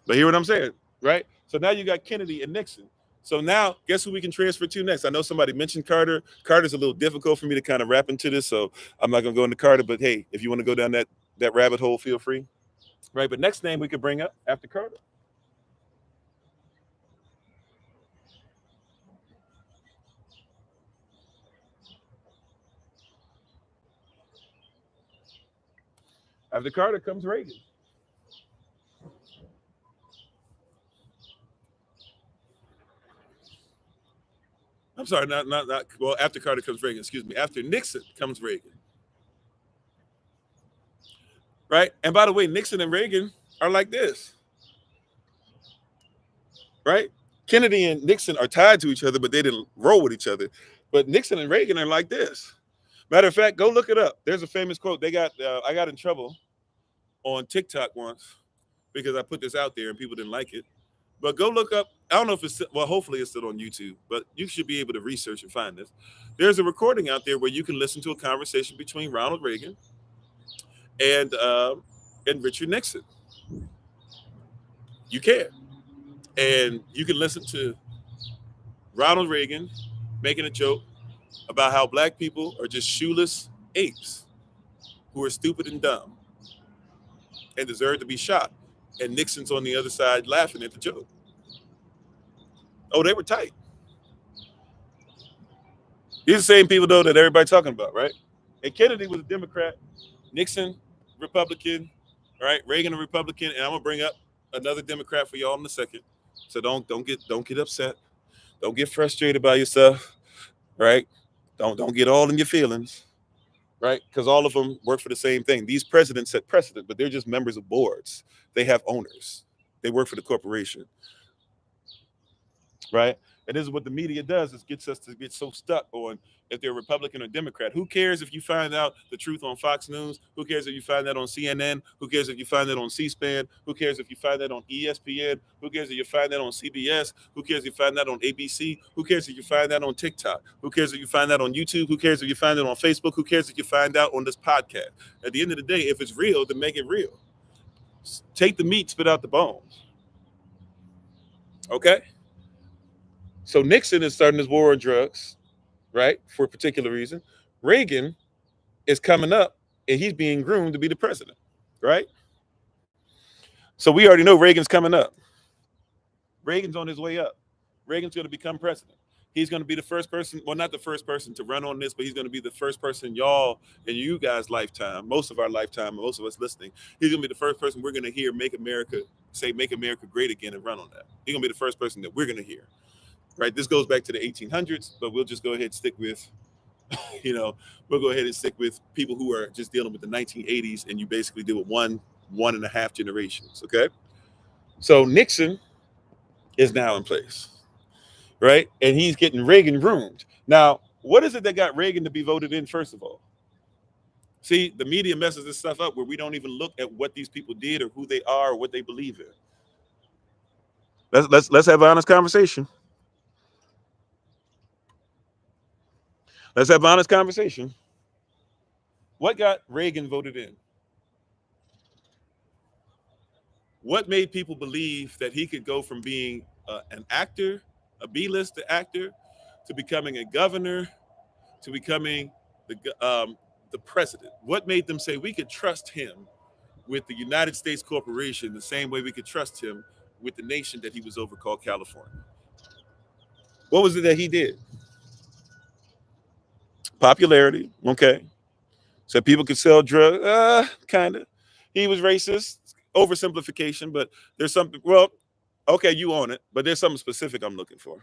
But hear what I'm saying, right? So now you got Kennedy and Nixon. So now, guess who we can transfer to next? I know somebody mentioned Carter. Carter's a little difficult for me to kind of wrap into this, so I'm not going to go into Carter. But hey, if you want to go down that rabbit hole, feel free. Right, but next name we could bring up after Carter. After Carter comes Reagan. I'm sorry, not. Well, after Carter comes Reagan. Excuse me. After Nixon comes Reagan. Right. And by the way, Nixon and Reagan are like this. Right. Kennedy and Nixon are tied to each other, but they didn't roll with each other. But Nixon and Reagan are like this. Matter of fact, go look it up. There's a famous quote. I got in trouble on TikTok once because I put this out there and people didn't like it. But go look up. I don't know if it's hopefully it's still on YouTube, but you should be able to research and find this. There's a recording out there where you can listen to a conversation between Ronald Reagan and Richard Nixon. You can, and you can listen to Ronald Reagan making a joke about how black people are just shoeless apes who are stupid and dumb and deserve to be shot. And Nixon's on the other side laughing at the joke. Oh, they were tight. These are the same people, though, that everybody's talking about, right? And Kennedy was a Democrat, Nixon, Republican, right? Reagan, a Republican, and I'm gonna bring up another Democrat for y'all in a second. So don't get upset. Don't get frustrated by yourself, right? Don't get all in your feelings, right? Because all of them work for the same thing. These presidents set precedent, but they're just members of boards. They have owners. They work for the corporation, right? And this is what the media does, is gets us to get so stuck on if they're Republican or Democrat. Who cares if you find out the truth on Fox News? Who cares if you find that on CNN? Who cares if you find that on C-SPAN? Who cares if you find that on ESPN? Who cares if you find that on CBS? Who cares if you find that on ABC? Who cares if you find that on TikTok? Who cares if you find that on YouTube? Who cares if you find it on Facebook? Who cares if you find out on this podcast? At the end of the day, if it's real, then make it real. Take the meat, spit out the bones. Okay? So Nixon is starting this war on drugs, right, for a particular reason. Reagan is coming up, and he's being groomed to be the president, right? So we already know Reagan's coming up. Reagan's on his way up. Reagan's going to become president. He's going to be the first person, well, not the first person to run on this, but he's going to be the first person y'all in you guys' lifetime, most of our lifetime, most of us listening, he's going to be the first person we're going to hear make America great again and run on that. He's going to be the first person that we're going to hear. Right, this goes back to the 1800s, but we'll just go ahead and stick with, we'll go ahead and stick with people who are just dealing with the 1980s, and you basically deal with one and a half generations. Okay, so Nixon is now in place, right, and he's getting Reagan groomed. Now, what is it that got Reagan to be voted in? First of all, see, the media messes this stuff up where we don't even look at what these people did or who they are or what they believe in. Let's have an honest conversation. Let's have an honest conversation. What got Reagan voted in? What made people believe that he could go from being an actor, a B-list actor, to becoming a governor, to becoming the president? What made them say we could trust him with the United States corporation the same way we could trust him with the nation that he was over called California? What was it that he did? Popularity, okay. So people could sell drugs, kind of. He was racist, oversimplification, but there's something, well, okay, you own it, but there's something specific I'm looking for.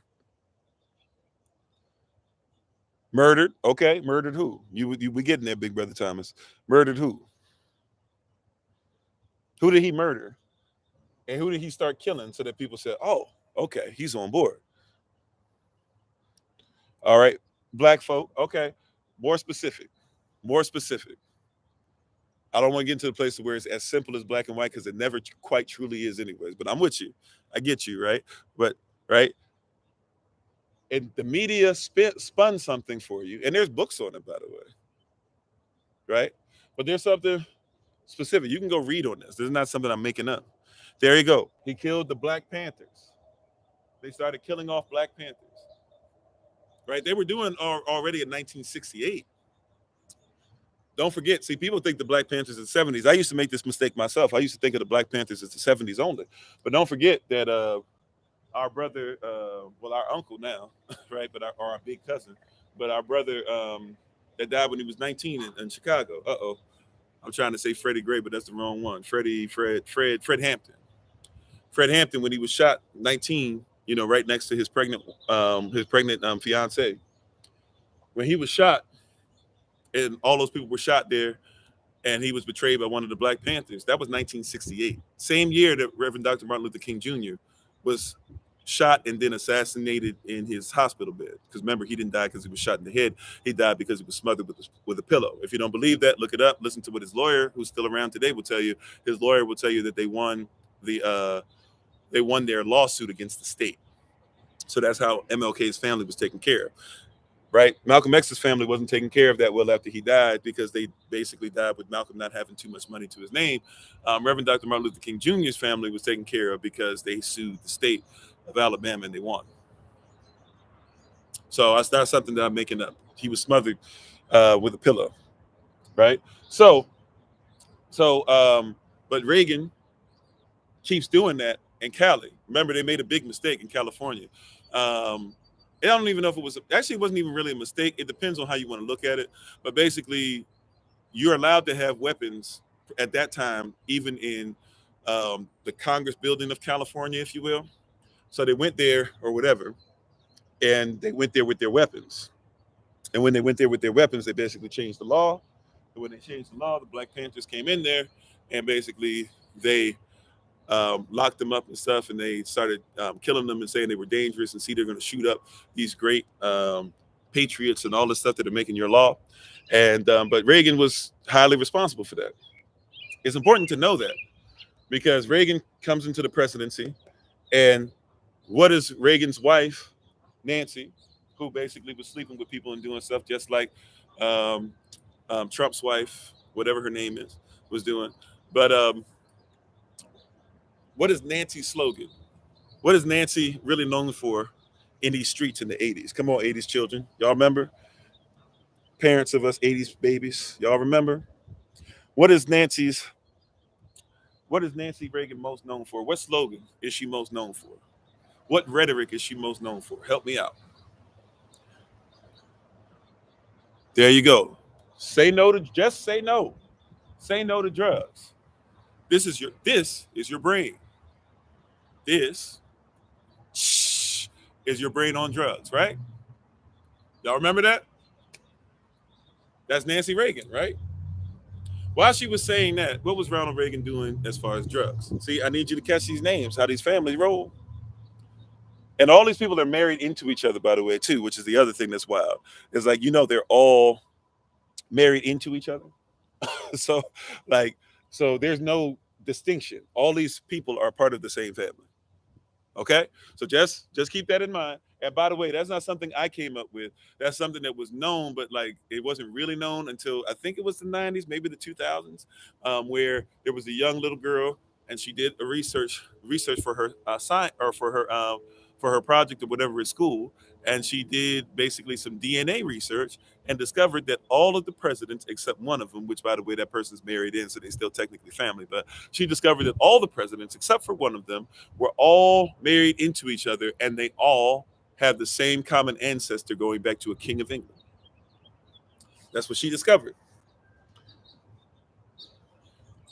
Murdered, okay, murdered who? We getting there, Big Brother Thomas. Murdered who? Who did he murder? And who did he start killing so that people said, oh, okay, he's on board. All right, black folk, okay, more specific. I don't want to get into the place where it's as simple as black and white because it never quite truly is anyways, but I'm with you. I get you, right? But, right? And the media spun something for you. And there's books on it, by the way. Right? But there's something specific. You can go read on this. This is not something I'm making up. There you go. He killed the Black Panthers. They started killing off Black Panthers. Right? They were doing already in 1968. Don't forget, see, people think the Black Panthers in the 70s. I used to make this mistake myself. I used to think of the Black Panthers as the 70s only. But don't forget that our brother, our uncle now, right, but our big cousin, but our brother that died when he was 19 in Chicago. I'm trying to say Freddie Gray, but that's the wrong one. Fred Hampton. Fred Hampton, when he was shot 19, right next to his pregnant fiance. When he was shot, and all those people were shot there, and he was betrayed by one of the Black Panthers. That was 1968. Same year that Reverend Dr. Martin Luther King Jr. was shot and then assassinated in his hospital bed. Because remember, he didn't die because he was shot in the head. He died because he was smothered with a pillow. If you don't believe that, look it up. Listen to what his lawyer, who's still around today, will tell you. His lawyer will tell you that they won their lawsuit against the state. So that's how MLK's family was taken care of. Right? Malcolm X's family wasn't taken care of that well after he died because they basically died with Malcolm not having too much money to his name. Reverend Dr. Martin Luther King Jr.'s family was taken care of because they sued the state of Alabama and they won. So that's not something that I'm making up. He was smothered with a pillow, right? But Reagan keeps doing that in Cali. Remember, they made a big mistake in California. I don't even know if it wasn't even really a mistake. It depends on how you want to look at it. But basically, you're allowed to have weapons at that time, even in the Congress building of California, if you will. So they went there or whatever, and they went there with their weapons. And when they went there with their weapons, they basically changed the law. And when they changed the law, the Black Panthers came in there, and basically they locked them up and stuff, and they started killing them and saying they were dangerous, and see they're going to shoot up these great patriots and all this stuff that are making your law. And but Reagan was highly responsible for that. It's important to know that because Reagan comes into the presidency, and what is Reagan's wife, Nancy, who basically was sleeping with people and doing stuff just like Trump's wife, whatever her name is, was doing. But what is Nancy's slogan? What is Nancy really known for in these streets in the 80s? Come on, 80s children. Y'all remember? Parents of us 80s babies. Y'all remember? What is Nancy Reagan most known for? What slogan is she most known for? What rhetoric is she most known for? Help me out. There you go. Say no to drugs. This is your brain. This is your brain on drugs, right? Y'all remember that? That's Nancy Reagan, right? While she was saying that, what was Ronald Reagan doing as far as drugs? See, I need you to catch these names, how these families roll. And all these people are married into each other, by the way, too, which is the other thing that's wild. It's like, they're all married into each other. So there's no distinction. All these people are part of the same family. Okay, so just keep that in mind. And by the way, that's not something I came up with. That's something that was known, but it wasn't really known until I think it was the 90s, maybe the 2000s, where there was a young little girl and she did a research for her for her project or whatever at school, and she did basically some DNA research and discovered that all of the presidents, except one of them, which by the way, that person's married in, so they're still technically family, but she discovered that all the presidents, except for one of them, were all married into each other, and they all have the same common ancestor going back to a king of England. That's what she discovered.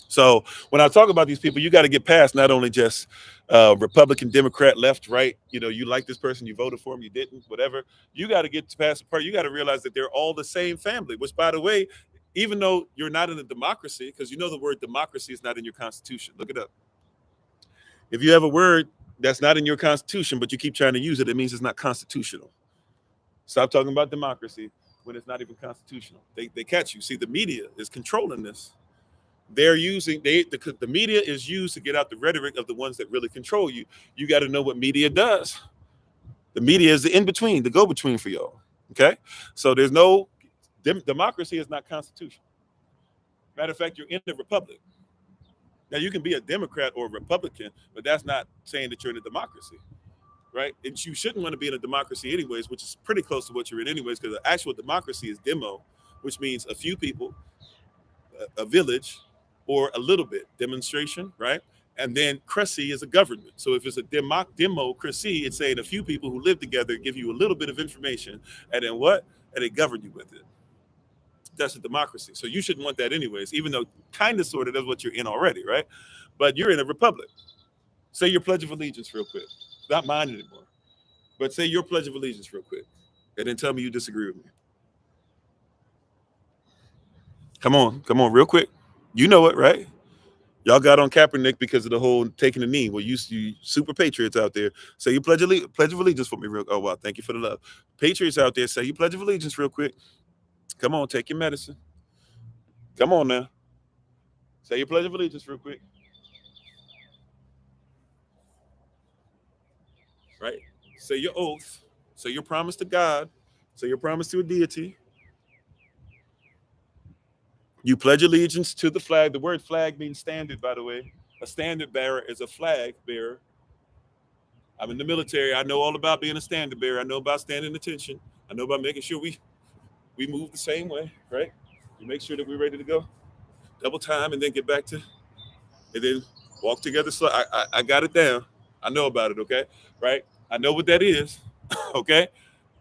So when I talk about these people, you got to get past not only just Republican, Democrat, left, right. You like this person, you voted for him, you didn't, whatever. You got to get past the part. You got to realize that they're all the same family, which, by the way, even though you're not in a democracy, because the word democracy is not in your constitution. Look it up. If you have a word that's not in your constitution, but you keep trying to use it, it means it's not constitutional. Stop talking about democracy when it's not even constitutional. They catch you. See, the media is controlling this. They're using the media is used to get out the rhetoric of the ones that really control you. You got to know what media does. The media is the in-between, the go-between for y'all. Okay? So there's no democracy is not constitutional. Matter of fact, you're in the republic. Now you can be a Democrat or a Republican, but that's not saying that you're in a democracy. Right? And you shouldn't want to be in a democracy anyways, which is pretty close to what you're in anyways, because the actual democracy is demo, which means a few people, a village, or a little bit, demonstration, right? And then cracy is a government. So if it's a democracy, it's saying a few people who live together give you a little bit of information, and then what? And they govern you with it. that's a democracy. So you shouldn't want that anyways, even though kind of sort of that's what you're in already, right? But you're in a republic. Say your Pledge of Allegiance real quick. It's not mine anymore. But say your Pledge of Allegiance real quick. And then tell me you disagree with me. Come on, real quick. You know it, right? Y'all got on Kaepernick because of the whole taking the knee. Well, you super patriots out there, say you Pledge of Allegiance for me real. Oh wow, thank you for the love. Patriots out there, say you Pledge of Allegiance real quick. Come on, take your medicine. Come on now. Say your Pledge of Allegiance real quick. Right? Say your oath. Say your promise to God. Say your promise to a deity. You pledge allegiance to the flag. The word flag means standard, by the way. A standard bearer is a flag bearer. I'm in the military. I know all about being a standard bearer. I know about standing attention. I know about making sure we move the same way, right? We make sure that we're ready to go. Double time and then get back to, and then walk together. So I got it down. I know about it, okay? Right? I know what that is, okay?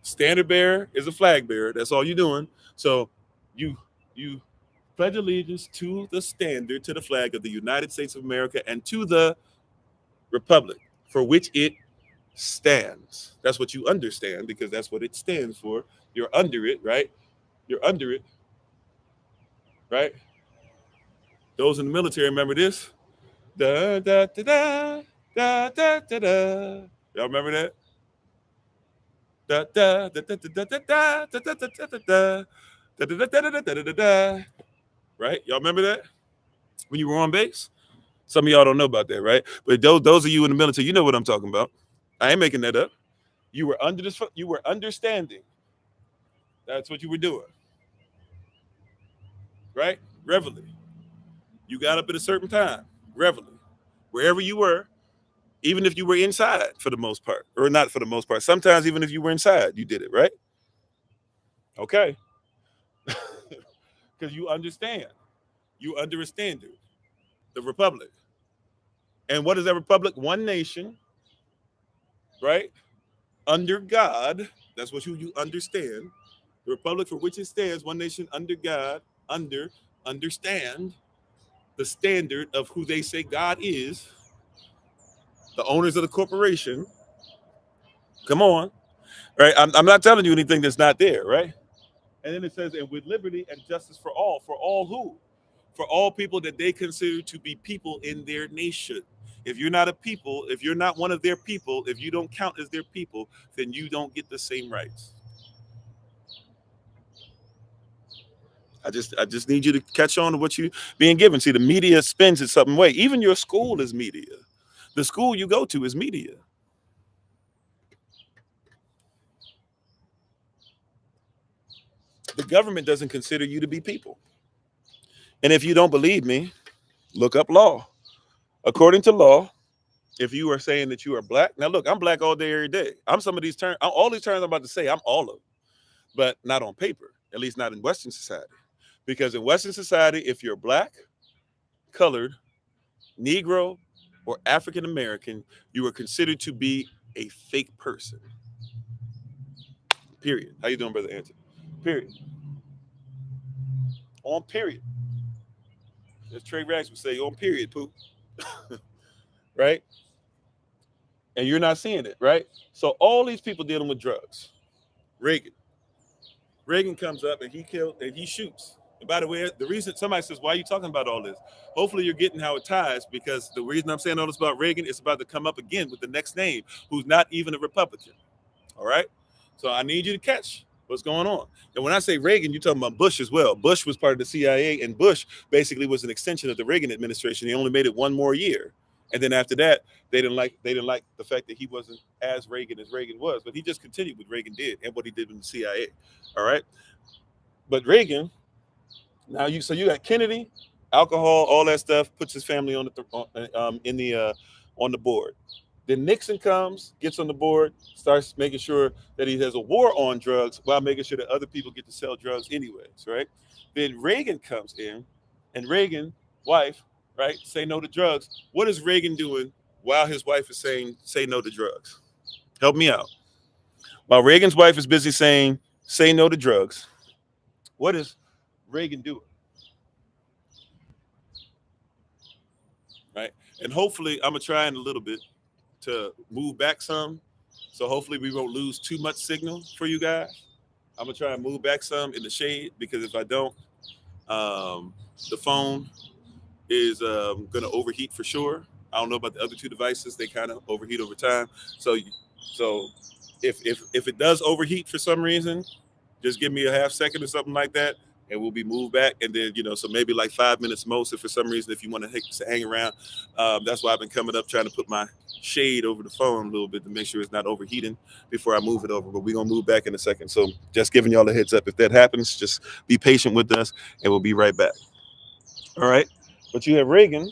Standard bearer is a flag bearer. That's all you're doing. So you pledge allegiance to the standard, to the flag of the United States of America and to the republic for which it stands. That's what you understand because that's what it stands for. You're under it, right? You're under it, right? Those in the military remember this. Da da da da da da da da. Y'all remember that? Da da da da da da da da da da da da da da da da. Right? Y'all remember that? When you were on base? Some of y'all don't know about that, right? But those of you in the military, you know what I'm talking about. I ain't making that up. You were under this. You were understanding. That's what you were doing, right? Reveille. You got up at a certain time. Reveille. Wherever you were, even if you were inside for the most part, or not for the most part. Sometimes even if you were inside, you did it, right? Okay. Because you understand. You under a standard. The republic. And what is that republic? One nation, right? Under God. That's what you understand. The republic for which it stands, one nation under God, understand the standard of who they say God is, the owners of the corporation. Come on, right? I'm not telling you anything that's not there, right? And then it says, and with liberty and justice for all who? For all people that they consider to be people in their nation. If you're not a people, if you're not one of their people, if you don't count as their people, then you don't get the same rights. I just need you to catch on to what you being given. See, the media spins it some way. Even your school is media. The school you go to is media. The government doesn't consider you to be people. And if you don't believe me, look up law. According to law, if you are saying that you are black, now look, I'm black all day, every day. I'm some of these terms, all these terms I'm about to say, I'm all of them, but not on paper, at least not in Western society. Because in Western society, if you're black, colored, Negro, or African American, you are considered to be a fake person. Period. How you doing, Brother Anthony? Period. On period. As Trey Rags would say, on period, poop. Right? And you're not seeing it, right? So all these people dealing with drugs. Reagan comes up and he shoots. And by the way, the reason somebody says, why are you talking about all this? Hopefully you're getting how it ties, because the reason I'm saying all this about Reagan is about to come up again with the next name, who's not even a Republican. All right? So I need you to catch what's going on. And when I say Reagan, you're talking about Bush as well. Bush was part of the CIA, and Bush basically was an extension of the Reagan administration. He only made it one more year. And then after that, they didn't like the fact that he wasn't as Reagan was, but he just continued what Reagan did and what he did in the CIA. All right. But Reagan, now you got Kennedy, alcohol, all that stuff, puts his family on the board. Then Nixon comes, gets on the board, starts making sure that he has a war on drugs while making sure that other people get to sell drugs anyways, right? Then Reagan comes in, and Reagan's wife, right, say no to drugs. What is Reagan doing while his wife is saying say no to drugs? Help me out. While Reagan's wife is busy saying say no to drugs, what is Reagan do it. Right? And hopefully, I'm going to try in a little bit to move back some. So hopefully we won't lose too much signal for you guys. I'm going to try and move back some in the shade, because if I don't, the phone is going to overheat for sure. I don't know about the other two devices; they kind of overheat over time. So if it does overheat for some reason, just give me a half second or something like that, and we'll be moved back. And then so maybe like 5 minutes most. If for some reason, if you want to hang around, that's why I've been coming up trying to put my shade over the phone a little bit to make sure it's not overheating before I move it over. But we're gonna move back in a second. So just giving y'all a heads up. If that happens, just be patient with us, and we'll be right back. All right. But you have Reagan,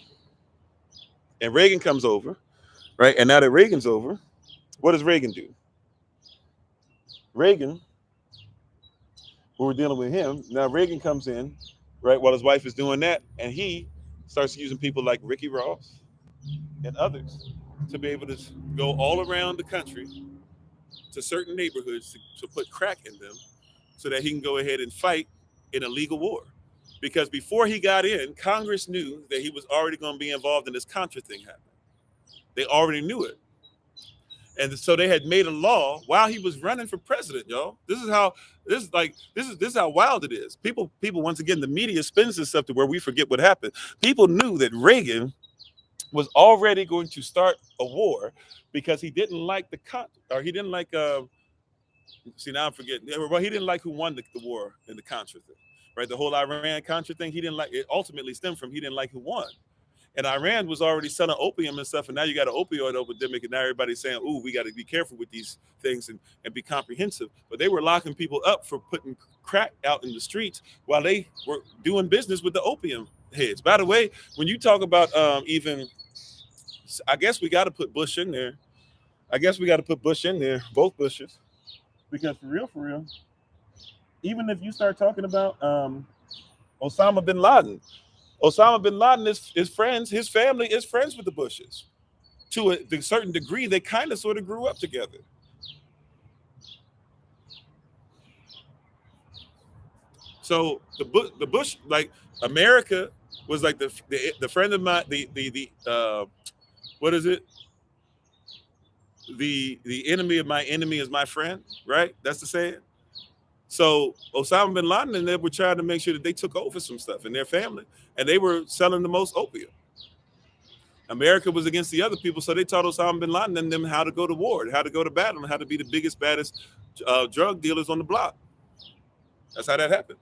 and Reagan comes over, right? And now that Reagan's over, what does Reagan do? Reagan, we were dealing with him. Now Reagan comes in, right, while his wife is doing that, and he starts using people like Ricky Ross and others to be able to go all around the country to certain neighborhoods to put crack in them so that he can go ahead and fight in a legal war. Because before he got in, Congress knew that he was already going to be involved in this Contra thing happening. They already knew it. And so they had made a law while he was running for president, y'all. This is how wild it is. People, once again, the media spins this stuff to where we forget what happened. People knew that Reagan was already going to start a war because he didn't like see, now I'm forgetting. Well, he didn't like who won the war in the Contra thing, right? The whole Iran-Contra thing, he didn't like. It ultimately stemmed from he didn't like who won. And Iran was already selling opium and stuff, and now you got an opioid epidemic, and now everybody's saying, ooh, we got to be careful with these things and be comprehensive. But they were locking people up for putting crack out in the streets while they were doing business with the opium heads. By the way, when you talk about I guess we got to put Bush in there. Both Bushes. Because for real, even if you start talking about Osama bin Laden, is friends. His family is friends with the Bushes. To a certain degree, they kind of sort of grew up together. So the Bush, like America, was like the friend of my what is it? The enemy of my enemy is my friend, right? That's the saying. So Osama bin Laden and they were trying to make sure that they took over some stuff in their family, and they were selling the most opium. America was against the other people, so they taught Osama bin Laden and them how to go to war, how to go to battle, and how to be the biggest, baddest drug dealers on the block. That's how that happened.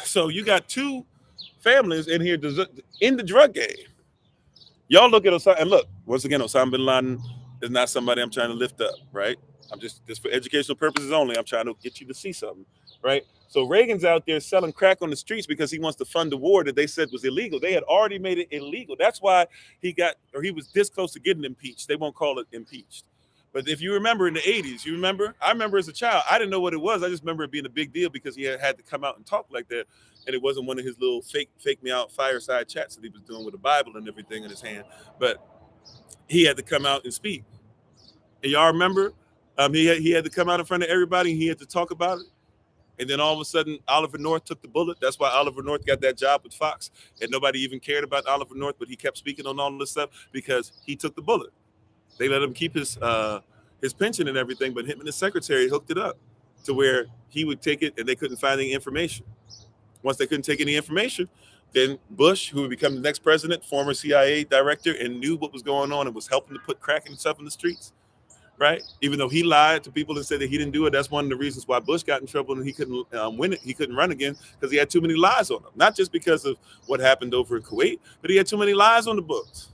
So you got two families in here in the drug game. Y'all look at Osama, and look, once again, Osama bin Laden is not somebody I'm trying to lift up, right? I'm just for educational purposes only. I'm trying to get you to see something, right? So Reagan's out there selling crack on the streets because he wants to fund the war that they said was illegal. They had already made it illegal. That's why he was this close to getting impeached. They won't call it impeached. But if you remember in the 80s, I remember as a child, I didn't know what it was. I just remember it being a big deal because he had to come out and talk like that. And it wasn't one of his little fake me out fireside chats that he was doing with the Bible and everything in his hand. But he had to come out and speak. And y'all remember, he had to come out in front of everybody and he had to talk about it. And then all of a sudden, Oliver North took the bullet. That's why Oliver North got that job with Fox. And nobody even cared about Oliver North, but he kept speaking on all this stuff because he took the bullet. They let him keep his pension and everything, but him and his secretary hooked it up to where he would take it and they couldn't find any information. Once they couldn't take any information, then Bush, who would become the next president, former CIA director, and knew what was going on and was helping to put crack and stuff in the streets, right? Even though he lied to people and said that he didn't do it, that's one of the reasons why Bush got in trouble and he couldn't win it. He couldn't run again because he had too many lies on him. Not just because of what happened over in Kuwait, but he had too many lies on the books.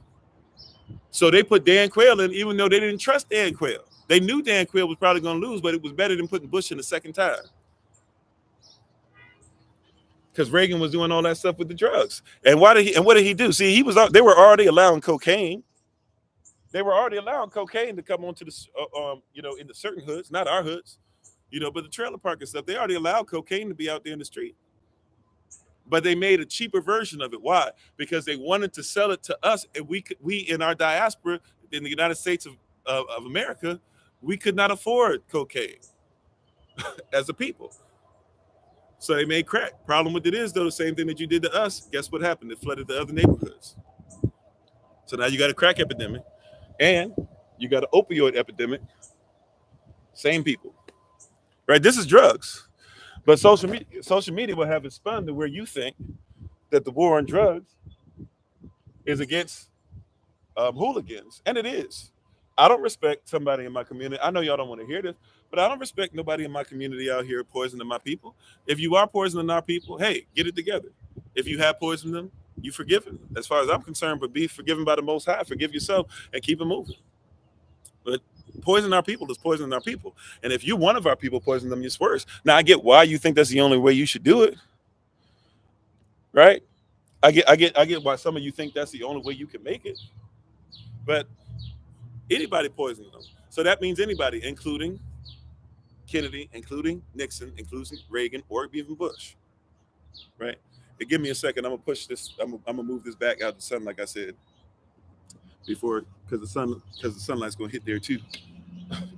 So they put Dan Quayle in, even though they didn't trust Dan Quayle. They knew Dan Quayle was probably going to lose, but it was better than putting Bush in the second time. Because Reagan was doing all that stuff with the drugs. And what did he do? See, they were already allowing cocaine. They were already allowing cocaine to come onto the, into certain hoods, not our hoods, but the trailer park and stuff. They already allowed cocaine to be out there in the street. But they made a cheaper version of it. Why? Because they wanted to sell it to us, and we in our diaspora in the United States of America, We could not afford cocaine as a people. So they made crack. Problem with it is, though, the same thing that you did to us, guess what happened? It flooded the other neighborhoods. So now you got a crack epidemic and you got an opioid epidemic. Same people. Right? This is drugs. But social media will have it spun to where you think that the war on drugs is against hooligans. And it is. I don't respect somebody in my community. I know y'all don't want to hear this, but I don't respect nobody in my community out here poisoning my people. If you are poisoning our people, hey, get it together. If you have poisoned them, you forgiven. As far as I'm concerned, but be forgiven by the Most High. Forgive yourself and keep it moving. But poisoning our people is poisoning our people. And if you one of our people poison them, it's worse. Now I get why you think that's the only way you should do it, right? I get why some of you think that's the only way you can make it. But anybody poisoning them. So that means anybody, including Kennedy, including Nixon, including Reagan, or even Bush, right? And give me a second. I'm gonna push this. I'm gonna move this back out the sun, like I said before, because the sunlight's gonna hit there too.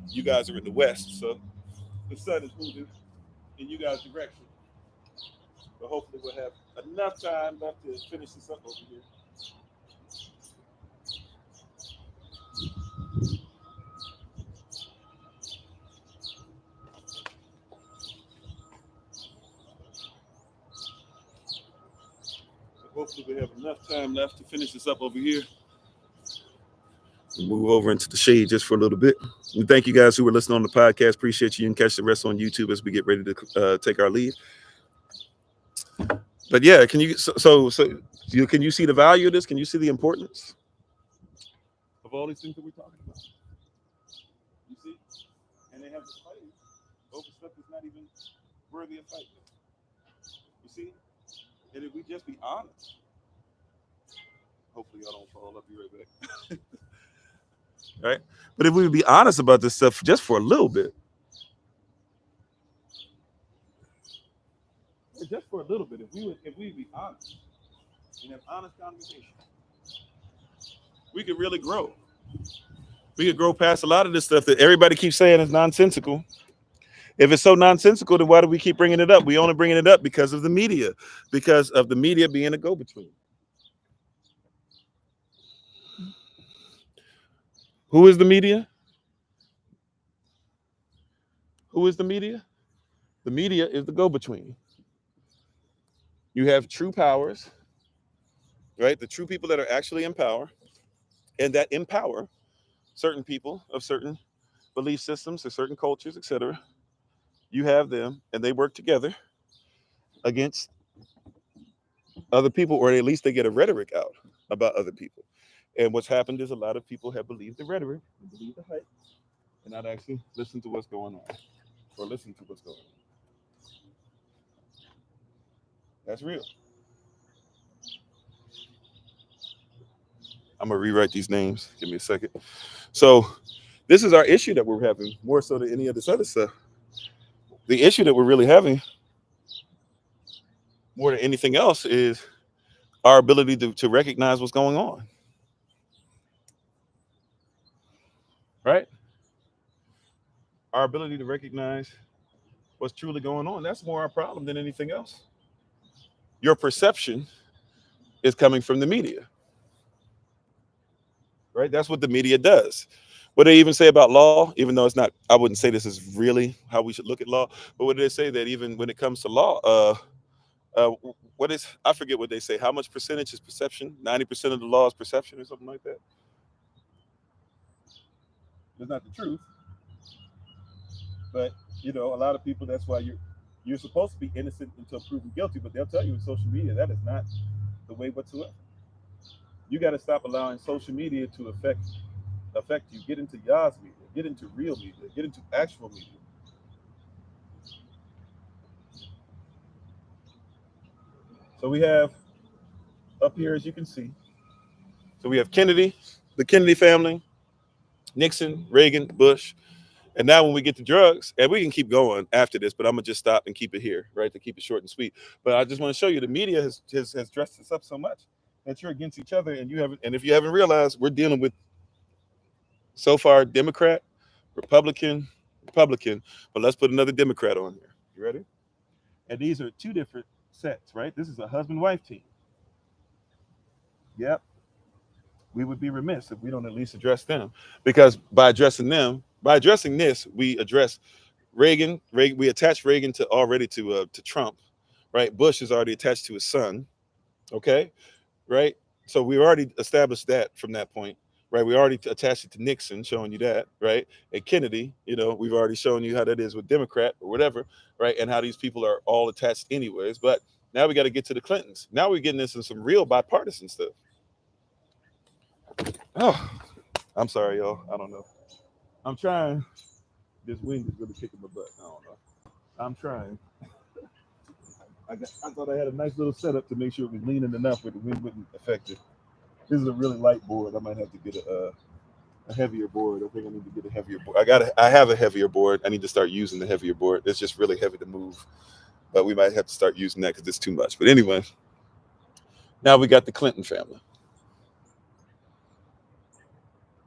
You guys are in the west, so the sun is moving in you guys' direction. But hopefully we'll have enough time left to finish this up over here. Hopefully we have enough time left to finish this up over here. We'll move over into the shade just for a little bit. And thank you guys who were listening on the podcast. Appreciate you. You can catch the rest on YouTube as we get ready to take our leave. But yeah, can you can you see the value of this? Can you see the importance of all these things that we're talking about? You see, and they have to fight over stuff that's not even worthy of fighting. You see, and if we just be honest, hopefully y'all don't fall. I'll be right back. Right? But if we would be honest about this stuff just for a little bit, just for a little bit, if we would be honest and have honest conversation, we could really grow. We could grow past a lot of this stuff that everybody keeps saying is nonsensical. If it's so nonsensical, then why do we keep bringing it up? We only bringing it up because of the media, because of the media being a go-between. Who is the media? Who is the media? The media is the go-between. You have true powers, right? The true people that are actually in power and that empower certain people of certain belief systems or certain cultures, etc. You have them and they work together against other people, or at least they get a rhetoric out about other people. And what's happened is a lot of people have believed the rhetoric, believed the hype, and not actually listen to what's going on or listen to what's going on. That's real. I'm gonna rewrite these names. Give me a second. So this is our issue that we're having more so than any of this other stuff. The issue that we're really having more than anything else is our ability to recognize what's going on. Right? Our ability to recognize what's truly going on. That's more our problem than anything else. Your perception is coming from the media. Right? That's what the media does. What they even say about law, even though it's not, I wouldn't say this is really how we should look at law, but what do they say that even when it comes to law, what is, I forget what they say, how much percentage is perception? 90% of the law is perception or something like that. It's not the truth. But, you know, a lot of people, that's why you're supposed to be innocent until proven guilty, but they'll tell you in social media that is not the way whatsoever. You got to stop allowing social media to affect you. Get into Yah's media, get into real media, get into actual media. So we have up here, as you can see, so we have Kennedy, the Kennedy family, Nixon, Reagan, Bush. And now when we get to drugs, and we can keep going after this, but I'm going to just stop and keep it here, right, to keep it short and sweet. But I just want to show you the media has dressed this up so much that you're against each other. And if you haven't realized, we're dealing with, so far, Democrat, Republican, but let's put another Democrat on here. You ready? And these are two different sets, right? This is a husband-wife team. Yep. We would be remiss if we don't at least address them, because by addressing this, we address Reagan. We attach Reagan to Trump, right? Bush is already attached to his son. Okay, right? So we already established that from that point, right? We already attached it to Nixon, showing you that, right? And Kennedy, we've already shown you how that is with Democrat or whatever, right? And how these people are all attached anyways. But now we got to get to the Clintons. Now we're getting into some real bipartisan stuff. Oh, I'm sorry, y'all. I don't know. I'm trying. This wind is really kicking my butt. I don't know. I'm trying. I thought I had a nice little setup to make sure it was leaning enough where the wind wouldn't affect it. This is a really light board. I might have to get a heavier board. I think I need to get a heavier board. I have a heavier board. I need to start using the heavier board. It's just really heavy to move, but we might have to start using that because it's too much. But anyway, now we got the Clinton family.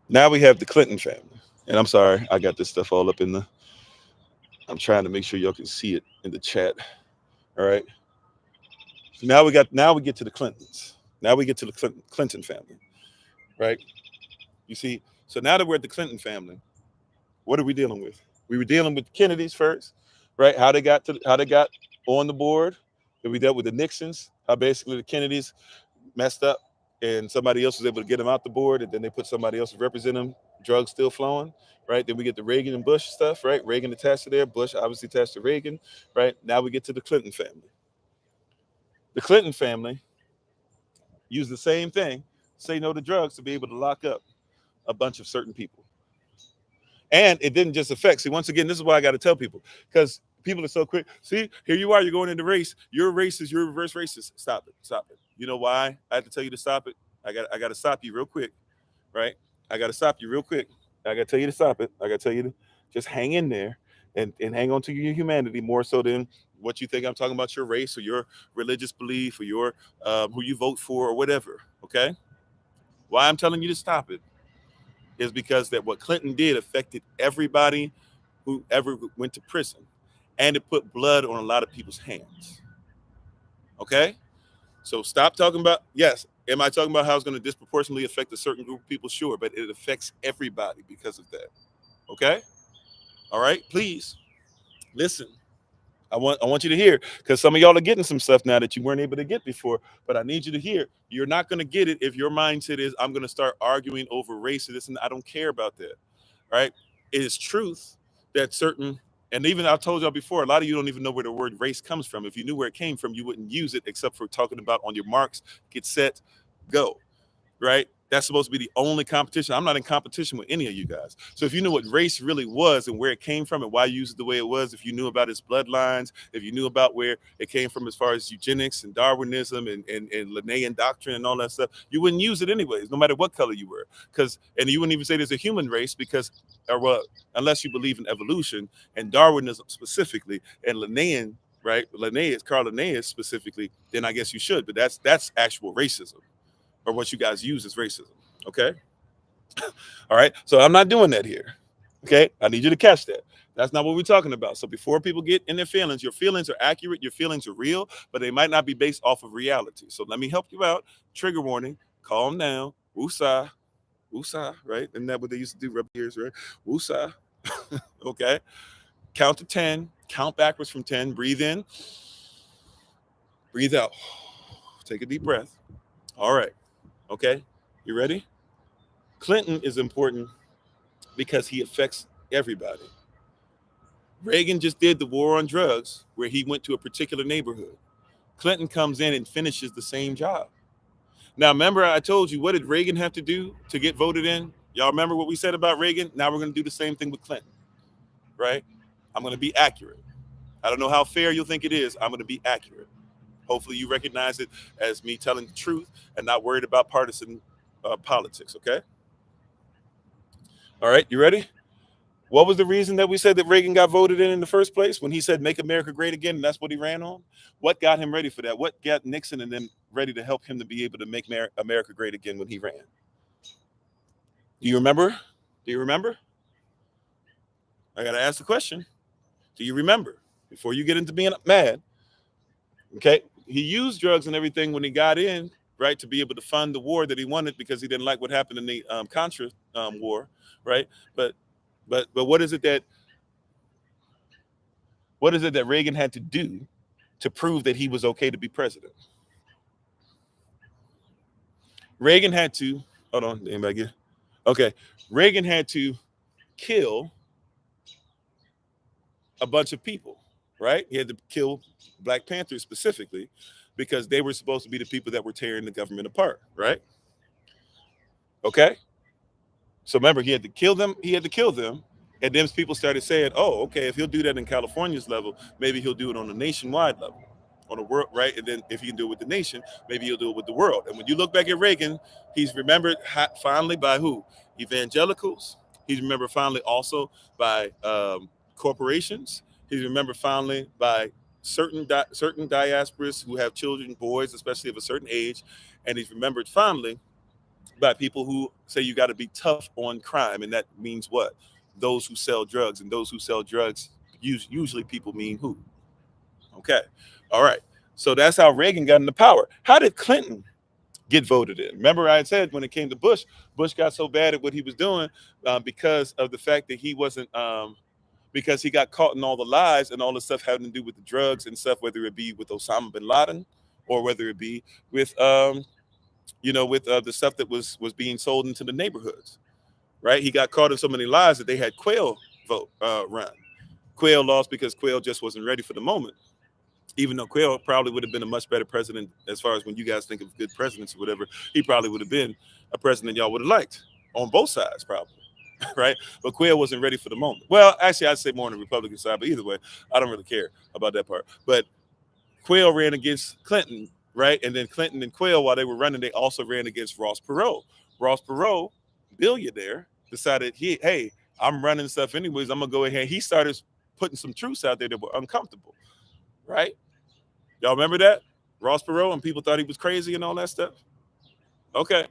Now we have the Clinton family. And I'm sorry, I got this stuff all up I'm trying to make sure y'all can see it in the chat. All right. So now we get to the Clintons. Now we get to the Clinton family, right? You see, so now that we're at the Clinton family, what are we dealing with? We were dealing with the Kennedys first, right? How they got on the board. Then we dealt with the Nixons, how basically the Kennedys messed up and somebody else was able to get them out the board, and then they put somebody else to represent them, drugs still flowing, right? Then we get the Reagan and Bush stuff, right? Reagan attached to there, Bush obviously attached to Reagan, right? Now we get to the Clinton family. The Clinton family used the same thing, say no to drugs, to be able to lock up a bunch of certain people. And it didn't just affect, see, once again, this is why I got to tell people, because people are so quick. See, here you are, you're going into race. You're racist, you're reverse racist. Stop it. You know why I have to tell you to stop it? I got to stop you real quick, right? I got to stop you real quick. I got to tell you to stop it. I got to tell you to just hang in there and hang on to your humanity more so than what you think I'm talking about, your race or your religious belief or your who you vote for or whatever, okay? Why I'm telling you to stop it is because that what Clinton did affected everybody who ever went to prison, and it put blood on a lot of people's hands. Okay? So stop talking about, yes, am I talking about how it's going to disproportionately affect a certain group of people? Sure, but it affects everybody because of that. Okay? All right? Please listen. I want you to hear, because some of y'all are getting some stuff now that you weren't able to get before, but I need you to hear. You're not going to get it if your mindset is, I'm going to start arguing over race and this, and I don't care about that. Right? It is truth that certain, and even I told y'all before, a lot of you don't even know where the word race comes from. If you knew where it came from, you wouldn't use it except for talking about on your marks, get set, go. Right? That's supposed to be the only competition. I'm not in competition with any of you guys. So if you knew what race really was and where it came from and why you used it the way it was, if you knew about its bloodlines, if you knew about where it came from as far as eugenics and Darwinism and Linnaean doctrine and all that stuff, you wouldn't use it anyways, no matter what color you were. And you wouldn't even say there's a human race unless you believe in evolution and Darwinism specifically and Linnaean, right? Carl Linnaeus specifically, then I guess you should. But that's actual racism, or what you guys use as racism. Okay. All right. So I'm not doing that here. Okay. I need you to catch that. That's not what we're talking about. So before people get in their feelings, your feelings are accurate. Your feelings are real, but they might not be based off of reality. So let me help you out. Trigger warning. Calm down. Woosah. Woosah. Right. Isn't that what they used to do? Rub ears, right? Woosah. Okay. Count to 10. Count backwards from 10. Breathe in. Breathe out. Take a deep breath. All right. Okay. You ready? Clinton is important because he affects everybody. Reagan just did the war on drugs where he went to a particular neighborhood. Clinton comes in and finishes the same job. Now, remember I told you, what did Reagan have to do to get voted in? Y'all remember what we said about Reagan? Now we're going to do the same thing with Clinton, right? I'm going to be accurate. I don't know how fair you'll think it is. I'm going to be accurate. Hopefully you recognize it as me telling the truth and not worried about partisan politics, okay? All right, you ready? What was the reason that we said that Reagan got voted in the first place when he said make America great again, and that's what he ran on? What got him ready for that? What got Nixon and them ready to help him to be able to make America great again when he ran? Do you remember? Do you remember? I got to ask the question. Do you remember? Before you get into being mad, okay? He used drugs and everything when he got in, right, to be able to fund the war that he wanted because he didn't like what happened in the Contra war, right? But what is it that Reagan had to do to prove that he was okay to be president? Reagan had to, hold on, anybody get? Okay, Reagan had to kill a bunch of people, right? He had to kill Black Panthers specifically because they were supposed to be the people that were tearing the government apart, right? Okay. So remember, he had to kill them. And then people started saying, oh, okay, if he'll do that in California's level, maybe he'll do it on a nationwide level, on a world, right? And then if he can do it with the nation, maybe he'll do it with the world. And when you look back at Reagan, he's remembered finally by who? Evangelicals. He's remembered finally also by corporations. He's remembered finally by certain diasporas who have children, boys, especially of a certain age. And he's remembered finally by people who say you got to be tough on crime. And that means what? Those who sell drugs. And those who sell drugs, usually people mean who? Okay. All right. So that's how Reagan got into power. How did Clinton get voted in? Remember I had said when it came to Bush got so bad at what he was doing because of the fact that he wasn't, because he got caught in all the lies and all the stuff having to do with the drugs and stuff, whether it be with Osama bin Laden or whether it be with, with the stuff that was being sold into the neighborhoods, right? He got caught in so many lies that they had Quayle run. Quayle lost because Quayle just wasn't ready for the moment, even though Quayle probably would have been a much better president as far as when you guys think of good presidents or whatever. He probably would have been a president y'all would have liked on both sides, probably, right? But Quayle wasn't ready for the moment. Well, actually, I'd say more on the Republican side, but either way, I don't really care about that part. But Quayle ran against Clinton, right? And then Clinton and Quayle, while they were running, they also ran against Ross Perot. Ross Perot, billionaire, decided, hey, I'm running stuff anyways. I'm going to go ahead. He started putting some truths out there that were uncomfortable, right? Y'all remember that? Ross Perot, and people thought he was crazy and all that stuff? Okay.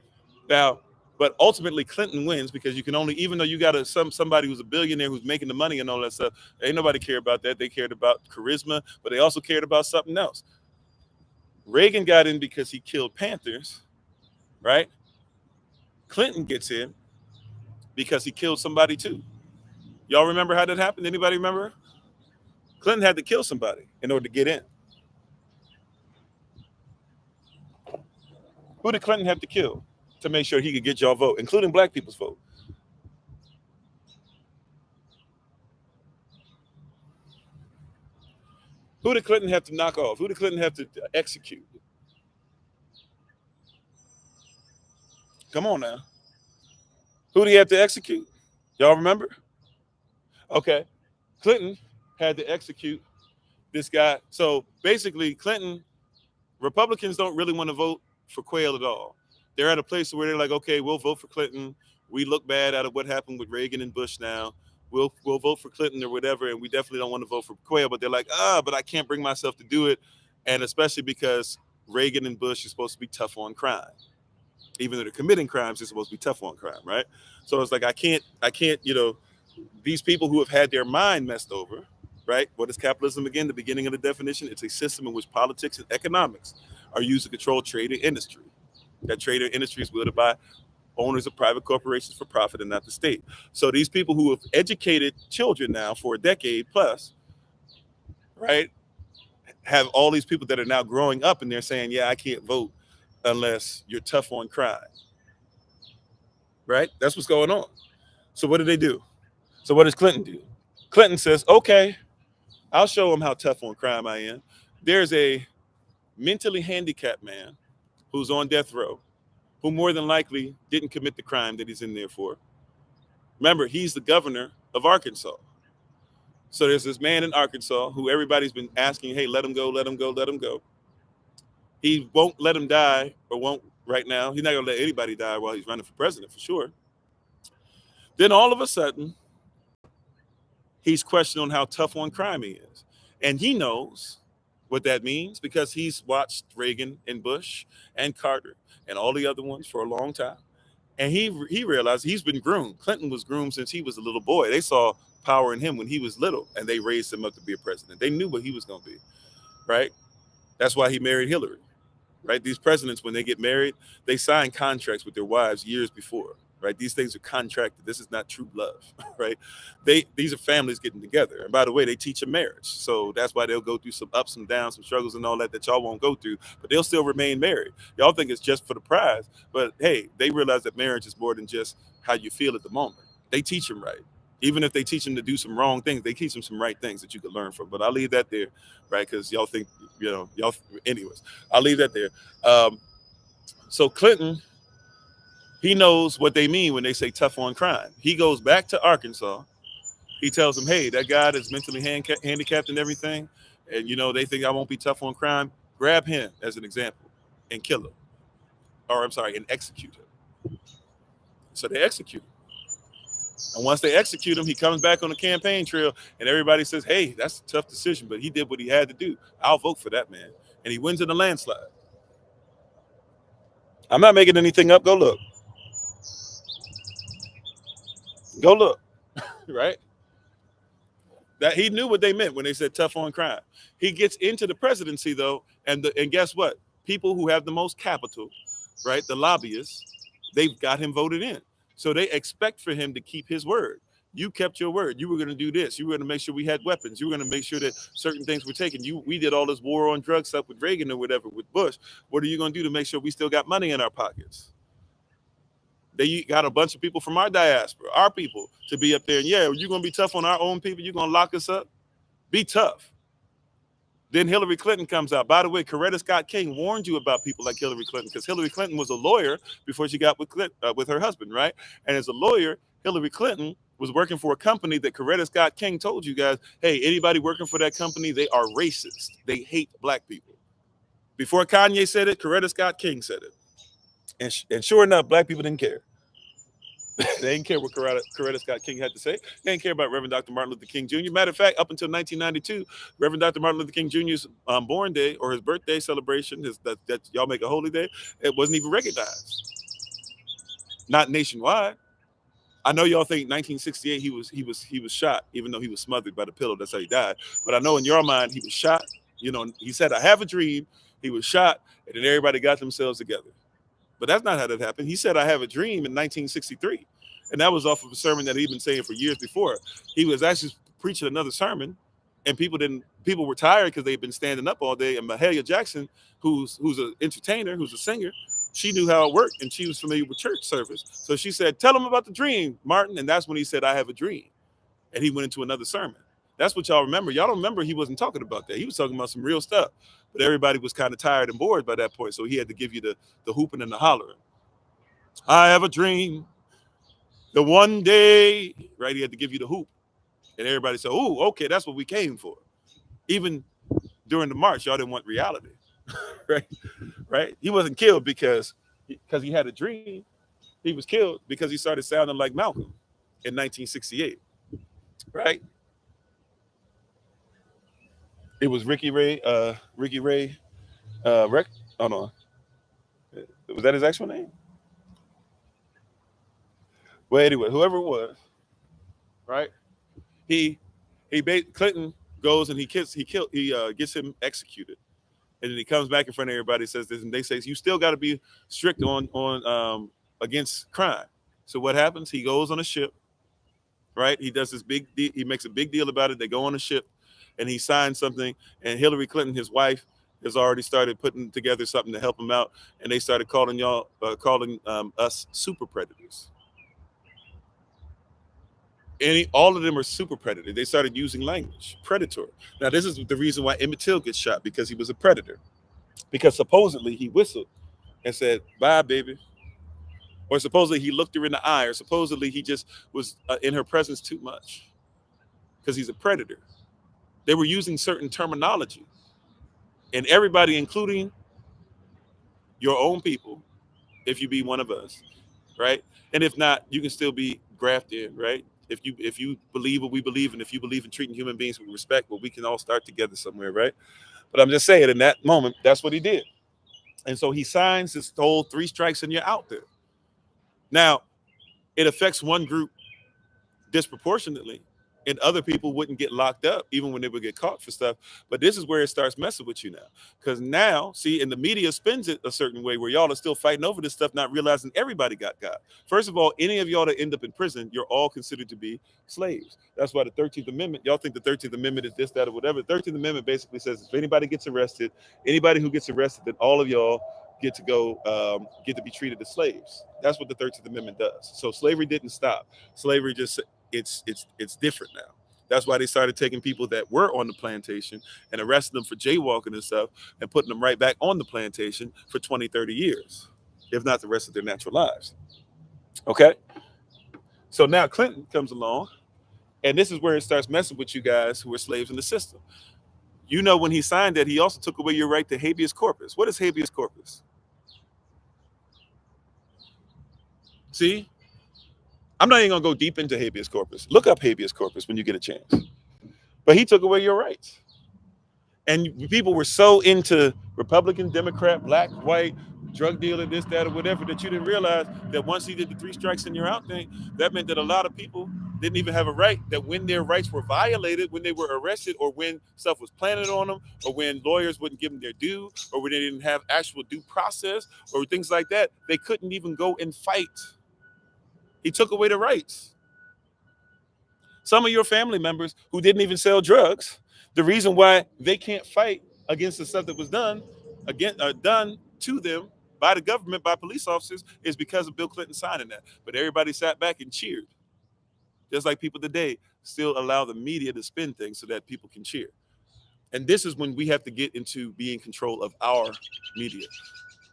Now, but ultimately Clinton wins because you can only, even though you got somebody who's a billionaire who's making the money and all that stuff, ain't nobody care about that. They cared about charisma, but they also cared about something else. Reagan got in because he killed Panthers, right? Clinton gets in because he killed somebody too. Y'all remember how that happened? Anybody remember? Clinton had to kill somebody in order to get in. Who did Clinton have to kill to make sure he could get y'all vote, including Black people's vote? Who did Clinton have to knock off? Who did Clinton have to execute? Come on now. Who did he have to execute? Y'all remember? Okay. Clinton had to execute this guy. So basically, Clinton, Republicans don't really want to vote for Quayle at all. They're at a place where they're like, okay, we'll vote for Clinton. We look bad out of what happened with Reagan and Bush now. We'll vote for Clinton or whatever, and we definitely don't want to vote for Quayle. But they're like, but I can't bring myself to do it. And especially because Reagan and Bush are supposed to be tough on crime. Even though they're committing crimes, they're supposed to be tough on crime, right? So it's like, I can't, these people who have had their mind messed over, right? What is capitalism again? The beginning of the definition, it's a system in which politics and economics are used to control trade and industry. That trade and industry is wielded by owners of private corporations for profit and not the state. So these people who have educated children now for a decade plus, right, have all these people that are now growing up and they're saying, yeah, I can't vote unless you're tough on crime, right? That's what's going on. So what do they do? So what does Clinton do? Clinton says, okay, I'll show him how tough on crime I am. There's a mentally handicapped man who's on death row, who more than likely didn't commit the crime that he's in there for. Remember, he's the governor of Arkansas. So there's this man in Arkansas who everybody's been asking, hey, let him go, let him go, let him go. He won't let him die, or won't right now. He's not going to let anybody die while he's running for president, for sure. Then all of a sudden, he's questioning how tough on crime he is. And he knows what that means because he's watched Reagan and Bush and Carter and all the other ones for a long time. And he realized he's been groomed. Clinton was groomed since he was a little boy. They saw power in him when he was little, and they raised him up to be a president. They knew what he was going to be, right? That's why he married Hillary, right? These presidents, when they get married, they sign contracts with their wives years before, right? These things are contracted. This is not true love, right? These are families getting together. And by the way, they teach a marriage. So that's why they'll go through some ups and downs, some struggles and all that y'all won't go through, but they'll still remain married. Y'all think it's just for the prize, but hey, they realize that marriage is more than just how you feel at the moment. They teach them right. Even if they teach them to do some wrong things, they teach them some right things that you can learn from. But I'll leave that there, right? Because y'all think, anyways, I'll leave that there. So Clinton, he knows what they mean when they say tough on crime. He goes back to Arkansas. He tells them, hey, that guy that's mentally handicapped and everything, and they think I won't be tough on crime. Grab him as an example and kill him. And execute him. So they execute him. And once they execute him, he comes back on the campaign trail, and everybody says, hey, that's a tough decision, but he did what he had to do. I'll vote for that man. And he wins in a landslide. I'm not making anything up. Go look. Go look. Right? That he knew what they meant when they said tough on crime. He gets into the presidency, though, and guess what? People who have the most capital, right, the lobbyists, they've got him voted in. So they expect for him to keep his word. You kept your word. You were going to do this. You were going to make sure we had weapons. You were going to make sure that certain things were taken. We did all this war on drugs stuff with Reagan or whatever, with Bush. What are you going to do to make sure we still got money in our pockets? They got a bunch of people from our diaspora, our people, to be up there. And yeah, you're going to be tough on our own people. You're going to lock us up. Be tough. Then Hillary Clinton comes out. By the way, Coretta Scott King warned you about people like Hillary Clinton, because Hillary Clinton was a lawyer before she got with her husband, right? And as a lawyer, Hillary Clinton was working for a company that Coretta Scott King told you guys, hey, anybody working for that company, they are racist. They hate black people. Before Kanye said it, Coretta Scott King said it. And sure enough, black people didn't care. They didn't care what Coretta Scott King had to say. They didn't care about Reverend Dr. Martin Luther King Jr. Matter of fact, up until 1992, Reverend Dr. Martin Luther King Jr.'s born day, or his birthday celebration, that y'all make a holy day, it wasn't even recognized. Not nationwide. I know y'all think 1968 he was shot, even though he was smothered by the pillow. That's how he died. But I know in your mind he was shot. He said, I have a dream. He was shot, and then everybody got themselves together. But that's not how that happened. He said, I have a dream in 1963. And that was off of a sermon that he'd been saying for years before. He was actually preaching another sermon, and people were tired because they'd been standing up all day. And Mahalia Jackson, who's an entertainer, who's a singer, she knew how it worked, and she was familiar with church service. So she said, tell him about the dream, Martin. And that's when he said, I have a dream. And he went into another sermon. That's what y'all remember. Y'all don't remember he wasn't talking about that. He was talking about some real stuff. But everybody was kind of tired and bored by that point. So he had to give you the hooping and the hollering. I have a dream. The one day, right? He had to give you the hoop. And everybody said, oh, okay, that's what we came for. Even during the march, y'all didn't want reality. Right? He wasn't killed because he had a dream. He was killed because he started sounding like Malcolm in 1968. Right? It was Ricky Ray. Oh no. Was that his actual name? Well, anyway, whoever it was, right? Clinton goes and he gets him executed, and then he comes back in front of everybody and says this, and they say you still got to be strict on against crime. So what happens? He goes on a ship, right? He does this he makes a big deal about it. They go on a ship, and he signs something, and Hillary Clinton, his wife, has already started putting together something to help him out, and they started calling us super predators. All of them are super predator. They started using language, predator. Now, this is the reason why Emmett Till gets shot, because he was a predator. Because supposedly he whistled and said, bye, baby. Or supposedly he looked her in the eye, or supposedly he just was in her presence too much, because he's a predator. They were using certain terminology. And everybody, including your own people, if you be one of us, right? And if not, you can still be grafted in, right? If you believe what we believe, and if you believe in treating human beings with respect, well, we can all start together somewhere, right? But I'm just saying, in that moment, that's what he did. And so he signs this whole 3 strikes and you're out there. Now, it affects one group disproportionately, and other people wouldn't get locked up even when they would get caught for stuff. But this is where it starts messing with you now, because now, see, and the media spins it a certain way where y'all are still fighting over this stuff, not realizing everybody got. First of all, any of y'all that end up in prison, you're all considered to be slaves. That's why the 13th Amendment, y'all think the 13th Amendment is this, that, or whatever. The 13th Amendment basically says if anybody gets arrested, anybody who gets arrested, then all of y'all get to go, get to be treated as slaves. That's what the 13th Amendment does. So slavery didn't stop. Slavery just, it's different now. That's why they started taking people that were on the plantation and arresting them for jaywalking and stuff and putting them right back on the plantation for 20, 30 years, if not the rest of their natural lives. Okay? So now Clinton comes along, and this is where it starts messing with you guys who are slaves in the system. You know, when he signed that, he also took away your right to habeas corpus. What is habeas corpus? See? I'm not even going to go deep into habeas corpus. Look up habeas corpus when you get a chance. But he took away your rights. And people were so into Republican, Democrat, black, white, drug dealer, this, that, or whatever, that you didn't realize that once he did the 3 strikes and you're out thing, that meant that a lot of people didn't even have a right, that when their rights were violated, when they were arrested, or when stuff was planted on them, or when lawyers wouldn't give them their due, or when they didn't have actual due process, or things like that, they couldn't even go and fight. He took away the rights. Some of your family members who didn't even sell drugs, the reason why they can't fight against the stuff that was done to them by the government, by police officers, is because of Bill Clinton signing that. But everybody sat back and cheered. Just like people today still allow the media to spin things so that people can cheer. And this is when we have to get into being in control of our media.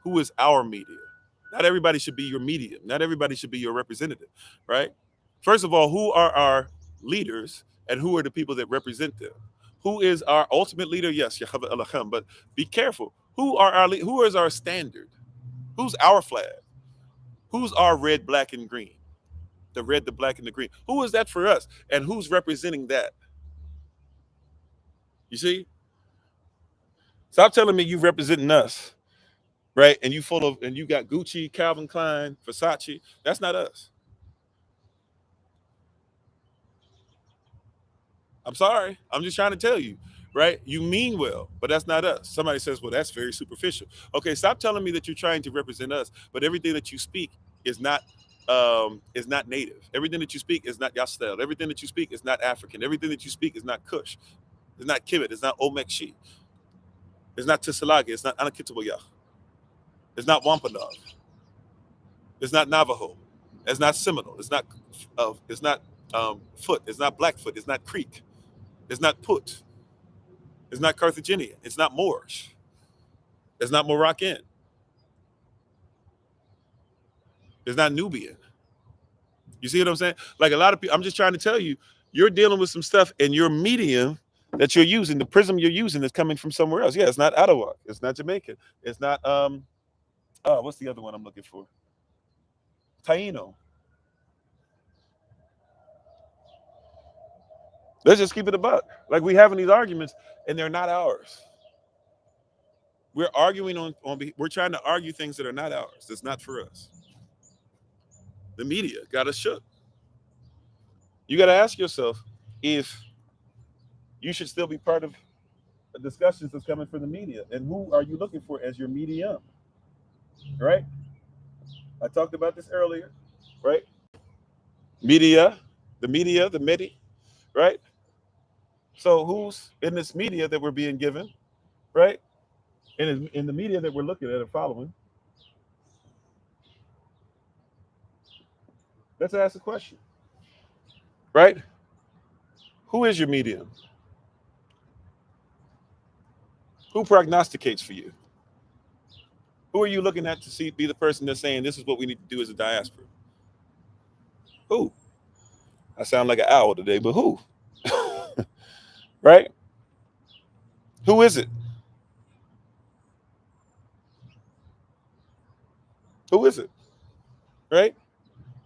Who is our media? Not everybody should be your medium. Not everybody should be your representative, right? First of all, who are our leaders and who are the people that represent them? Who is our ultimate leader? Yes, Yahweh Elohim, but be careful. Who is our standard? Who's our flag? Who's our red, black, and green? The red, the black, and the green. Who is that for us? And who's representing that? You see? Stop telling me you representing us, right? And you got Gucci, Calvin Klein, Versace. That's not us. I'm sorry. I'm just trying to tell you, right? You mean well, but that's not us. Somebody says, well, that's very superficial. Okay, stop telling me that you're trying to represent us, but everything that you speak is not native. Everything that you speak is not Yastel. Everything that you speak is not African. Everything that you speak is not Kush. It's not Kibbut. It's not Omekshi. It's not Tisalagi. It's not Anakitaboyah. It's not Wampanoag. It's not Navajo. It's not Seminole. It's not Foot. It's not Blackfoot. It's not Creek. It's not Put. It's not Carthaginian. It's not Moorish. It's not Moroccan. It's not Nubian. You see what I'm saying? Like a lot of people, I'm just trying to tell you, you're dealing with some stuff and your medium that you're using, the prism you're using is coming from somewhere else. Yeah, it's not Ottawa. It's not Jamaican. It's not, what's the other one I'm looking for? Taino. Let's just keep it a buck. Like we having these arguments and they're not ours. We're arguing we're trying to argue things that are not ours. That's not for us. The media got us shook. You got to ask yourself if you should still be part of the discussions that's coming from the media, and who are you looking for as your medium, right? I talked about this earlier, right? The medi, right? So who's in this media that we're being given, right? In the media that we're looking at and following, let's ask the question, right? Who is your medium? Who prognosticates for you? Who are you looking at to be the person that's saying this is what we need to do as a diaspora? Who? I sound like an owl today, but who? Right? Who is it? Who is it? Right?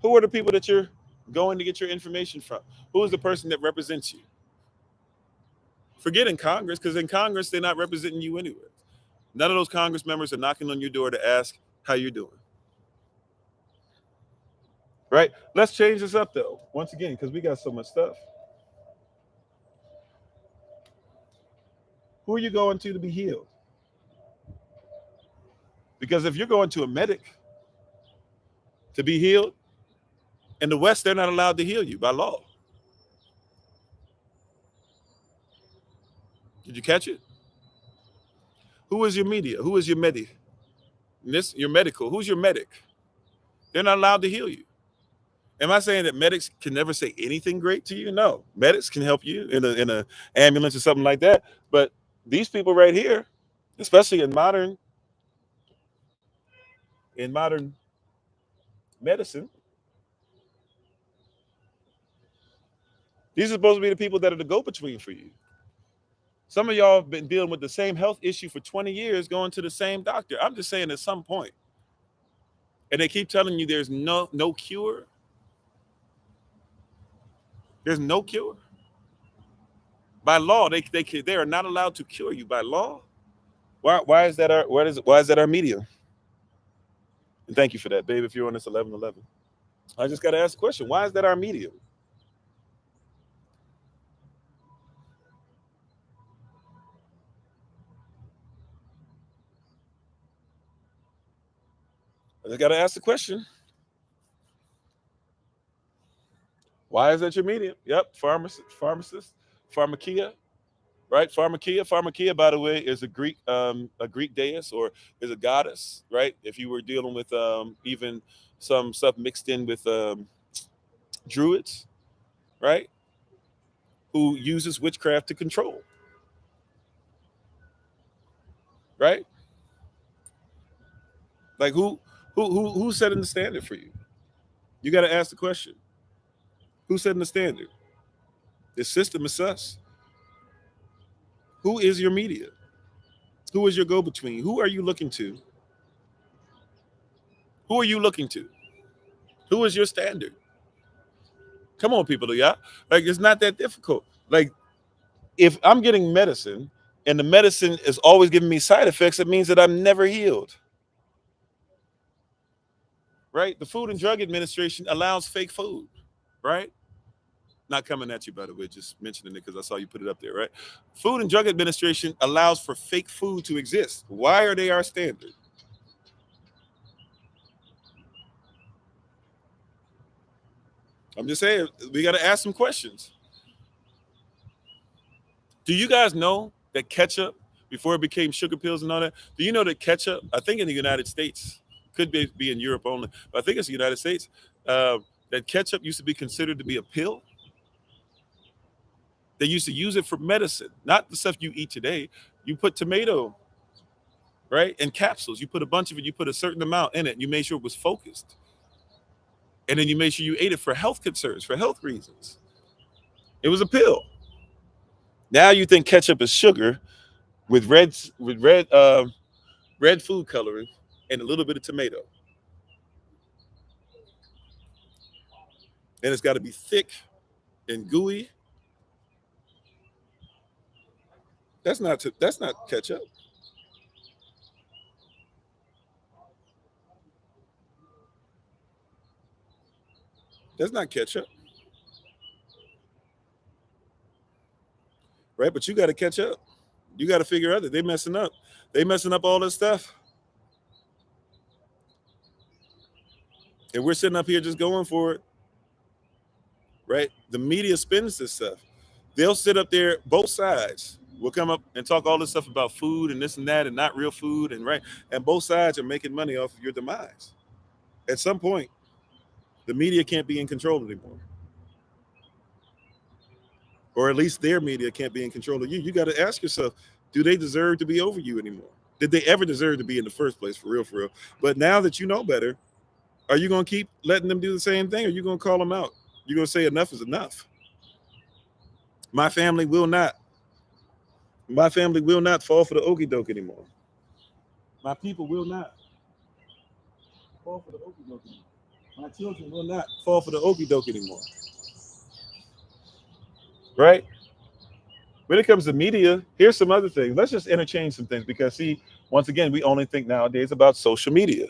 Who are the people that you're going to get your information from? Who is the person that represents you? Forget in Congress, because in Congress, they're not representing you anywhere. None of those Congress members are knocking on your door to ask how you're doing. Right? Let's change this up, though, once again, because we got so much stuff. Who are you going to be healed? Because if you're going to a medic to be healed, in the West, they're not allowed to heal you by law. Did you catch it? Who is your media? Who is your your medical? Who's your medic? They're not allowed to heal you. Am I saying that medics can never say anything great to you? No. Medics can help you in a ambulance or something like that. But these people right here, especially in modern medicine, these are supposed to be the people that are the go-between for you. Some of y'all have been dealing with the same health issue for 20 years, going to the same doctor. I'm just saying at some point, and they keep telling you there's no cure. There's no cure. By law, they are not allowed to cure you by law. Why is that our medium? And thank you for that, babe. If you're on this 1111, I just got to ask the question: why is that our medium? I just got to ask the question: why is that your medium? Yep, pharmacist, pharmakia. Right, Pharmakia, by the way, is a Greek deity or is a goddess. Right, if you were dealing with even some stuff mixed in with druids, right, who uses witchcraft to control. Right, like who's setting the standard for you? You got to ask the question: who's setting the standard? This system is sus. Who is your media? Who is your go-between? Who are you looking to? Who are you looking to? Who is your standard? Come on, people, y'all. Like, it's not that difficult. Like, if I'm getting medicine and the medicine is always giving me side effects, it means that I'm never healed. Right? The Food and Drug Administration allows fake food. Right? Not coming at you, by the way, just mentioning it because I saw you put it up there, right? Food and Drug Administration allows for fake food to exist. Why are they our standard? I'm just saying, we got to ask some questions. Do you guys know that ketchup, before it became sugar pills and all that, do you know that ketchup, I think in the United States, could be in Europe only, but I think it's the United States, that ketchup used to be considered to be a pill? They used to use it for medicine, not the stuff you eat today. You put tomato, right, in capsules. You put a bunch of it. You put a certain amount in it. And you made sure it was focused. And then you made sure you ate it for health concerns, for health reasons. It was a pill. Now you think ketchup is sugar with red food coloring and a little bit of tomato. And it's got to be thick and gooey. That's not ketchup. That's not ketchup. Right? But you got to catch up. You got to figure out that they're messing up. They messing up all this stuff. And we're sitting up here just going for it. Right? The media spins this stuff. They'll sit up there, both sides will come up and talk all this stuff about food and this and that and not real food. And right. And both sides are making money off of your demise. At some point, the media can't be in control anymore. Or at least their media can't be in control of you. You got to ask yourself, do they deserve to be over you anymore? Did they ever deserve to be in the first place, for real, for real? But now that you know better, are you going to keep letting them do the same thing? Or are you going to call them out? You're going to say enough is enough. My family will not fall for the okie doke anymore. My people will not fall for the okie doke anymore. My children will not fall for the okie doke anymore. Right? When it comes to media, here's some other things. Let's just interchange some things because, see, once again, we only think nowadays about social media.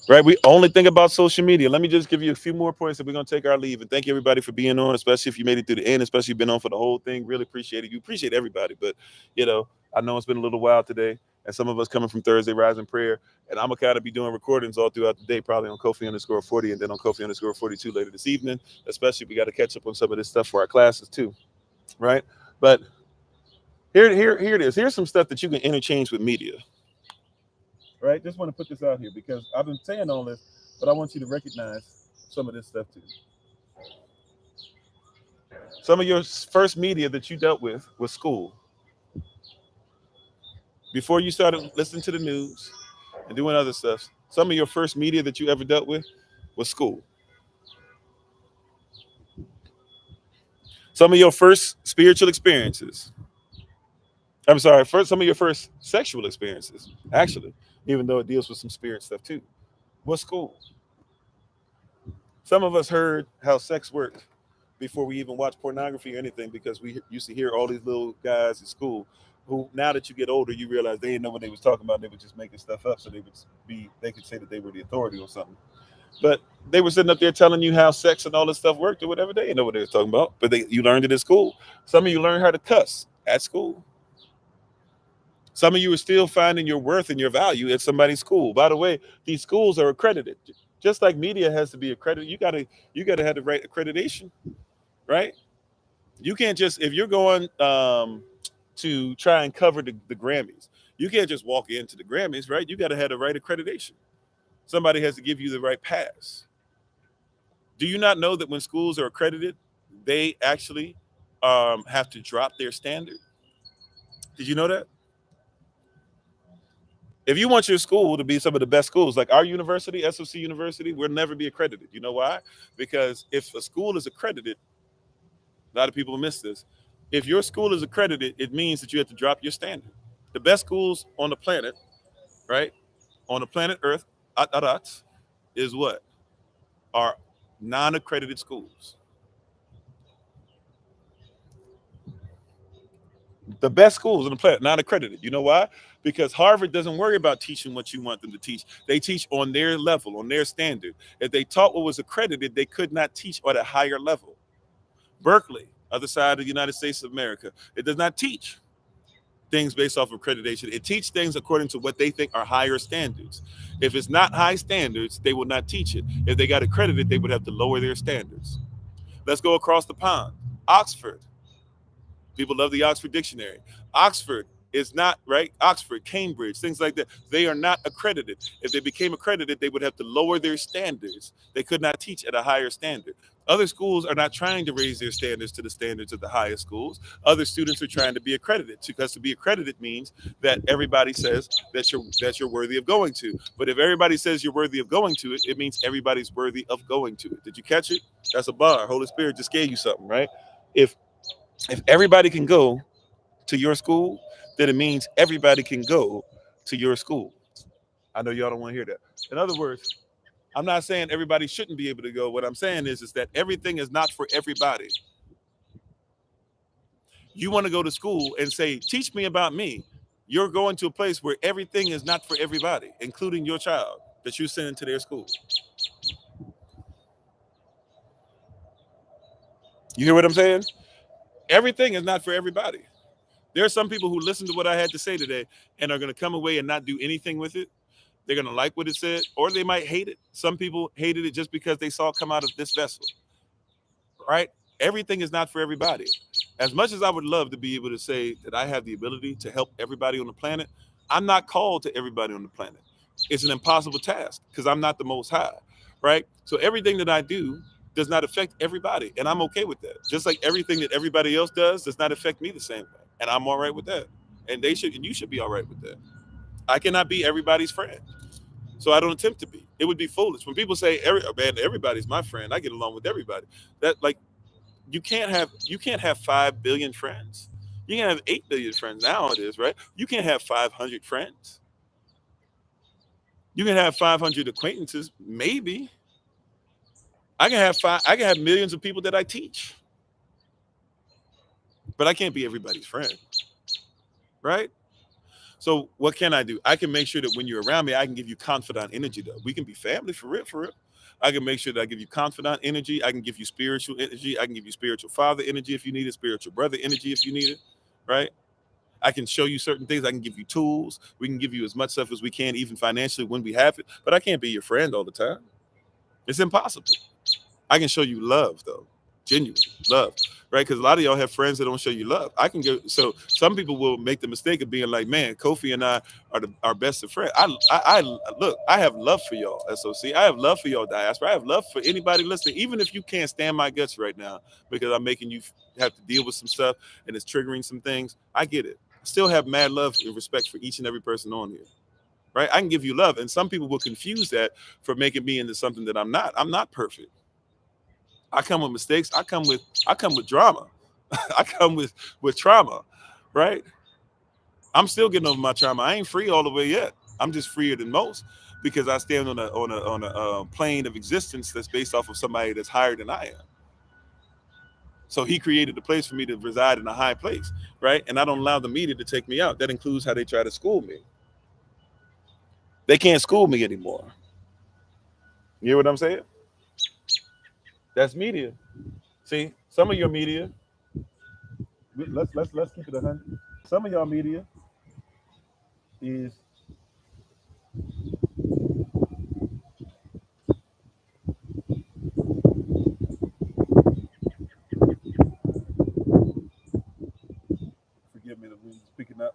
Right? We only think about social media. Let me just give you a few more points that we're going to take our leave. And thank you, everybody, for being on, especially if you made it through the end, especially if you've been on for the whole thing. Really appreciate it. You appreciate everybody. But, I know it's been a little while today. And some of us coming from Thursday Rising Prayer. And I'm going to kind of be doing recordings all throughout the day, probably on Kofi_40 and then on Kofi_42 later this evening. Especially if we got to catch up on some of this stuff for our classes, too. Right? But here it is. Here's some stuff that you can interchange with media. Right? Just want to put this out here because I've been saying all this, but I want you to recognize some of this stuff too. Some of your first media that you dealt with was school. Before you started listening to the news and doing other stuff, some of your first media that you ever dealt with was school. Some of your first spiritual experiences. I'm sorry, some of your first sexual experiences, actually, even though it deals with some spirit stuff too, was school. Some of us heard how sex worked before we even watched pornography or anything because we used to hear all these little guys at school who, now that you get older, you realize they didn't know what they was talking about. They were just making stuff up so they could say that they were the authority or something. But they were sitting up there telling you how sex and all this stuff worked or whatever. They didn't know what they were talking about, but you learned it at school. Some of you learned how to cuss at school. Some of you are still finding your worth and your value at somebody's school. By the way, these schools are accredited. Just like media has to be accredited, you gotta have the right accreditation, right? You can't just, if you're going to try and cover the Grammys, you can't just walk into the Grammys, right? You got to have the right accreditation. Somebody has to give you the right pass. Do you not know that when schools are accredited, they actually have to drop their standard? Did you know that? If you want your school to be some of the best schools, like our university, SOC University, we'll never be accredited. You know why? Because if a school is accredited, a lot of people miss this. If your school is accredited, it means that you have to drop your standard. The best schools on the planet, right? On the planet Earth, is what? Are non-accredited schools. The best schools on the planet, non-accredited. You know why? Because Harvard doesn't worry about teaching what you want them to teach. They teach on their level, on their standard. If they taught what was accredited, they could not teach at a higher level. Berkeley, other side of the United States of America, it does not teach things based off of accreditation. It teaches things according to what they think are higher standards. If it's not high standards, they will not teach it. If they got accredited, they would have to lower their standards. Let's go across the pond. Oxford. People love the Oxford Dictionary. Oxford is not, right? Oxford, Cambridge, things like that. They are not accredited. If they became accredited, they would have to lower their standards. They could not teach at a higher standard. Other schools are not trying to raise their standards to the standards of the highest schools. Other students are trying to be accredited, because to be accredited means that everybody says that you're worthy of going to. But if everybody says you're worthy of going to it, it means everybody's worthy of going to it. Did you catch it? That's a bar. Holy Spirit just gave you something, right? If everybody can go to your school, then it means everybody can go to your school. I know y'all don't want to hear that. In other words, I'm not saying everybody shouldn't be able to go. What I'm saying is that everything is not for everybody. You want to go to school and say, teach me about me. You're going to a place where everything is not for everybody, including your child that you send to their school. You hear what I'm saying? Everything is not for everybody. There are some people who listen to what I had to say today and are going to come away and not do anything with it. They're going to like what it said, or they might hate it. Some people hated it just because they saw it come out of this vessel, right? Everything is not for everybody. As much as I would love to be able to say that I have the ability to help everybody on the planet, I'm not called to everybody on the planet. It's an impossible task because I'm not the Most High, right? So everything that I do does not affect everybody, and I'm okay with that. Just like everything that everybody else does not affect me the same way, and I'm all right with that. And you should be all right with that. I cannot be everybody's friend, so I don't attempt to be. It would be foolish when people say, everybody's my friend. I get along with everybody." That, like, you can't have 5 billion friends. You can have 8 billion friends nowadays, right? You can't have 500 friends. You can have 500 acquaintances, maybe. I can have millions of people that I teach, but I can't be everybody's friend, right? So what can I do? I can make sure that when you're around me, I can give you confidant energy, though. We can be family for real, for real. I can make sure that I give you confidant energy. I can give you spiritual energy. I can give you spiritual father energy if you need it, spiritual brother energy if you need it, right? I can show you certain things. I can give you tools. We can give you as much stuff as we can, even financially when we have it. But I can't be your friend all the time. It's impossible. I can show you love, though, genuine love, right? Because a lot of y'all have friends that don't show you love. I can go. So some people will make the mistake of being like, "Man, Kofi and I are our best of friends." I look. I have love for y'all, SOC. I have love for y'all, diaspora. I have love for anybody listening, even if you can't stand my guts right now because I'm making you have to deal with some stuff and it's triggering some things. I get it. I still have mad love and respect for each and every person on here. Right? I can give you love, and some people will confuse that for making me into something that I'm not. I'm not perfect. I come with mistakes. I come with drama. I come with trauma, right? I'm still getting over my trauma. I ain't free all the way yet. I'm just freer than most because I stand on a plane of existence that's based off of somebody that's higher than I am. So he created a place for me to reside in a high place, right? And I don't allow the media to take me out. That includes how they try to school me. They can't school me anymore. You hear what I'm saying? That's media. See, some of your media. Let's keep it 100. Some of y'all media is forgive me, the wind's picking up.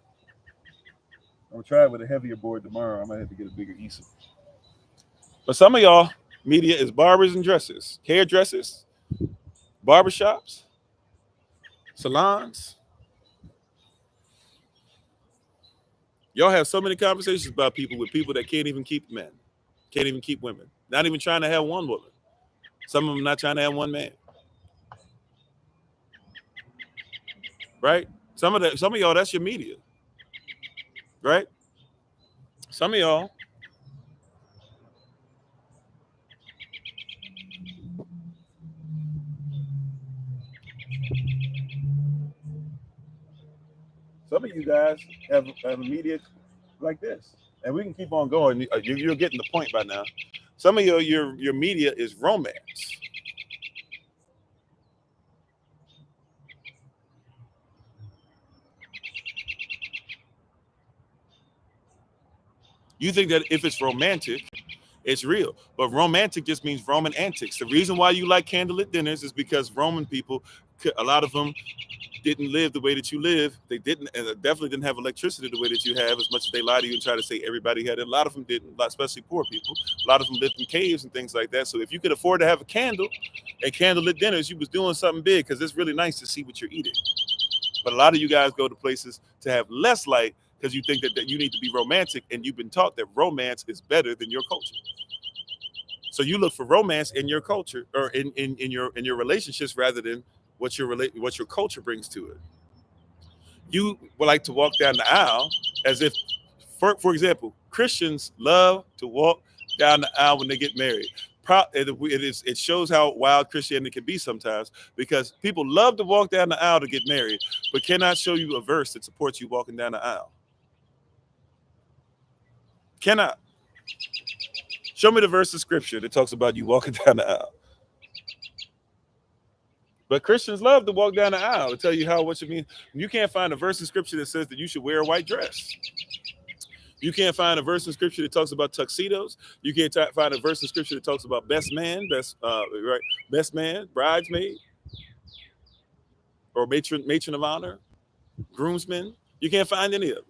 I'm gonna try it with a heavier board tomorrow. I might have to get a bigger easel. But some of y'all media is barbers and dressers, hairdressers, barbershops, salons. Y'all have so many conversations about people with people that can't even keep men, can't even keep women, not even trying to have one woman. Some of them not trying to have one man. Right? Some of y'all, that's your media. Right? Some of y'all, some of you guys have a media like this, and we can keep on going. You're getting the point by now. Some of your media is romance. You think that if it's romantic, it's real, but romantic just means Roman antics. The reason why you like candlelit dinners is because Roman people, a lot of them didn't live the way that you live. They didn't, and definitely didn't have electricity the way that you have. As much as they lie to you and try to say everybody had it, a lot of them didn't. Especially poor people. A lot of them lived in caves and things like that. So if you could afford to have a candle and candlelit dinners, you was doing something big because it's really nice to see what you're eating. But a lot of you guys go to places to have less light because you think that you need to be romantic, and you've been taught that romance is better than your culture. So you look for romance in your culture or in your relationships rather than what your culture brings to it. You would like to walk down the aisle as if, for example, Christians love to walk down the aisle when they get married. It shows how wild Christianity can be sometimes because people love to walk down the aisle to get married, but cannot show you a verse that supports you walking down the aisle. Cannot. Show me the verse of scripture that talks about you walking down the aisle. But Christians love to walk down the aisle to tell you what you mean. You can't find a verse in scripture that says that you should wear a white dress. You can't find a verse in scripture that talks about tuxedos. You can't find a verse in scripture that talks about best man, bridesmaid, or matron of honor, groomsmen. You can't find any of it.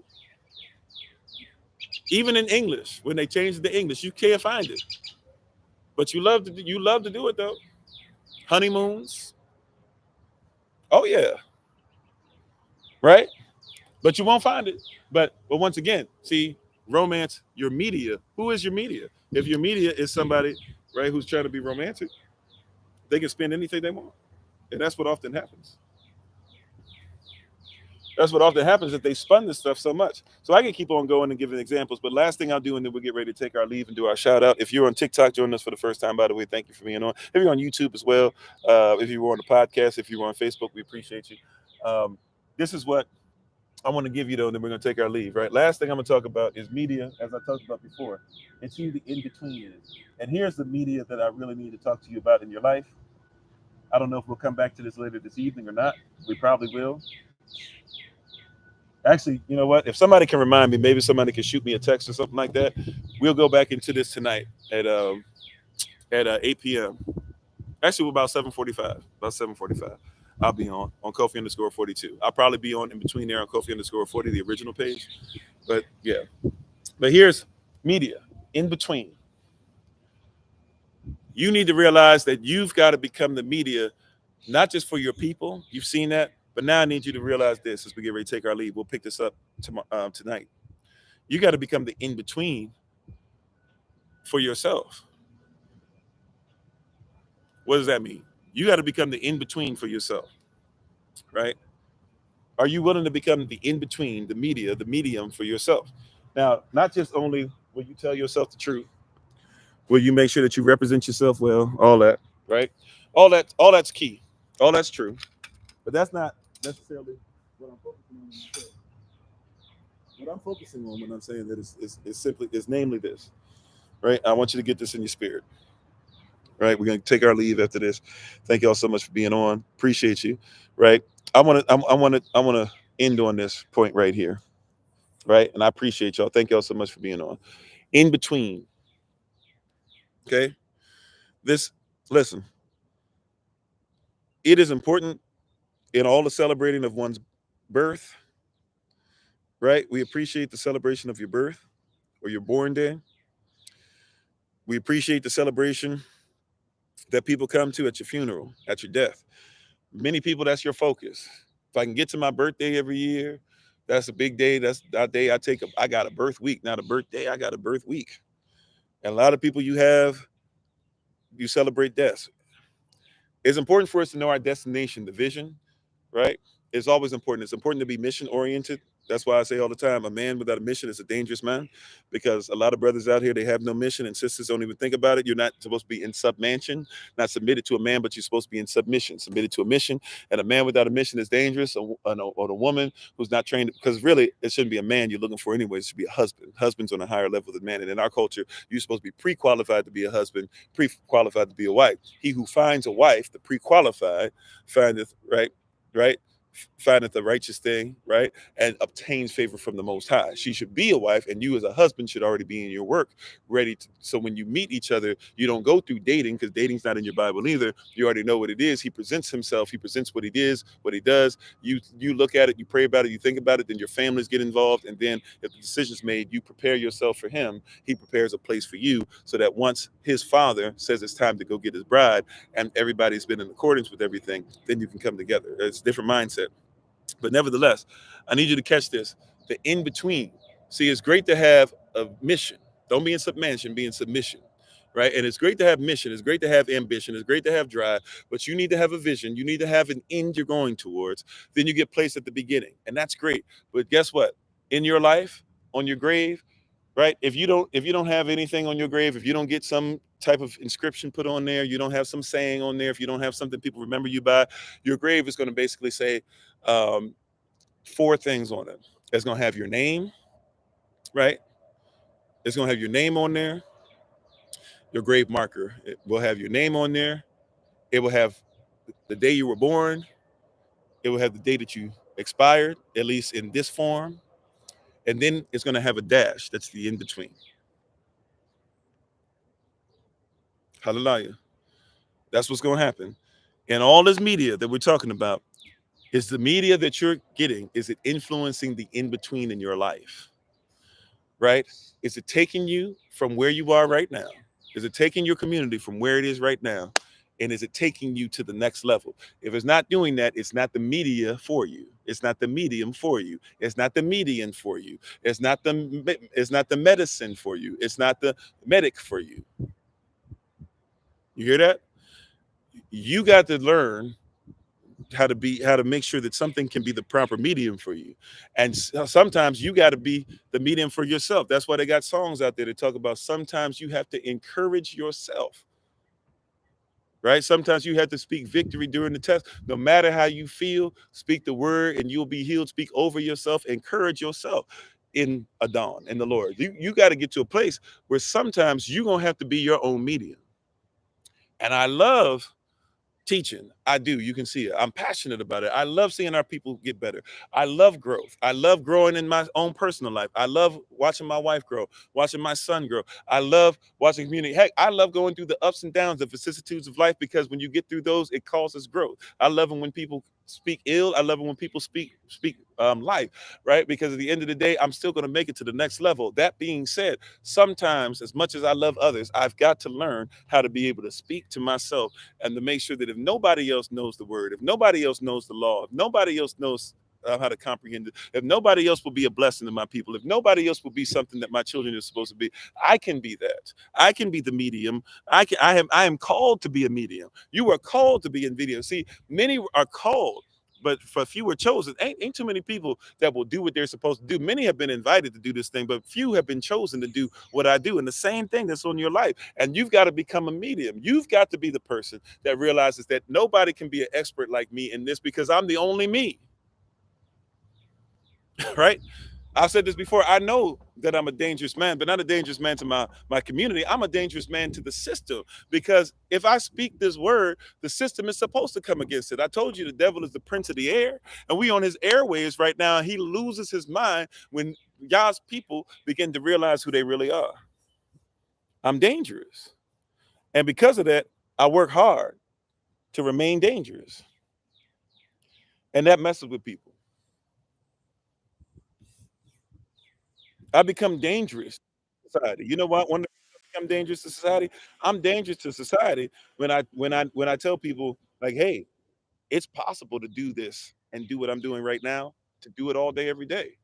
Even in English, when they changed it to English, you can't find it. But you love to do it though. Honeymoons. Oh yeah. Right? But you won't find it. But once again, see, romance, your media. Who is your media? If your media is somebody, right, who's trying to be romantic, they can spend anything they want. And that's what often happens. That's what often happens, that they spun this stuff so much. So I can keep on going and giving examples, but last thing I'll do, and then we'll get ready to take our leave and do our shout out. If you're on TikTok, joining us for the first time, by the way, thank you for being on. If you're on YouTube as well, if you were on the podcast, if you were on Facebook, we appreciate you. This is what I want to give you though, and then we're going to take our leave, right? Last thing I'm going to talk about is media, as I talked about before. It's who the in-between is. And here's the media that I really need to talk to you about in your life. I don't know if we'll come back to this later this evening or not. We probably will. Actually, you know what? If somebody can remind me, maybe somebody can shoot me a text or something like that. We'll go back into this tonight at 8 p.m. Actually, we're about 7:45. About 7:45. I'll be on Kofi_42. I'll probably be on in between there on Kofi_40, the original page. But yeah. But here's media in between. You need to realize that you've got to become the media, not just for your people. You've seen that. But now I need you to realize this as we get ready to take our leave. We'll pick this up tonight. You got to become the in between for yourself. What does that mean? You got to become the in between for yourself, right? Are you willing to become the in between, the media, the medium for yourself? Now, not just only will you tell yourself the truth, will you make sure that you represent yourself well, all that, right? All that's key. All that's true. But that's not necessarily what I'm focusing on when I say. What I'm focusing on when I'm saying that is namely this, right? I want you to get this in your spirit. Right, we're gonna take our leave after this. Thank y'all so much for being on. Appreciate you. Right, I want to end on this point right here. Right, and I appreciate y'all. Thank y'all so much for being on. In between. Okay, listen. It is important in all the celebrating of one's birth. Right, we appreciate the celebration of your birth or your born day. We appreciate the celebration that people come to at your funeral, at your death. Many people, that's your focus. If I can get to my birthday every year, that's a big day. That's that day I got a birth week, not a birthday. I got a birth week. And a lot of people you celebrate deaths. It's important for us to know our destination, the vision, right? It's always important. It's important to be mission oriented. That's why I say all the time, a man without a mission is a dangerous man, because a lot of brothers out here, they have no mission, and sisters don't even think about it. You're not supposed to be in submission, not submitted to a man, but you're supposed to be in submission, submitted to a mission. And a man without a mission is dangerous, or a woman who's not trained, because really it shouldn't be a man you're looking for anyway. It should be a husband. Husband's on a higher level than man. And in our culture, you're supposed to be pre-qualified to be a husband, pre-qualified to be a wife. He who finds a wife, the pre-qualified, findeth, right? Findeth the righteous thing, right? And obtains favor from the Most High. She should be a wife, and you as a husband should already be in your work, ready to. So when you meet each other, you don't go through dating, because dating's not in your Bible either. You already know what it is. He presents himself. He presents what he is, what he does. You look at it, you pray about it, you think about it. Then your families get involved, and then if the decision's made, you prepare yourself for him. He prepares a place for you, so that once his father says it's time to go get his bride, and everybody's been in accordance with everything, then you can come together. It's a different mindset. But nevertheless, I need you to catch this. The in-between. See, it's great to have a mission. Don't be in submission, be in submission. Right? And it's great to have mission. It's great to have ambition. It's great to have drive. But you need to have a vision. You need to have an end you're going towards. Then you get placed at the beginning. And that's great. But guess what? In your life, on your grave, right? If you don't have anything on your grave, if you don't get some type of inscription put on there, you don't have some saying on there, if you don't have something people remember you by, your grave is going to basically say four things on it. It's going to have your name, right? It's going to have your name on there. Your grave marker, it will have your name on there. It will have the day you were born. It will have the day that you expired, at least in this form. And then it's going to have a dash. That's the in-between. Hallelujah. That's what's going to happen. And all this media that we're talking about, is the media that you're getting, is it influencing the in-between in your life? Right? Is it taking you from where you are right now? Is it taking your community from where it is right now? And is it taking you to the next level? If it's not doing that, it's not the media for you. It's not the medium for you. It's not the median for you. It's not the medicine for you. It's not the medic for you. You hear that? You got to learn how to make sure that something can be the proper medium for you. And sometimes you got to be the medium for yourself. That's why they got songs out there that talk about sometimes you have to encourage yourself, right? Sometimes you have to speak victory during the test. No matter how you feel, speak the word and you'll be healed. Speak over yourself, encourage yourself in a dawn in the Lord. You got to get to a place where sometimes you're going to have to be your own medium. And I love teaching. I do. You can see it. I'm passionate about it. I love seeing our people get better. I love growth. I love growing in my own personal life. I love watching my wife grow, watching my son grow. I love watching community. Heck, I love going through the ups and downs, the vicissitudes of life, because when you get through those, it causes growth. I love it when people speak ill. I love it when people speak life, right? Because at the end of the day, I'm still going to make it to the next level. That being said, sometimes, as much as I love others, I've got to learn how to be able to speak to myself and to make sure that if nobody else knows the word, if nobody else knows the law, if nobody else knows how to comprehend it, if nobody else will be a blessing to my people, if nobody else will be something that my children are supposed to be, I can be that. I can be the medium. I am called to be a medium. You are called to be a medium. See, many are called, but for few are chosen. Ain't too many people that will do what they're supposed to do. Many have been invited to do this thing, but few have been chosen to do what I do. And the same thing that's on your life. And you've got to become a medium. You've got to be the person that realizes that nobody can be an expert like me in this because I'm the only me. Right? I've said this before. I know that I'm a dangerous man, but not a dangerous man to my community. I'm a dangerous man to the system, because if I speak this word, the system is supposed to come against it. I told you the devil is the prince of the air, and we on his airways right now. He loses his mind when God's people begin to realize who they really are. I'm dangerous. And because of that, I work hard to remain dangerous. And that messes with people. I become dangerous to society. You know what? When I become dangerous to society, I'm dangerous to society when I tell people like, hey, it's possible to do this and do what I'm doing right now, to do it all day, every day.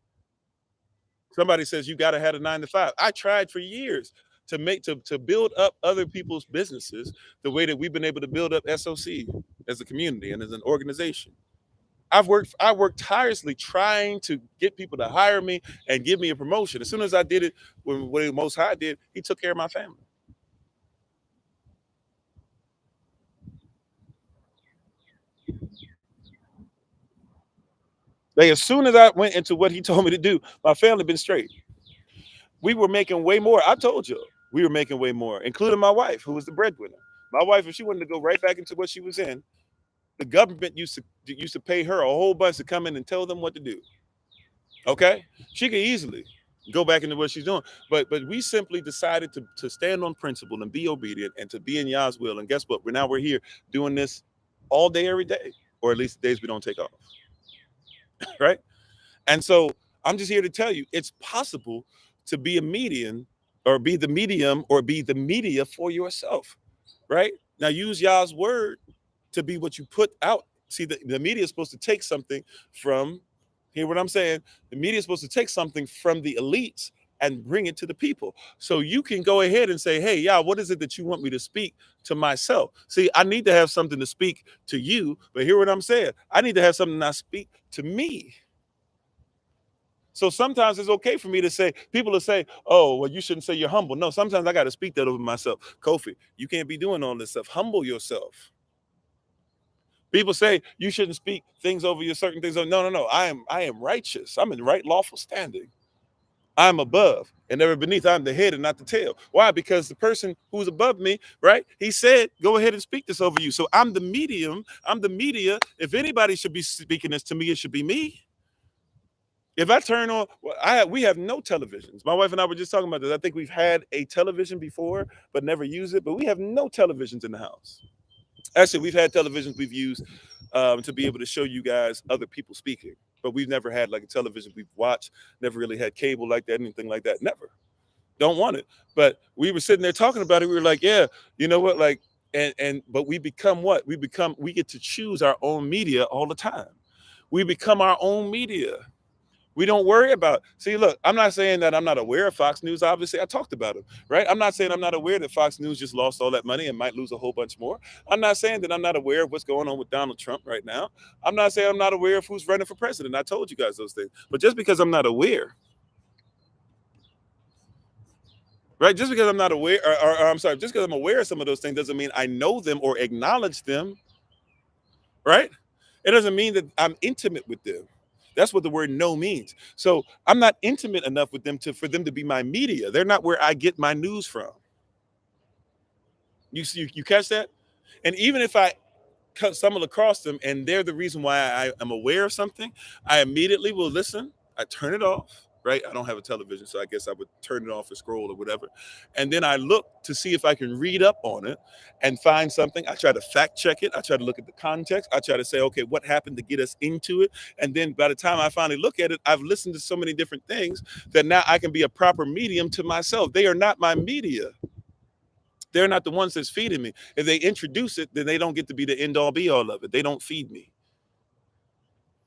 Somebody says you got to have a 9 to 5. I tried for years to build up other people's businesses the way that we've been able to build up SOC as a community and as an organization. I worked tirelessly trying to get people to hire me and give me a promotion. As soon as I did it, when the Most High did, He took care of my family. Like, as soon as I went into what He told me to do, my family been straight. We were making way more. I told you we were making way more, including my wife, who was the breadwinner. My wife, if she wanted to go right back into what she was in, the government used to pay her a whole bunch to come in and tell them what to do. Okay, she could easily go back into what she's doing, but we simply decided to stand on principle and be obedient and to be in Yah's will. And guess what? We're here doing this all day, every day, or at least the days we don't take off. Right? And so I'm just here to tell you it's possible to be a medium, or be the medium, or be the media for yourself. Right? Now use Yah's word to be what you put out. See, the media is supposed to take something from, hear what I'm saying? The media is supposed to take something from the elites and bring it to the people. So you can go ahead and say, hey, Yah, what is it that you want me to speak to myself? See, I need to have something to speak to you, but hear what I'm saying? I need to have something I speak to me. So sometimes it's okay for me to say, people will say, oh, well, you shouldn't say you're humble. No, sometimes I got to speak that over myself. Kofi, you can't be doing all this stuff. Humble yourself. People say you shouldn't speak things over your certain things. No. I am righteous. I'm in right lawful standing. I'm above and never beneath. I'm the head and not the tail. Why? Because the person who's above me, right? He said, go ahead and speak this over you. So I'm the medium. I'm the media. If anybody should be speaking this to me, it should be me. If I turn on, we have no televisions. My wife and I were just talking about this. I think we've had a television before, but never used it. But we have no televisions in the house. Actually, we've had televisions we've used to be able to show you guys other people speaking, but we've never had like a television we've watched. Never really had cable like that, anything like that. Never. Don't want it. But we were sitting there talking about it. We were like, yeah, you know what? Like, but we become what? We get to choose our own media all the time. We become our own media. We don't worry about. See, look, I'm not saying that I'm not aware of Fox News. Obviously, I talked about it, right? I'm not saying I'm not aware that Fox News just lost all that money and might lose a whole bunch more. I'm not saying that I'm not aware of what's going on with Donald Trump right now. I'm not saying I'm not aware of who's running for president. I told you guys those things. But just because I'm not aware right? Just because I'm not aware, or I'm sorry, just because I'm aware of some of those things doesn't mean I know them or acknowledge them, right? It doesn't mean that I'm intimate with them. That's what the word know means. So I'm not intimate enough with them for them to be my media. They're not where I get my news from. You catch that? And even if I stumble across them and they're the reason why I am aware of something, I immediately will listen. I turn it off, right? I don't have a television, so I guess I would turn it off or scroll or whatever. And then I look to see if I can read up on it and find something. I try to fact check it. I try to look at the context. I try to say, okay, what happened to get us into it? And then by the time I finally look at it, I've listened to so many different things that now I can be a proper medium to myself. They are not my media. They're not the ones that's feeding me. If they introduce it, then they don't get to be the end all be all of it. They don't feed me.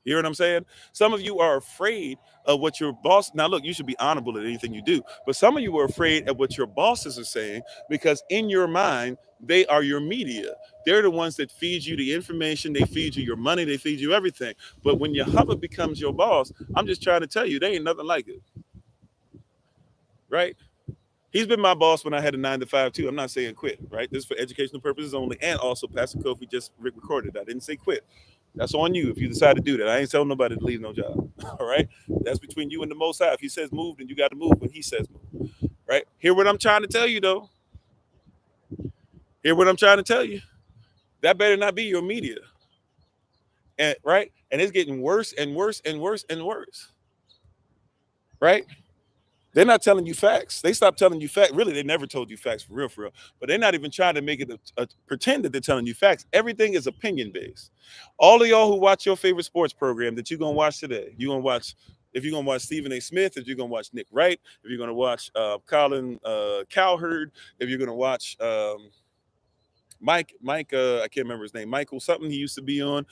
You hear what I'm saying? Some of you are afraid of what your boss. Now, look, you should be honorable at anything you do, but some of you are afraid of what your bosses are saying because in your mind, they are your media. They're the ones that feed you the information. They feed you your money. They feed you everything. But when your hubba becomes your boss, I'm just trying to tell you, they ain't nothing like it. Right? He's been my boss when I had a 9 to 5 too. I'm not saying quit, right? This is for educational purposes only. And also, Pastor Kofi just recorded. I didn't say quit. That's on you if you decide to do that. I ain't telling nobody to leave no job. All right? That's between you and the Most High. If he says move, then you got to move when he says move. Right? Hear what I'm trying to tell you, though. Hear what I'm trying to tell you. That better not be your media. And right? And it's getting worse and worse and worse and worse. Right? They're not telling you facts. They stopped telling you facts. Really, they never told you facts for real. But they're not even trying to make it pretend that they're telling you facts. Everything is opinion based. All of y'all who watch your favorite sports program that you're gonna watch today, you're gonna watch. If you're gonna watch Stephen A. Smith, if you're gonna watch Nick Wright, if you're gonna watch Colin Cowherd, if you're gonna watch Mike, I can't remember his name. Michael something. He used to be on.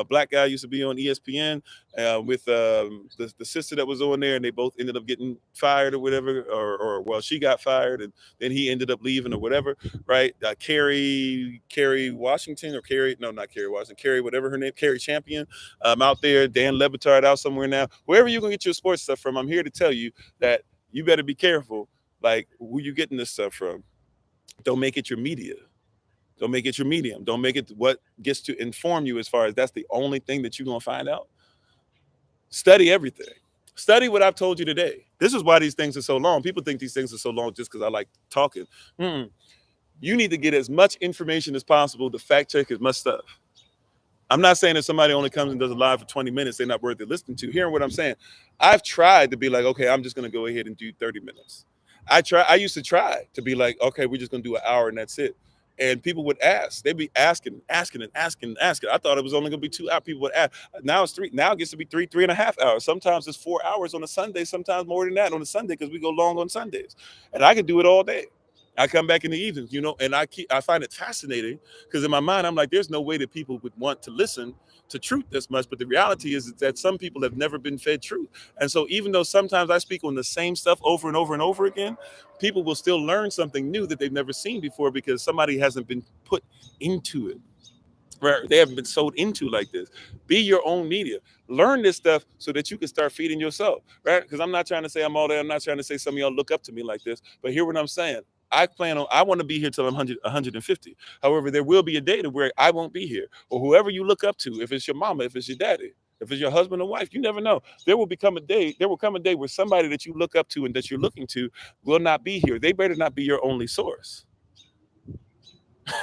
Black guy used to be on ESPN with the sister that was on there, and they both ended up getting fired or whatever, or well, she got fired, and then he ended up leaving or whatever, right? Carrie Washington or Carrie, no, not Carrie Washington, Carrie whatever her name, Carrie Champion, out there. Dan Levitard out somewhere now. Wherever you gonna get your sports stuff from, I'm here to tell you that you better be careful, like who you getting this stuff from. Don't make it your media. Don't make it your medium. Don't make it what gets to inform you as far as that's the only thing that you're going to find out. Study everything. Study what I've told you today. This is why these things are so long. People think these things are so long just because I like talking. You need to get as much information as possible to fact check as much stuff. I'm not saying that somebody only comes and does a live for 20 minutes, they're not worth it listening to. Hearing what I'm saying, I've tried to be like, okay, I'm just going to go ahead and do 30 minutes. I used to try to be like, okay, we're just going to do an hour and that's it. And people would ask. They'd be asking. I thought it was only going to be 2 hours. People would ask. Now it's 3. Now it gets to be 3.5 hours. Sometimes it's 4 hours on a Sunday. Sometimes more than that on a Sunday because we go long on Sundays. And I could do it all day. I come back in the evenings, and I find it fascinating because in my mind, I'm like, there's no way that people would want to listen to truth this much. But the reality is that some people have never been fed truth. And so even though sometimes I speak on the same stuff over and over and over again, people will still learn something new that they've never seen before because somebody hasn't been put into it. Right? They haven't been sold into like this. Be your own media. Learn this stuff so that you can start feeding yourself. Right? Because I'm not trying to say I'm all there. I'm not trying to say some of y'all look up to me like this. But hear what I'm saying. I want to be here till I'm 150. However, there will be a day to where I won't be here. Or whoever you look up to, if it's your mama, if it's your daddy, if it's your husband or wife, you never know. There will come a day where somebody that you look up to and that you're looking to will not be here. They better not be your only source.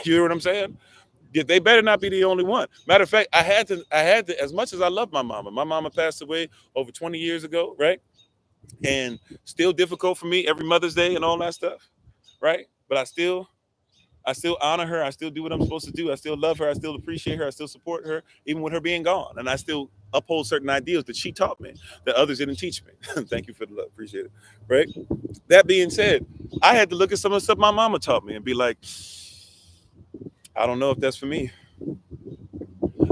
You hear what I'm saying? They better not be the only one. Matter of fact, I had to, as much as I love my mama passed away over 20 years ago, right? And still difficult for me every Mother's Day and all that stuff, right? But I still honor her. I still do what I'm supposed to do. I still love her. I still appreciate her. I still support her, even with her being gone. And I still uphold certain ideals that she taught me that others didn't teach me. Thank you for the love. Appreciate it. Right? That being said, I had to look at some of the stuff my mama taught me and be like, I don't know if that's for me.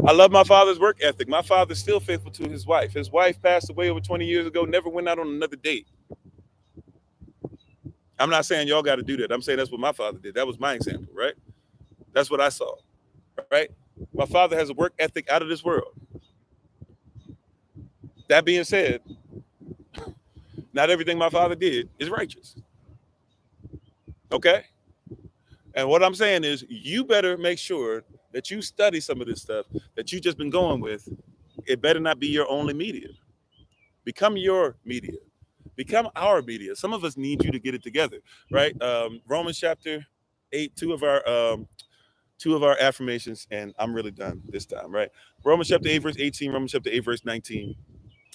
I love my father's work ethic. My father's still faithful to his wife. His wife passed away over 20 years ago, never went out on another date. I'm not saying y'all got to do that. I'm saying that's what my father did. That was my example, right? That's what I saw, right? My father has a work ethic out of this world. That being said, not everything my father did is righteous. Okay. And what I'm saying is you better make sure that you study some of this stuff that you just been going with. It better not be your only media. Become your media. Become our media. Some of us need you to get it together, right? Romans chapter 8, two of our affirmations, and I'm really done this time, right? Romans chapter 8, verse 18, Romans chapter 8, verse 19.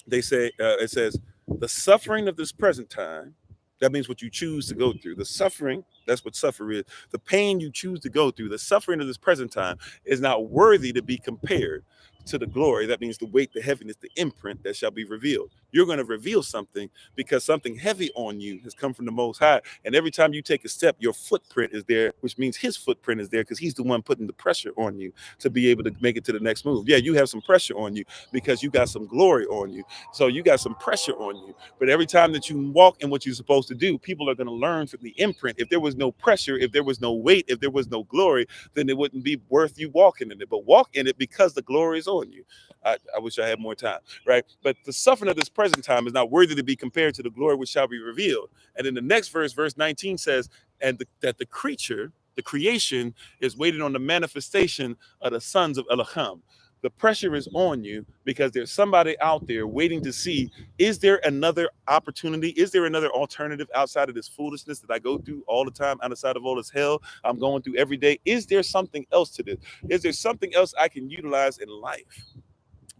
They say, it says, the suffering of this present time, that means what you choose to go through. The suffering, that's what suffer is. The pain you choose to go through, the suffering of this present time is not worthy to be compared to the glory. That means the weight, the heaviness, the imprint that shall be revealed. You're going to reveal something because something heavy on you has come from the Most High. And every time you take a step, your footprint is there, which means his footprint is there because he's the one putting the pressure on you to be able to make it to the next move. Yeah, you have some pressure on you because you got some glory on you. So you got some pressure on you. But every time that you walk in what you're supposed to do, people are going to learn from the imprint. If there was no pressure, if there was no weight, if there was no glory, then it wouldn't be worth you walking in it. But walk in it because the glory is on you. I wish I had more time, right? But the suffering of this present time is not worthy to be compared to the glory which shall be revealed. And in the next verse, verse 19 says, that the creature, the creation, is waiting on the manifestation of the sons of Elohim. The pressure is on you because there's somebody out there waiting to see, is there another opportunity? Is there another alternative outside of this foolishness that I go through all the time, outside of all this hell I'm going through every day? Is there something else to this? Is there something else I can utilize in life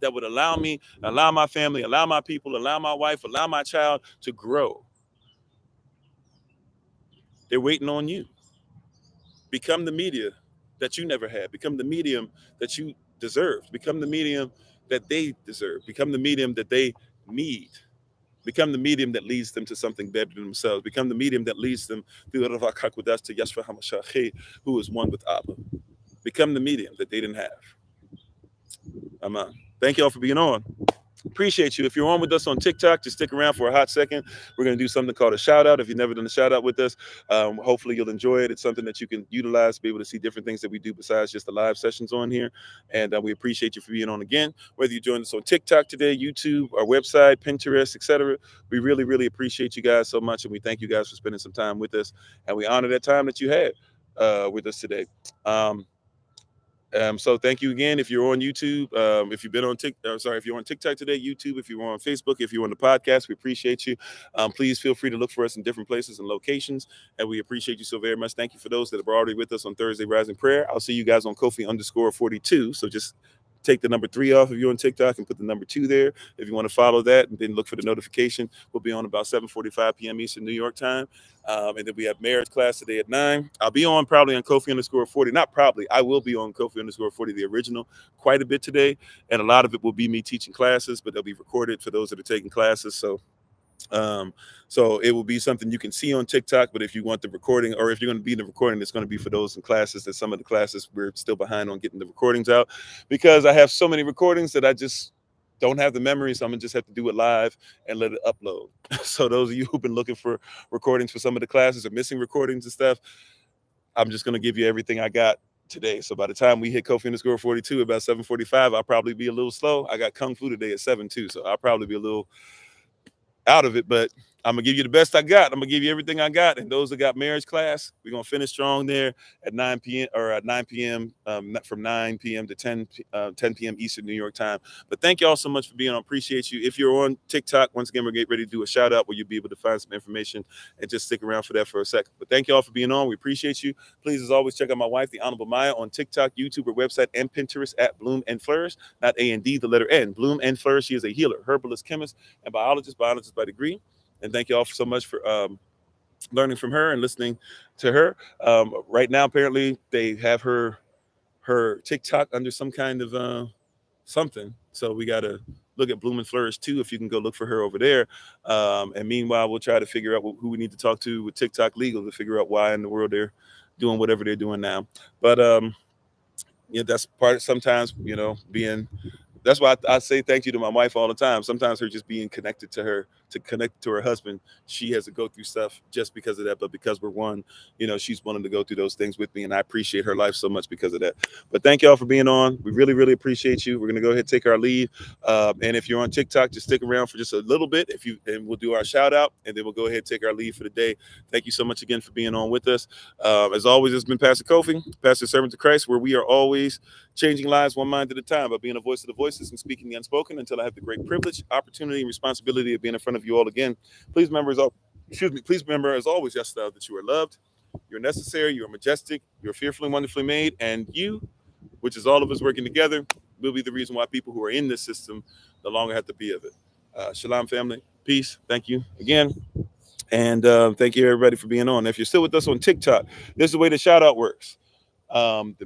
that would allow me, allow my family, allow my people, allow my wife, allow my child to grow? They're waiting on you. Become the media that you never had. Become the medium that you deserve. Become the medium that they deserve. Become the medium that they need. Become the medium that leads them to something better than themselves. Become the medium that leads them through to Yeshua HaMashiach, who is one with Abba. Become the medium that they didn't have. Amen. Thank you all for being on. Appreciate you. If you're on with us on TikTok, just stick around for a hot second. We're going to do something called a shout out. If you've never done a shout out with us, hopefully you'll enjoy it. It's something that you can utilize to be able to see different things that we do besides just the live sessions on here. And we appreciate you for being on again. Whether you joined us on TikTok today, YouTube, our website, Pinterest, etc., we really, really appreciate you guys so much. And we thank you guys for spending some time with us. And we honor that time that you had with us today. So thank you again. If you're on YouTube, if you've been on if you're on TikTok today, YouTube, if you're on Facebook, if you're on the podcast, we appreciate you. Please feel free to look for us in different places and locations, and we appreciate you so very much. Thank you for those that are already with us on Thursday Rising Prayer. I'll see you guys on Kofi_42. So just take the number 3 off if you're on TikTok and put the number 2 there. If you want to follow that and then look for the notification, we'll be on about 7:45 p.m. Eastern New York time. And then we have marriage class today at 9. I'll be on probably on Kofi_40. Not probably. I will be on Kofi_40, the original, quite a bit today. And a lot of it will be me teaching classes, but they'll be recorded for those that are taking classes. So it will be something you can see on TikTok, but if you want the recording, or if you're going to be in the recording, it's going to be for those in classes. That some of the classes we're still behind on getting the recordings out because I have so many recordings that I just don't have the memory, so I'm gonna just have to do it live and let it upload. So those of you who've been looking for recordings for some of the classes or missing recordings and stuff, I'm just gonna give you everything I got today. So by the time we hit Kofi_42 about 7:45, I'll probably be a little slow. I got Kung Fu today at 7 too, so I'll probably be a little out of it, but I'm gonna give you the best I got. I'm gonna give you everything I got. And those that got marriage class, we're gonna finish strong there at 9 p.m. or at 9 p.m. From 9 p.m. to 10 p.m. Eastern New York time. But thank you all so much for being on. Appreciate you. If you're on TikTok, once again, we're getting ready to do a shout out where you'll be able to find some information and just stick around for that for a second. But thank you all for being on. We appreciate you. Please, as always, check out my wife, the Honorable Maya, on TikTok, YouTube, her website, and Pinterest at Bloom and Flourish. Not A and D, the letter N. Bloom and Flourish. She is a healer, herbalist, chemist, and biologist by degree. And thank you all so much for learning from her and listening to her. Right now, apparently, they have her TikTok under some kind of something. So we got to look at Bloom and Flourish too, if you can go look for her over there. And meanwhile, we'll try to figure out who we need to talk to with TikTok legal to figure out why in the world they're doing whatever they're doing now. But yeah, that's part of sometimes, being That's why I say thank you to my wife all the time. Sometimes her just being connected to her, to connect to her husband, she has to go through stuff just because of that. But because we're one, she's willing to go through those things with me, and I appreciate her life so much because of that. But thank y'all for being on. We really, really appreciate you. We're gonna go ahead and take our leave. And if you're on TikTok, just stick around for just a little bit. And we'll do our shout out, and then we'll go ahead and take our leave for the day. Thank you so much again for being on with us. As always, it's been Pastor Kofi, Pastor Servant of Christ, where we are always changing lives one mind at a time by being a voice of the voiceless and speaking the unspoken until I have the great privilege, opportunity, and responsibility of being in front of you all again. Please remember, as always, yes, that you are loved, you're necessary, you're majestic, you're fearfully and wonderfully made, and you, which is all of us working together, will be the reason why people who are in this system no longer have to be of it. Shalom, family. Peace. Thank you again. And thank you, everybody, for being on. If you're still with us on TikTok, this is the way the shout out works. The